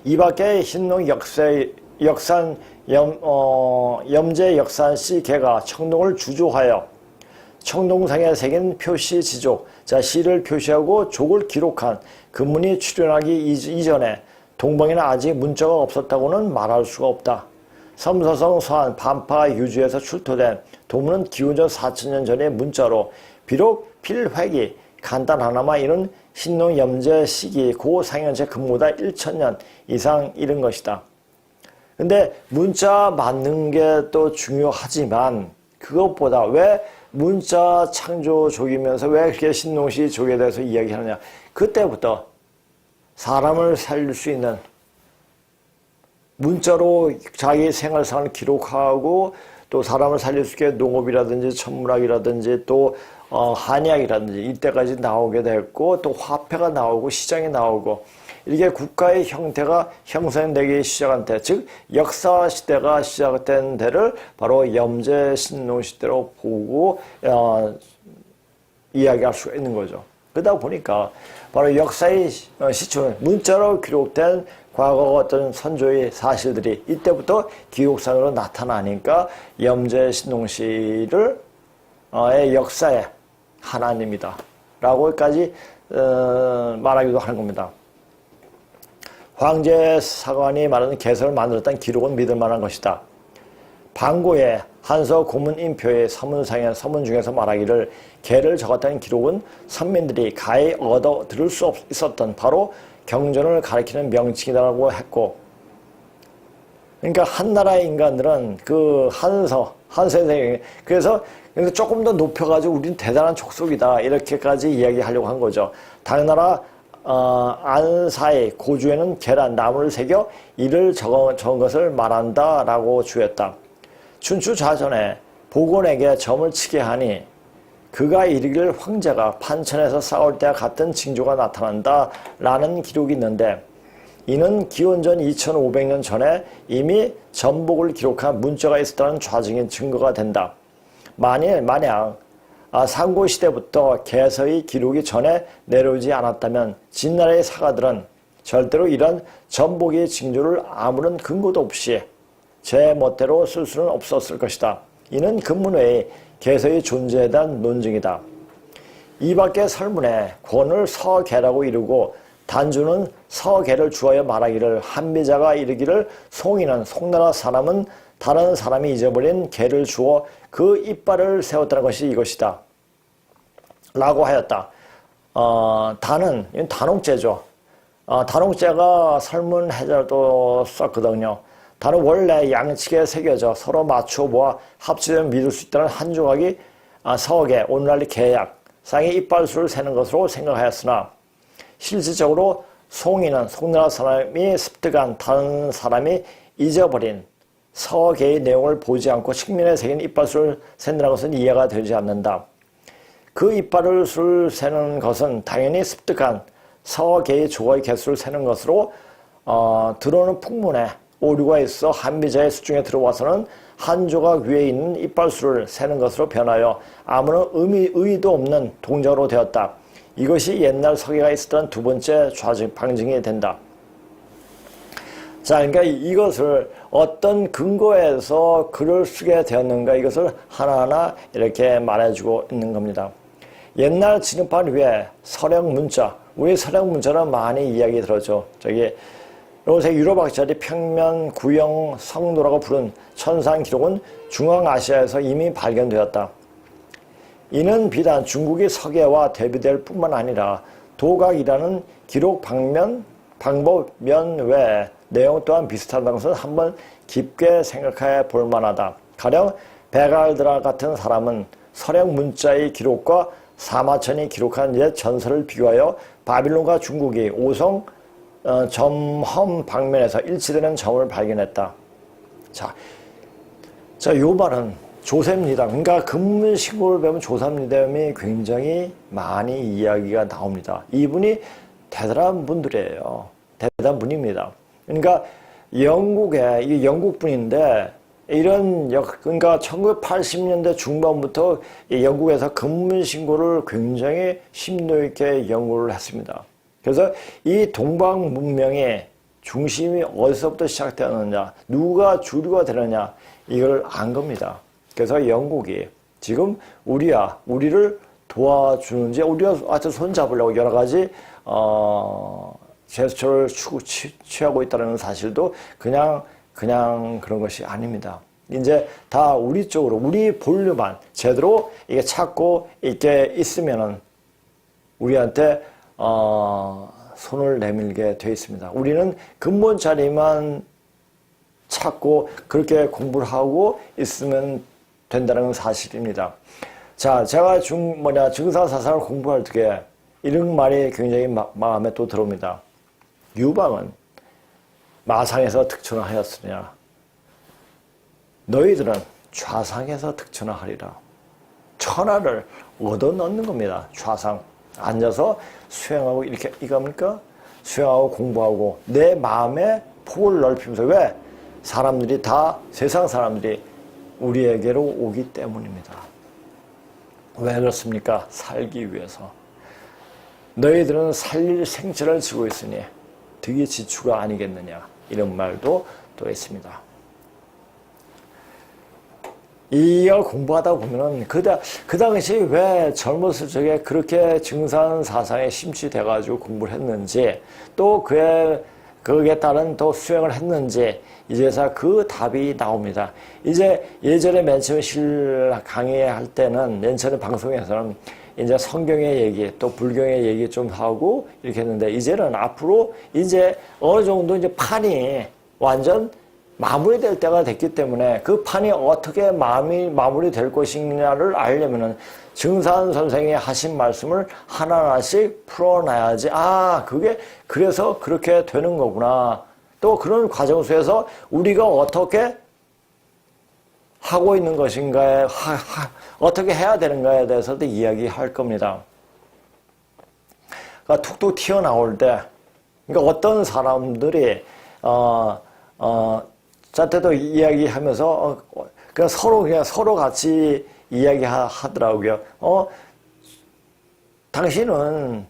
이 밖에 신농 역산 염제 역산시 개가 청동을 주조하여 청동상에 새긴 표시 지족, 자, 시를 표시하고 족을 기록한 근문이 출현하기 이전에 동방에는 아직 문자가 없었다고는 말할 수가 없다. 섬서성 서한 반파 유주에서 출토된 도문은 기원전 4000년 전의 문자로 비록 필획이 간단하나마 이는 신농 염제 시기 고 상현제 근무보다 1000년 이상 이른 것이다. 근데 문자 맞는 게 또 중요하지만 그것보다 왜 문자 창조족이면서 왜 그렇게 신농시 족에 대해서 이야기하느냐. 그때부터 사람을 살릴 수 있는 문자로 자기 생활상을 기록하고 또 사람을 살릴 수 있게 농업이라든지 천문학이라든지 또 한의학이라든지 이때까지 나오게 됐고 또 화폐가 나오고 시장이 나오고 이게 국가의 형태가 형성되기 시작한 때, 즉 역사 시대가 시작된 때를 바로 염제 신농 시대로 보고 이야기할 수가 있는 거죠. 그러다 보니까 바로 역사의 시초는 문자로 기록된 과거 어떤 선조의 사실들이 이때부터 기록상으로 나타나니까 염제 신농시를 의 역사의 하나님이다 라고까지 말하기도 하는 겁니다. 황제 사관이 말하는 개서를 만들었다는 기록은 믿을 만한 것이다. 방고의 한서 고문 인표의 서문상의 서문 중에서 말하기를 개를 적었다는 기록은 선민들이 가히 얻어 들을 수 있었던 바로 경전을 가리키는 명칭이라고 했고, 그러니까 한나라의 인간들은 그 한서의 그래서 조금 더 높여가지고 우리는 대단한 족속이다 이렇게까지 이야기하려고 한 거죠. 당나라 안사의 고주에는 계란 나무를 새겨 이를 적은 것을 말한다 라고 주였다. 춘추자전에 보건에게 점을 치게 하니 그가 이르기를 황제가 판천에서 싸울 때와 같은 징조가 나타난다 라는 기록이 있는데, 이는 기원전 2500년 전에 이미 전복을 기록한 문자가 있었다는 좌증인 증거가 된다. 만약 상고시대부터 개서의 기록이 전에 내려오지 않았다면 진나라의 사가들은 절대로 이런 전복의 징조를 아무런 근거도 없이 제 멋대로 쓸 수는 없었을 것이다. 이는 근문 외에 개서의 존재에 대한 논증이다. 이 밖에 설문에 권을 서개라고 이르고 단주는 서개를 주어야 말하기를 한비자가 이르기를 송이는 송나라 사람은 다른 사람이 잊어버린 개를 주어 그 이빨을 세웠다는 것이 이것이다 라고 하였다. 단은 이건 단옥제죠. 단옥제가 설문 해설도 썼거든요. 단은 원래 양측에 새겨져 서로 맞추어 보아 합치되면 믿을 수 있다는 한 조각이 서개, 오늘날의 계약, 쌍의 이빨수를 세는 것으로 생각하였으나 실질적으로 송이는 송나라 사람이 습득한 다른 사람이 잊어버린 서계의 내용을 보지 않고 측면에 새긴 이빨수를 센다는 것은 이해가 되지 않는다. 그 이빨을 수를 세는 것은 당연히 습득한 서계의 조각의 개수를 세는 것으로 들어오는 풍문에 오류가 있어 한비자의 수중에 들어와서는 한 조각 위에 있는 이빨수를 세는 것으로 변하여 아무런 의의도 없는 동작으로 되었다. 이것이 옛날 서계가 있었던 두 번째 방증이 된다. 자, 그러니까 이것을 어떤 근거에서 글을 쓰게 되었는가 이것을 하나하나 이렇게 말해주고 있는 겁니다. 옛날 진흙판 위에 서령 문자, 우리 서령 문자는 많이 이야기 들었죠. 요새 유럽학자들이 평면 구형 성도라고 부른 천상 기록은 중앙아시아에서 이미 발견되었다. 이는 비단 중국의 서계와 대비될 뿐만 아니라 도각이라는 기록 방법면 외에 내용 또한 비슷하다는 것은 한번 깊게 생각해 볼 만하다. 가령 베갈드라 같은 사람은 서령 문자의 기록과 사마천이 기록한 옛 전설을 비교하여 바빌론과 중국이 오성 점험 방면에서 일치되는 점을 발견했다. 요 말은 조셉니다. 그러니까 근문신고를 배우면 조셉니다음이 굉장히 많이 이야기가 나옵니다. 이분이 대단한 분들이에요. 대단한 분입니다. 그러니까 이게 영국 분인데 그러니까 1980년대 중반부터 영국에서 근문신고를 굉장히 심도 있게 연구를 했습니다. 그래서 이 동방 문명의 중심이 어디서부터 시작되었느냐, 누가 주류가 되느냐 이걸 안 겁니다. 그래서 영국이 지금 우리를 도와주는지 우리가 하여튼 손잡으려고 여러 가지 제스처를 취하고 있다는 사실도 그냥 그런 것이 아닙니다. 이제 다 우리 쪽으로 우리 본류만 제대로 이게 찾고 이렇게 있으면은 우리한테 손을 내밀게 돼 있습니다. 우리는 근본 자리만 찾고 그렇게 공부를 하고 있으면 된다는 사실입니다. 자, 제가 증사사상을 공부할 때 이런 말이 굉장히 마음에 또 들어옵니다. 유방은 마상에서 득천을 하였으냐. 너희들은 좌상에서 득천하리라. 천하를 얻어넣는 겁니다. 좌상. 앉아서 수행하고 이렇게 이겁니까? 수행하고 공부하고 내 마음의 폭을 넓히면서 왜? 사람들이 다 세상 사람들이 우리에게로 오기 때문입니다. 왜 그렇습니까? 살기 위해서. 너희들은 살릴 생체를 지고 있으니 득이 지추가 아니겠느냐. 이런 말도 또 있습니다. 이걸 공부하다 보면은 그 당시 왜 젊었을 적에 그렇게 증산 사상에 심취돼가지고 공부를 했는지 또 거기에 따른 또 수행을 했는지 이제서 그 답이 나옵니다. 이제 예전에 맨 처음 강의할 때는 맨 처음 방송에서는 이제 성경의 얘기 또 불경의 얘기 좀 하고 이렇게 했는데 이제는 앞으로 이제 어느 정도 이제 판이 완전 마무리될 때가 됐기 때문에 그 판이 어떻게 마무리될 것이냐를 알려면은 증산 선생이 하신 말씀을 하나하나씩 풀어놔야지. 아, 그게 그래서 그렇게 되는 거구나. 또 그런 과정 속에서 우리가 어떻게 하고 있는 것인가에 어떻게 해야 되는가에 대해서도 이야기할 겁니다. 그러니까 툭툭 튀어나올 때, 그러니까 어떤 사람들이 저한테도 이야기하면서 그냥 서로 같이 이야기하더라고요. 당신은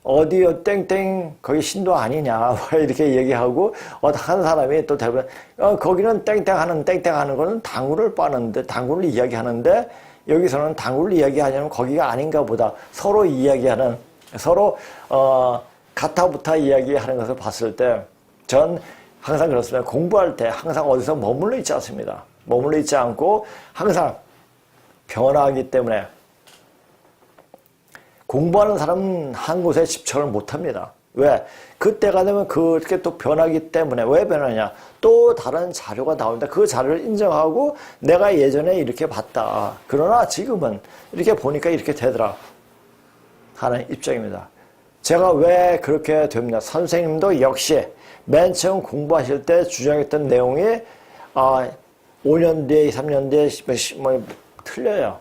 어디요 땡땡 거기 신도 아니냐 이렇게 얘기하고 한 사람이 또 대부분 거기는 땡땡 하는 거는 당구를 빠는데 당구를 이야기하는데 여기서는 당구를 이야기하냐면 거기가 아닌가 보다. 서로 이야기하는 서로 가타부타 이야기하는 것을 봤을 때 전 항상 그렇습니다. 공부할 때 항상 어디서 머물러 있지 않습니다. 머물러 있지 않고 항상 변화하기 때문에 공부하는 사람은 한 곳에 집착을 못합니다. 왜? 그때가 되면 그렇게 또 변하기 때문에 왜 변하냐? 또 다른 자료가 나옵니다. 그 자료를 인정하고 내가 예전에 이렇게 봤다. 그러나 지금은 이렇게 보니까 이렇게 되더라 하는 입장입니다. 제가 왜 그렇게 됩니다. 선생님도 역시 맨 처음 공부하실 때 주장했던 내용이 5년 뒤에 3년 뒤에 틀려요.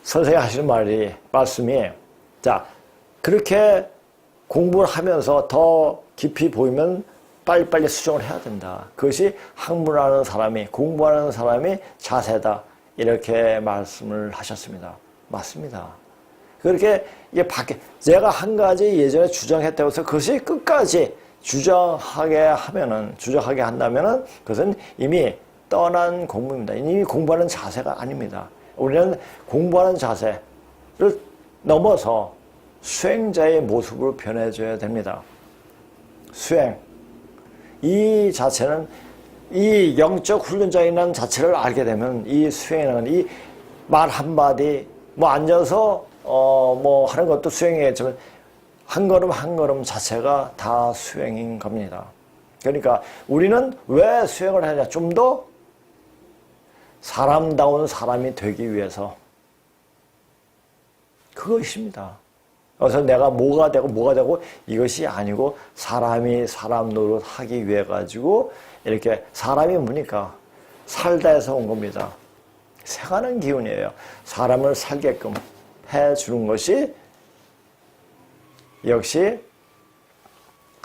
선생님이 하시는 말씀이 자 그렇게 공부를 하면서 더 깊이 보이면 빨리빨리 수정을 해야 된다. 그것이 학문하는 사람이 공부하는 사람이 자세다. 이렇게 말씀을 하셨습니다. 맞습니다. 그렇게 이게 제가 한 가지 예전에 주장했다고 해서 그것이 끝까지 주장하게 한다면은 그것은 이미 떠난 공부입니다. 이미 공부하는 자세가 아닙니다. 우리는 공부하는 자세를 넘어서 수행자의 모습으로 변해줘야 됩니다. 수행. 이 자체는 이 영적 훈련자이라는 자체를 알게 되면 이 수행은 이 말 한마디 앉아서 하는 것도 수행이겠지만 한 걸음 한 걸음 자체가 다 수행인 겁니다. 그러니까 우리는 왜 수행을 하냐? 좀 더 사람다운 사람이 되기 위해서 그것입니다. 그래서 내가 뭐가 되고 이것이 아니고 사람이 사람 노릇하기 위해 가지고 이렇게 사람이 뭡니까? 살다 해서 온 겁니다. 생하는 기운이에요. 사람을 살게끔 해주는 것이 역시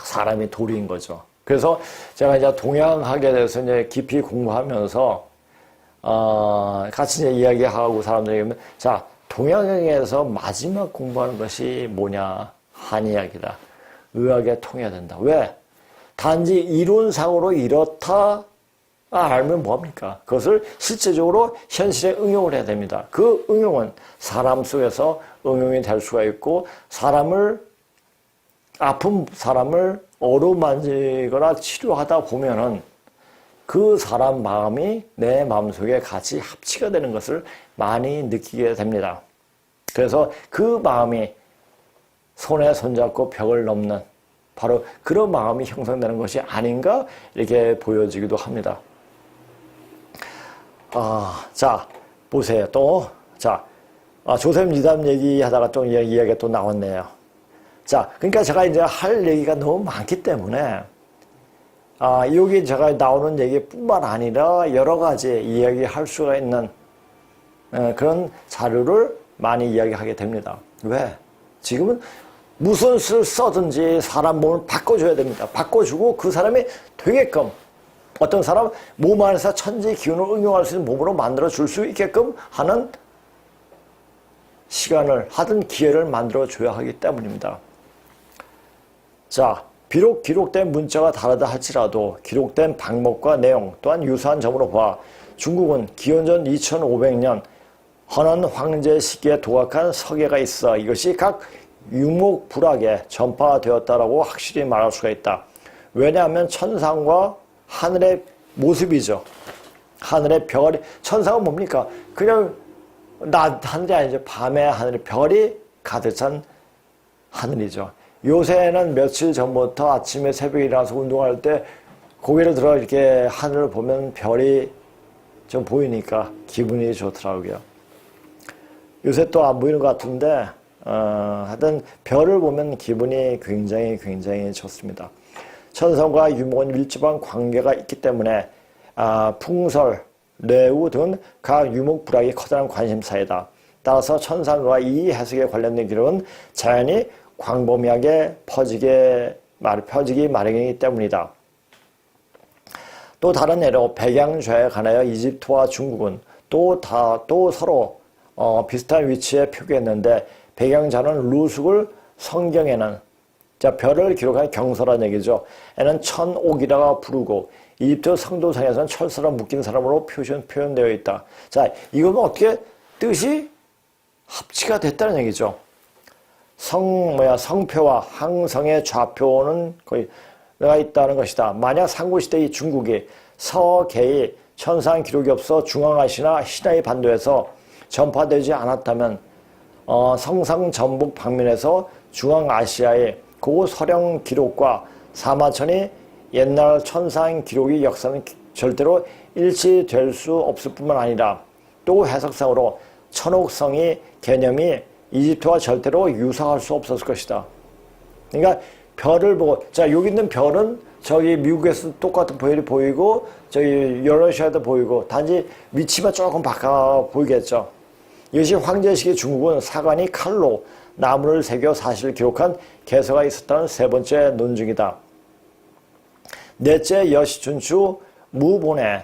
사람이 도리인 거죠. 그래서 제가 이제 동양학에 대해서 이제 깊이 공부하면서 같이 이제 이야기하고 사람들에게 자 동양에서 마지막 공부하는 것이 뭐냐? 한의학이다. 의학에 통해야 된다. 왜? 단지 이론상으로 이렇다 알면 뭐합니까? 그것을 실제적으로 현실에 응용을 해야 됩니다. 그 응용은 사람 속에서 응용이 될 수가 있고 아픈 사람을 어루만지거나 치료하다 보면은 그 사람 마음이 내 마음속에 같이 합치가 되는 것을 많이 느끼게 됩니다. 그래서 그 마음이 손에 손잡고 벽을 넘는 바로 그런 마음이 형성되는 것이 아닌가 이렇게 보여지기도 합니다. 자, 보세요. 또, 자, 조셉 니담 얘기하다가 또 이야기가 또 나왔네요. 자, 그러니까 제가 이제 할 얘기가 너무 많기 때문에 여기 제가 나오는 얘기뿐만 아니라 여러 가지 이야기할 수가 있는 그런 자료를 많이 이야기하게 됩니다. 왜? 지금은 무슨 수를 써든지 사람 몸을 바꿔줘야 됩니다. 바꿔주고 그 사람이 되게끔 어떤 사람 몸 안에서 천지 기운을 응용할 수 있는 몸으로 만들어 줄 수 있게끔 하는 시간을 하든 기회를 만들어 줘야 하기 때문입니다. 자, 비록 기록된 문자가 다르다 할지라도 기록된 방법과 내용 또한 유사한 점으로 봐 중국은 기원전 2500년 헌원 황제 시기에 도각한 서계가 있어 이것이 각 유목불락에 전파되었다라고 확실히 말할 수가 있다. 왜냐하면 천상과 하늘의 모습이죠. 하늘의 별이, 천상은 뭡니까? 그냥 낮 하늘이 아니죠. 밤에 하늘에 별이 가득 찬 하늘이죠. 요새는 며칠 전부터 아침에 새벽에 일어나서 운동할 때 고개를 들어 이렇게 하늘을 보면 별이 좀 보이니까 기분이 좋더라고요. 요새 또 안 보이는 것 같은데 하여튼 별을 보면 기분이 굉장히 좋습니다. 천성과 유목은 밀접한 관계가 있기 때문에 풍설, 뇌우 등 각 유목불락이 커다란 관심사이다. 따라서 천상과 이 해석에 관련된 기록은 자연히 광범위하게 퍼지기 마련이기 때문이다. 또 다른 예로 백양좌에 관하여 이집트와 중국은 또 서로 비슷한 위치에 표기했는데 백양자는 루숙을 성경에는 별을 기록한 경서란 얘기죠. 에는 천옥이라고 부르고 이집트 성도상에서는 철사로 묶인 사람으로 표현되어 있다. 자, 이건 어떻게 뜻이 합치가 됐다는 얘기죠. 성표와 항성의 좌표는 거의 가 있다는 것이다. 만약 삼국시대 이 중국이 서계의 천상 기록이 없어 중앙아시아나 시나이 반도에서 전파되지 않았다면 성상 전북 방면에서 중앙아시아의 고서령 기록과 사마천이 옛날 천상 기록의 역사는 절대로 일치될 수 없을 뿐만 아니라 또 해석상으로 천옥성의 개념이 이집트와 절대로 유사할 수 없었을 것이다. 그러니까 별을 보고, 자, 여기 있는 별은 저기 미국에서 똑같은 별이 보이고 저기 러시아에도 보이고 단지 위치만 조금 바꿔 보이겠죠. 이것이 황제시기 중국은 사관이 칼로 나무를 새겨 사실을 기록한 개서가 있었다는 세 번째 논증이다. 넷째, 여시춘추 무본의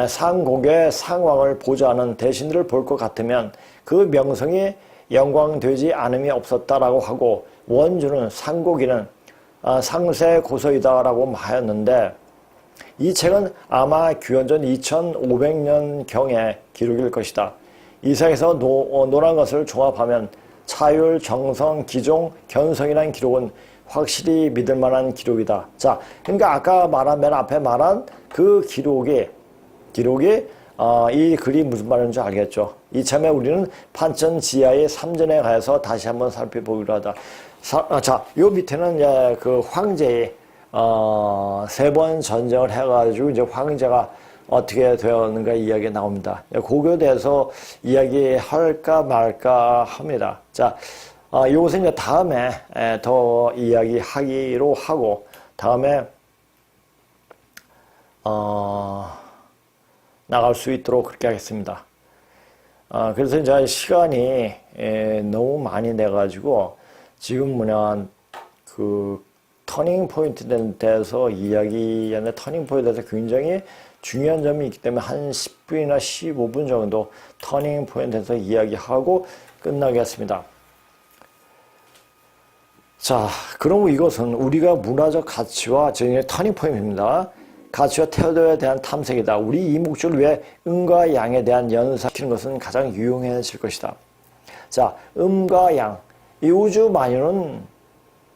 상곡의 상왕을 보좌하는 대신들을 볼 것 같으면 그 명성이 영광되지 않음이 없었다라고 하고 원주는 상곡이는 상세 고서이다라고 하였는데 이 책은 아마 기원전 2500년경의 기록일 것이다. 이 책에서 논한 것을 종합하면 차율, 정성, 기종, 견성이라는 기록은 확실히 믿을 만한 기록이다. 자, 그러니까 아까 말한 맨 앞에 말한 그 기록이 이 글이 무슨 말인지 알겠죠. 이참에 우리는 판천 지하의 삼전에 가서 다시 한번 살펴보기로 하다. 자, 요 밑에는 그 황제의 세 번 전쟁을 해가지고 이제 황제가 어떻게 되었는가 이야기가 나옵니다. 그거에 대해서 이야기할까 말까 합니다. 자, 요것은 이제 다음에 더 이야기하기로 하고 다음에 나갈 수 있도록 그렇게 하겠습니다. 그래서 이제 시간이 너무 많이 돼가지고 지금 그 터닝 포인트에 대해서 이야기하는 터닝 포인트에 대해서 굉장히 중요한 점이 있기 때문에 한 10분이나 15분 정도 터닝 포인트에서 이야기하고 끝나겠습니다. 자, 그럼 이것은 우리가 문화적 가치와 정의 터닝 포인트입니다. 가치와 태도에 대한 탐색이다. 우리 이목적을 위해 음과 양에 대한 연사시키는 것은 가장 유용해질 것이다. 자, 음과 양. 이 우주 만유는,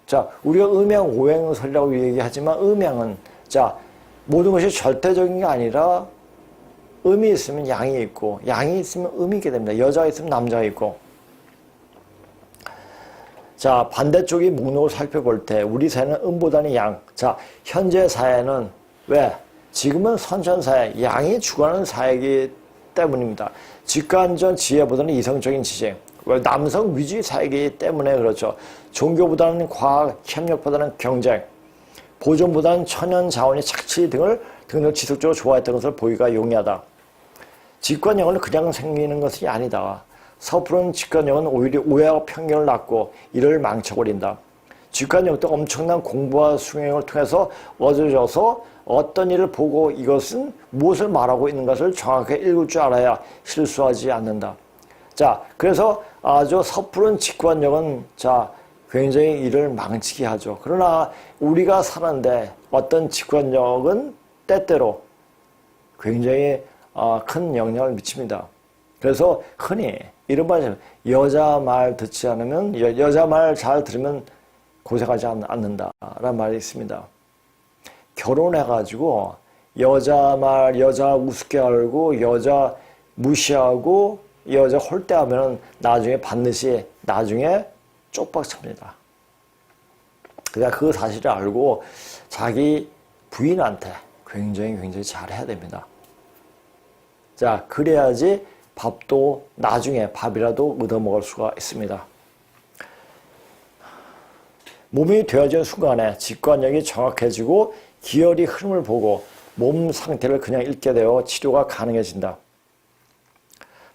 자, 우리가 음양 오행설이라고 얘기하지만 음양은, 자, 모든 것이 절대적인 게 아니라 음이 있으면 양이 있고, 양이 있으면 음이 있게 됩니다. 여자가 있으면 남자가 있고. 자, 반대쪽의 목록을 살펴볼 때 우리 사회는 음보다는 양. 자, 현재 사회는 왜? 지금은 선천사회, 양이 주관하는 사회이기 때문입니다. 직관적 지혜보다는 이성적인 지혜. 왜? 남성 위주의 사회이기 때문에 그렇죠. 종교보다는 과학, 협력보다는 경쟁. 보존보다는 천연 자원의 착취 등을 지속적으로 좋아했던 것을 보기가 용이하다. 직관력은 그냥 생기는 것이 아니다. 섣부른 직관력은 오히려 오해와 편견을 낳고 이를 망쳐버린다. 직관력도 엄청난 공부와 수행을 통해서 얻어져서 어떤 일을 보고 이것은 무엇을 말하고 있는 것을 정확하게 읽을 줄 알아야 실수하지 않는다. 자, 그래서 아주 섣부른 직관력은 굉장히 일을 망치게 하죠. 그러나 우리가 사는데 어떤 직관력은 때때로 굉장히 큰 영향을 미칩니다. 그래서 흔히 이런 말이죠. 여자 말 듣지 않으면, 여자 말 잘 들으면 고생하지 않는다라는 말이 있습니다. 결혼해가지고 여자 말, 여자 우습게 알고, 여자 무시하고, 여자 홀대하면 나중에 반드시 쪽박찹니다. 그러니까 그 사실을 알고 자기 부인한테 굉장히 잘해야 됩니다. 자, 그래야지 밥도 나중에 밥이라도 얻어먹을 수가 있습니다. 몸이 되어지는 순간에 직관력이 정확해지고 기혈이 흐름을 보고 몸 상태를 그냥 읽게 되어 치료가 가능해진다.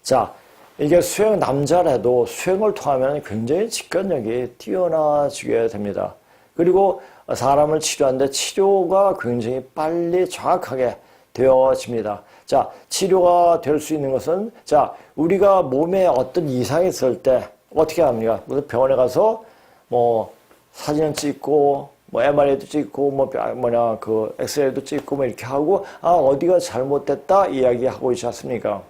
자, 이게 남자라도 수행을 통하면 굉장히 직관력이 뛰어나지게 됩니다. 그리고 사람을 치료하는데 치료가 굉장히 빨리 정확하게 되어집니다. 자, 치료가 될 수 있는 것은, 우리가 몸에 어떤 이상이 있을 때 어떻게 합니까? 무슨 병원에 가서 사진을 찍고, MRI도 찍고, 엑스레이도 찍고, 이렇게 하고, 어디가 잘못됐다 이야기하고 있지 않습니까?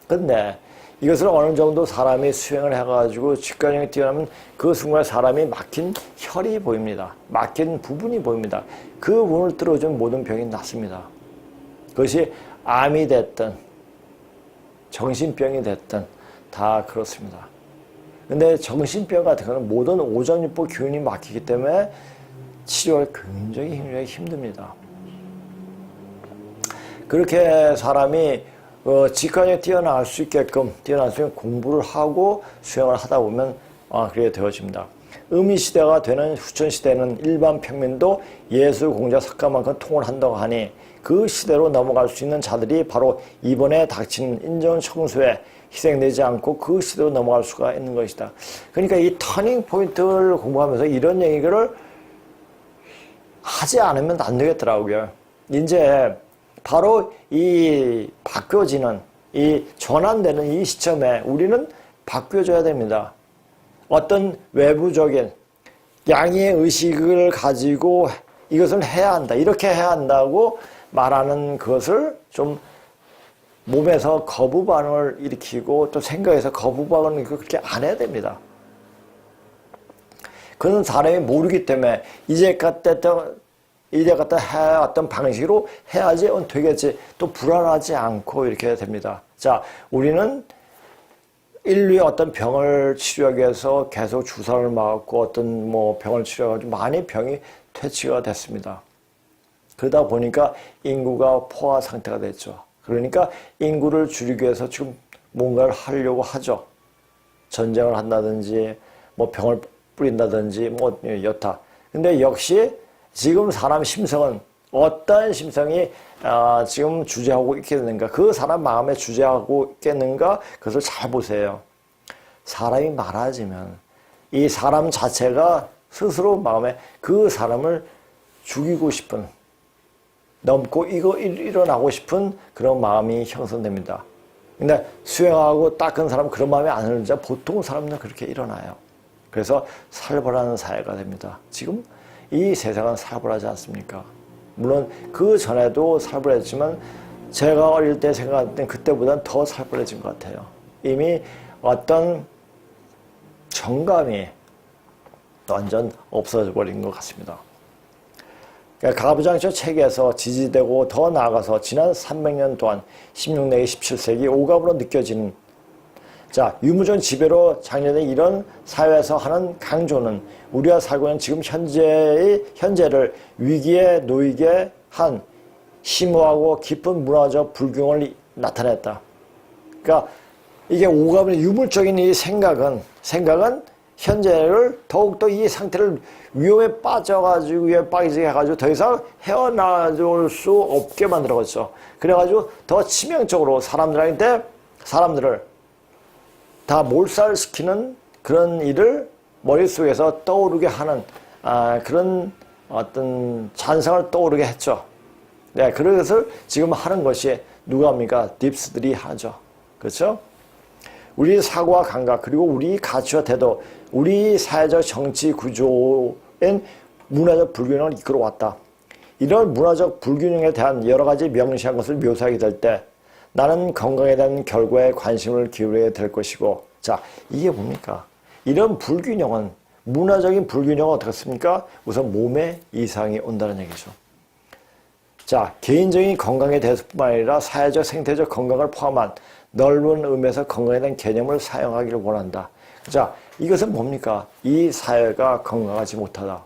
근데 이것을 어느 정도 사람이 수행을 해가지고 직관력이 뛰어나면 그 순간 사람이 막힌 혈이 보입니다. 막힌 부분이 보입니다. 그 부분을 뚫어주면 모든 병이 낫습니다. 그것이 암이 됐든 정신병이 됐든 다 그렇습니다. 근데 정신병 같은 경우는 모든 오장육부 균이 막히기 때문에 치료가 굉장히 힘듭니다. 그렇게 사람이 직관력이 뛰어날 수 있게끔 공부를 하고 수행을 하다 보면 그렇게 되어집니다. 음이시대가 되는 후천시대는 일반 평민도 예술, 공자, 석가만큼 통을 한다고 하니 그 시대로 넘어갈 수 있는 자들이 바로 이번에 닥친 인정청소에 희생되지 않고 그 시대로 넘어갈 수가 있는 것이다. 그러니까 이 터닝 포인트를 공부하면서 이런 얘기를 하지 않으면 안 되겠더라고요. 이제 바로 이 바뀌어지는, 이 전환되는 이 시점에 우리는 바뀌어져야 됩니다. 어떤 외부적인 양의 의식을 가지고 이것을 해야 한다, 이렇게 해야 한다고 말하는 것을 좀 몸에서 거부 반응을 일으키고 또 생각에서 거부 반응을 그렇게 안 해야 됩니다. 그건 사람이 모르기 때문에 이제 갖다 해왔던 방식으로 해야지 되겠지. 또 불안하지 않고 이렇게 됩니다. 자, 우리는 인류의 어떤 병을 치료하기 위해서 계속 주사를 맞고 어떤 병을 치료해가지고 많이 병이 퇴치가 됐습니다. 그러다 보니까 인구가 포화 상태가 됐죠. 그러니까 인구를 줄이기 위해서 지금 뭔가를 하려고 하죠. 전쟁을 한다든지, 병을 뿌린다든지, 여타. 근데 역시 지금 사람 심성은 어떤 심성이 지금 주재하고 있겠는가, 그 사람 마음에 주재하고 있겠는가, 그것을 잘 보세요. 사람이 많아지면 이 사람 자체가 스스로 마음에 그 사람을 죽이고 싶은, 넘고 일어나고 싶은 그런 마음이 형성됩니다. 근데 수행하고 닦은 사람은 그런 마음이 안 흐르자 보통 사람들은 그렇게 일어나요. 그래서 살벌한 사회가 됩니다. 지금 이 세상은 살벌하지 않습니까? 물론 그 전에도 살벌했지만 제가 어릴 때 생각할 때 그때보다는 더 살벌해진 것 같아요. 이미 어떤 정감이 완전 없어져 버린 것 같습니다. 그러니까 가부장처 책에서 지지되고 더 나아가서 지난 300년 동안 16내기 17세기 오갑으로 느껴지는, 자, 유무전 지배로 장려된 이런 사회에서 하는 강조는 우리가 살고 있는 지금 현재를 위기에 놓이게 한 심오하고 깊은 문화적 불균형을 나타냈다. 그러니까 이게 오감의 유물적인 이 생각은 현재를 더욱더 이 상태를 위험에 빠지게 해가지고 더 이상 헤어나올 수 없게 만들어갔죠. 그래가지고 더 치명적으로 사람들을 다 몰살시키는 그런 일을 머릿속에서 떠오르게 하는 그런 어떤 잔상을 떠오르게 했죠. 네, 그것을 지금 하는 것이 누가 합니까? 딥스들이 하죠. 그렇죠? 우리 사고와 감각 그리고 우리 가치와 태도, 우리 사회적 정치 구조엔 문화적 불균형을 이끌어왔다. 이런 문화적 불균형에 대한 여러 가지 명시한 것을 묘사하게 될 때 나는 건강에 대한 결과에 관심을 기울이게 될 것이고, 자, 이게 뭡니까? 이런 불균형은, 문화적인 불균형은 어떻습니까? 우선 몸에 이상이 온다는 얘기죠. 자, 개인적인 건강에 대해서뿐만 아니라 사회적, 생태적 건강을 포함한 넓은 의미에서 건강에 대한 개념을 사용하기를 원한다. 자, 이것은 뭡니까? 이 사회가 건강하지 못하다.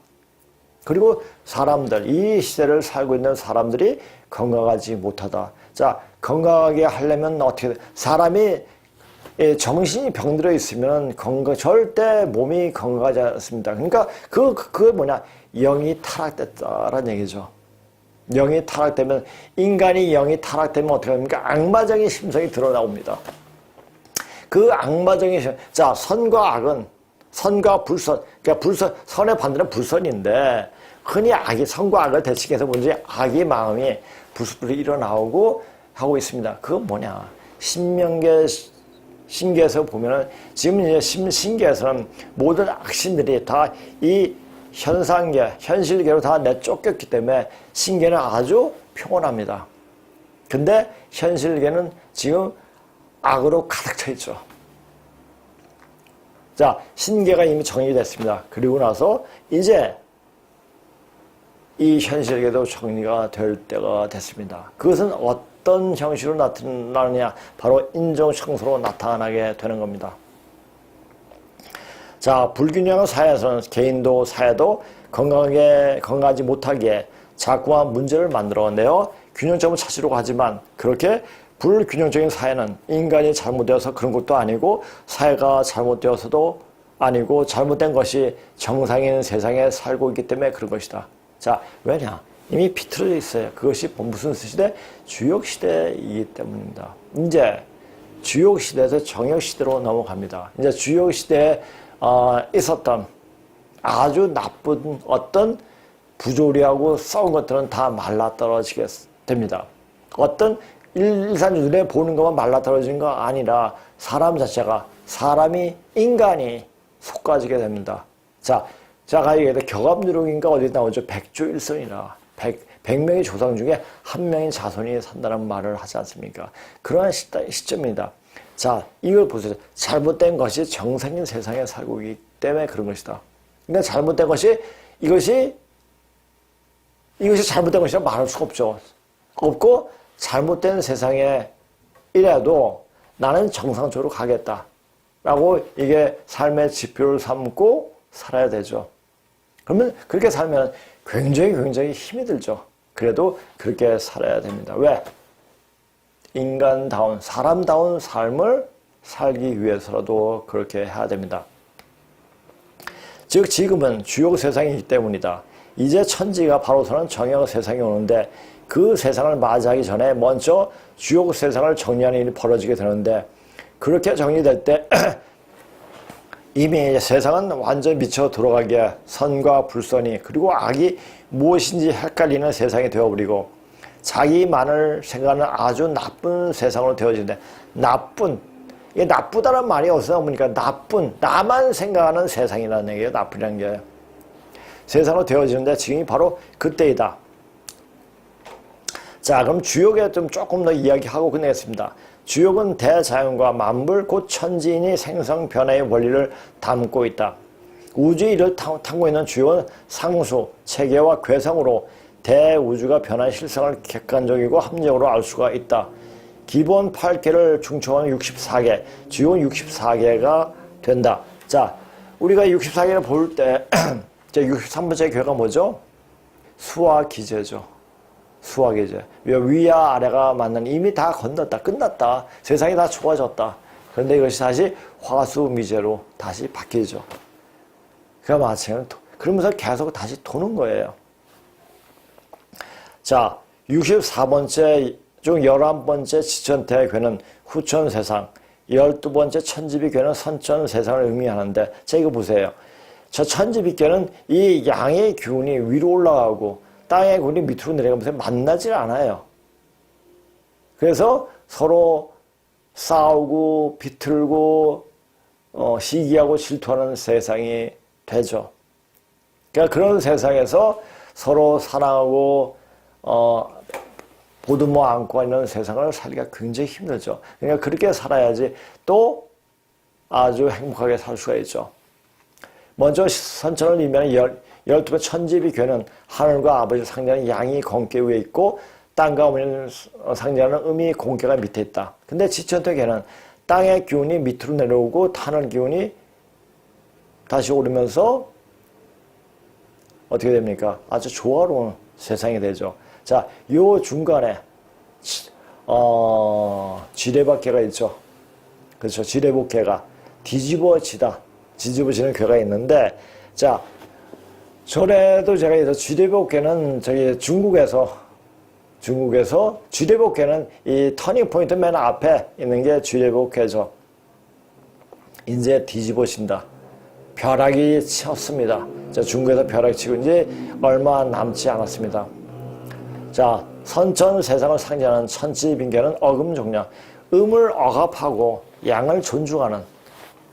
그리고 사람들, 이 시대를 살고 있는 사람들이 건강하지 못하다. 자, 건강하게 하려면 어떻게, 사람이 정신이 병들어 있으면 절대 몸이 건강하지 않습니다. 그러니까 그게 뭐냐? 영이 타락됐다라는 얘기죠. 영이 타락되면, 인간이 영이 타락되면 어떻게 합니까? 악마적인 심성이 드러나옵니다. 그 악마적인 심성, 자, 선과 악은, 선과 불선, 그러니까 선의 반대는 불선인데, 흔히 선과 악을 대칭해서 문제 악의 마음이 불순물이 일어나오고 하고 있습니다. 그건 뭐냐? 신계에서 보면은, 지금 이제 신계에서는 모든 악신들이 다 이 현실계로 다 내쫓겼기 때문에 신계는 아주 평온합니다. 근데 현실계는 지금 악으로 가득 차 있죠. 자, 신계가 이미 정리됐습니다. 그리고 나서 이제 이 현실계도 정리가 될 때가 됐습니다. 그것은 어떤 형식으로 나타나느냐? 바로 인종청소로 나타나게 되는 겁니다. 자, 불균형한 사회에서는 개인도 사회도 건강하지 못하게 자꾸만 문제를 만들어내어 균형점을 찾으려고 하지만, 그렇게 불균형적인 사회는 인간이 잘못되어서 그런 것도 아니고 사회가 잘못되어서도 아니고 잘못된 것이 정상인 세상에 살고 있기 때문에 그런 것이다. 자, 왜냐? 이미 비틀어져 있어요. 그것이 무슨 시대? 주역시대이기 때문입니다. 이제 주역시대에서 정역시대로 넘어갑니다. 이제 주역시대에 있었던 아주 나쁜 어떤 부조리하고 썩은 것들은 다 말라떨어지게 됩니다. 어떤 일산 눈에 보는 것만 말라떨어지는 거 아니라 사람 자체가, 인간이 속가지게 됩니다. 자, 이게 격압누룩인가 어디 나오죠? 백조일선이라. 100명의 조상 중에 한 명의 자손이 산다는 말을 하지 않습니까? 그러한 시점입니다. 자, 이걸 보세요. 잘못된 것이 정상인 세상에 살고 있기 때문에 그런 것이다. 그러니까 잘못된 것이, 이것이 잘못된 것이라 말할 수가 없죠. 없고, 잘못된 세상에 이래도 나는 정상적으로 가겠다. 라고 이게 삶의 지표를 삼고 살아야 되죠. 그러면 그렇게 살면 굉장히 힘이 들죠. 그래도 그렇게 살아야 됩니다. 왜? 인간다운, 사람다운 삶을 살기 위해서라도 그렇게 해야 됩니다. 즉 지금은 주역 세상이기 때문이다. 이제 천지가 바로서는 정역 세상이 오는데, 그 세상을 맞이하기 전에 먼저 주역 세상을 정리하는 일이 벌어지게 되는데, 그렇게 정리될 때 이미 세상은 완전 미쳐 들어가게 선과 불선이, 그리고 악이 무엇인지 헷갈리는 세상이 되어버리고, 자기만을 생각하는 아주 나쁜 세상으로 되어지는데, 이게 나쁘다는 말이 어디서 나오니까 나만 생각하는 세상이라는 얘기예요. 나쁘다는 게. 세상으로 되어지는데 지금이 바로 그때이다. 자, 그럼 주역에 좀 조금 더 이야기하고 끝내겠습니다. 주역은 대자연과 만물, 곧 천지인이 생성 변화의 원리를 담고 있다. 우주의 이를 타고 있는 주역은 상수, 체계와 괴상으로 대우주가 변한 실상을 객관적이고 합리적으로 알 수가 있다. 기본 8개를 중첩하면 64개, 주역은 64개가 된다. 자, 우리가 64개를 볼 때 63번째 괴가 뭐죠? 수화기제죠. 수화기제. 위와 아래가 만난, 이미 다 건넜다. 끝났다. 세상이 다 좋아졌다. 그런데 이것이 다시 화수미제로 다시 바뀌죠. 그가 마찬가지로 그러면서 계속 다시 도는 거예요. 자, 64번째 중 11번째 지천태의 괴는 후천세상, 12번째 천지비괴는 선천세상을 의미하는데, 자, 이거 보세요. 저 천지비괴는 이 양의 기운이 위로 올라가고 땅의 기운이 밑으로 내려가면서 만나질 않아요. 그래서 서로 싸우고 비틀고 시기하고 질투하는 세상이 되죠. 그러니까 그런 세상에서 서로 사랑하고 보듬어 안고 있는 세상을 살기가 굉장히 힘들죠. 그러니까 그렇게 살아야지 또 아주 행복하게 살 수가 있죠. 먼저 선천을 의미하는 12번 천지비괴는 하늘과 아버지를 상징하는 양이 공계 위에 있고 땅과 어머니를 상징하는 음이 공계가 밑에 있다. 근데 지천태괴는 땅의 기운이 밑으로 내려오고 하늘 기운이 다시 오르면서 어떻게 됩니까? 아주 조화로운 세상이 되죠. 자, 요 중간에 지뢰박개가 있죠. 그렇죠. 지뢰복개가 뒤집어지는 괴가 있는데, 자, 전에도 제가 해서 지뢰복개는 저기 중국에서 지뢰복개는 이 터닝 포인트 맨 앞에 있는 게 지뢰복개죠. 이제 뒤집어진다. 벼락이 쳤습니다. 자, 중국에서 벼락이 치고 이제 얼마 남지 않았습니다. 자, 선천 세상을 상징하는 천지빈계는 어금종량, 음을 억압하고 양을 존중하는.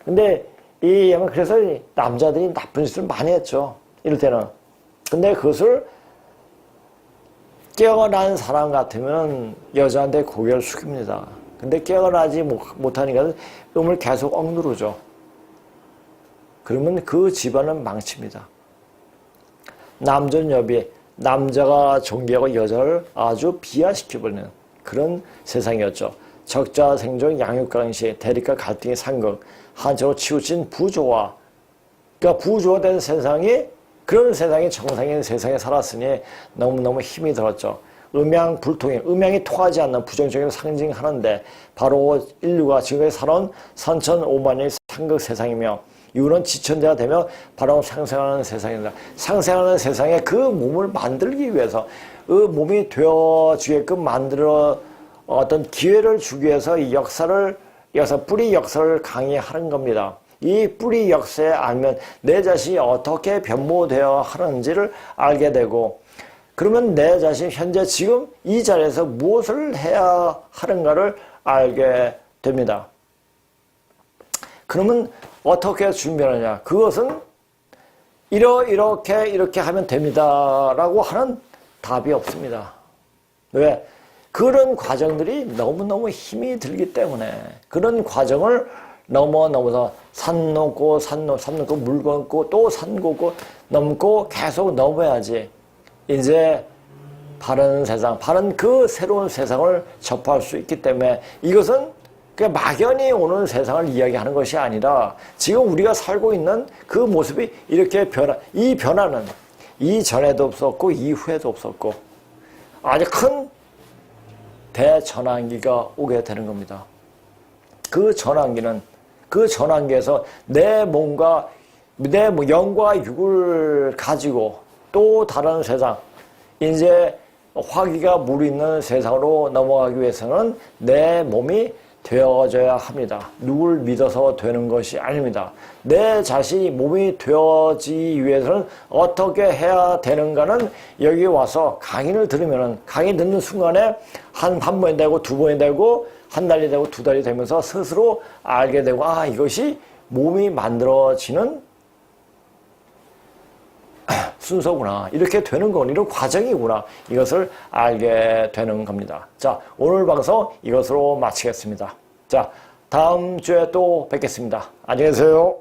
근데 이 양은 그래서 남자들이 나쁜 짓을 많이 했죠. 이럴 때는. 근데 그것을 깨어난 사람 같으면 여자한테 고개를 숙입니다. 근데 깨어나지 못하니까 음을 계속 억누르죠. 그러면 그 집안은 망칩니다. 남존여비, 남자가 존귀하고 여자를 아주 비하시켜버리는 그런 세상이었죠. 적자생존 양육강시, 대립과 갈등의 상극, 한처로 치우친 부조화, 그러니까 부조화된 세상이, 그런 세상이 정상인 세상에 살았으니 너무너무 힘이 들었죠. 음양불통이, 음양이 통하지 않는 부정적인 상징하는데 바로 인류가 지금까지 살아온 3,500년의 상극 세상이며, 이후는 지천대가 되며 바로 상생하는 세상입니다. 상생하는 세상에 그 몸을 만들기 위해서, 그 몸이 되어지게끔 만들어 어떤 기회를 주기 위해서 이 뿌리 역사를 강의하는 겁니다. 이 뿌리 역사에 알면 내 자신이 어떻게 변모되어 하는지를 알게 되고, 그러면 내 자신이 현재 지금 이 자리에서 무엇을 해야 하는가를 알게 됩니다. 그러면 어떻게 준비하느냐? 그것은 이렇게 하면 됩니다 라고 하는 답이 없습니다. 왜? 그런 과정들이 너무너무 힘이 들기 때문에, 그런 과정을 넘어서 산 넘고 물 걷고 또 산 걷고 넘고 계속 넘어야지 이제 바른 세상, 바른 그 새로운 세상을 접할 수 있기 때문에, 이것은 그냥 막연히 오는 세상을 이야기하는 것이 아니라 지금 우리가 살고 있는 그 모습이 이렇게 이 변화는 이전에도 없었고 이후에도 없었고 아주 큰 대전환기가 오게 되는 겁니다. 그 전환기에서 내 몸과 내 영과 육을 가지고 또 다른 세상, 이제 화기가 무르익는 세상으로 넘어가기 위해서는 내 몸이 되어져야 합니다. 누굴 믿어서 되는 것이 아닙니다. 내 자신이 몸이 되어지기 위해서는 어떻게 해야 되는가는 여기 와서 강의를 들으면은, 강의 듣는 순간에 한 번이 되고 두 번이 되고 한 달이 되고 두 달이 되면서 스스로 알게 되고, 아, 이것이 몸이 만들어지는 순서구나. 이렇게 되는 건 이런 과정이구나. 이것을 알게 되는 겁니다. 자, 오늘 방송 이것으로 마치겠습니다. 자, 다음 주에 또 뵙겠습니다. 안녕히 계세요.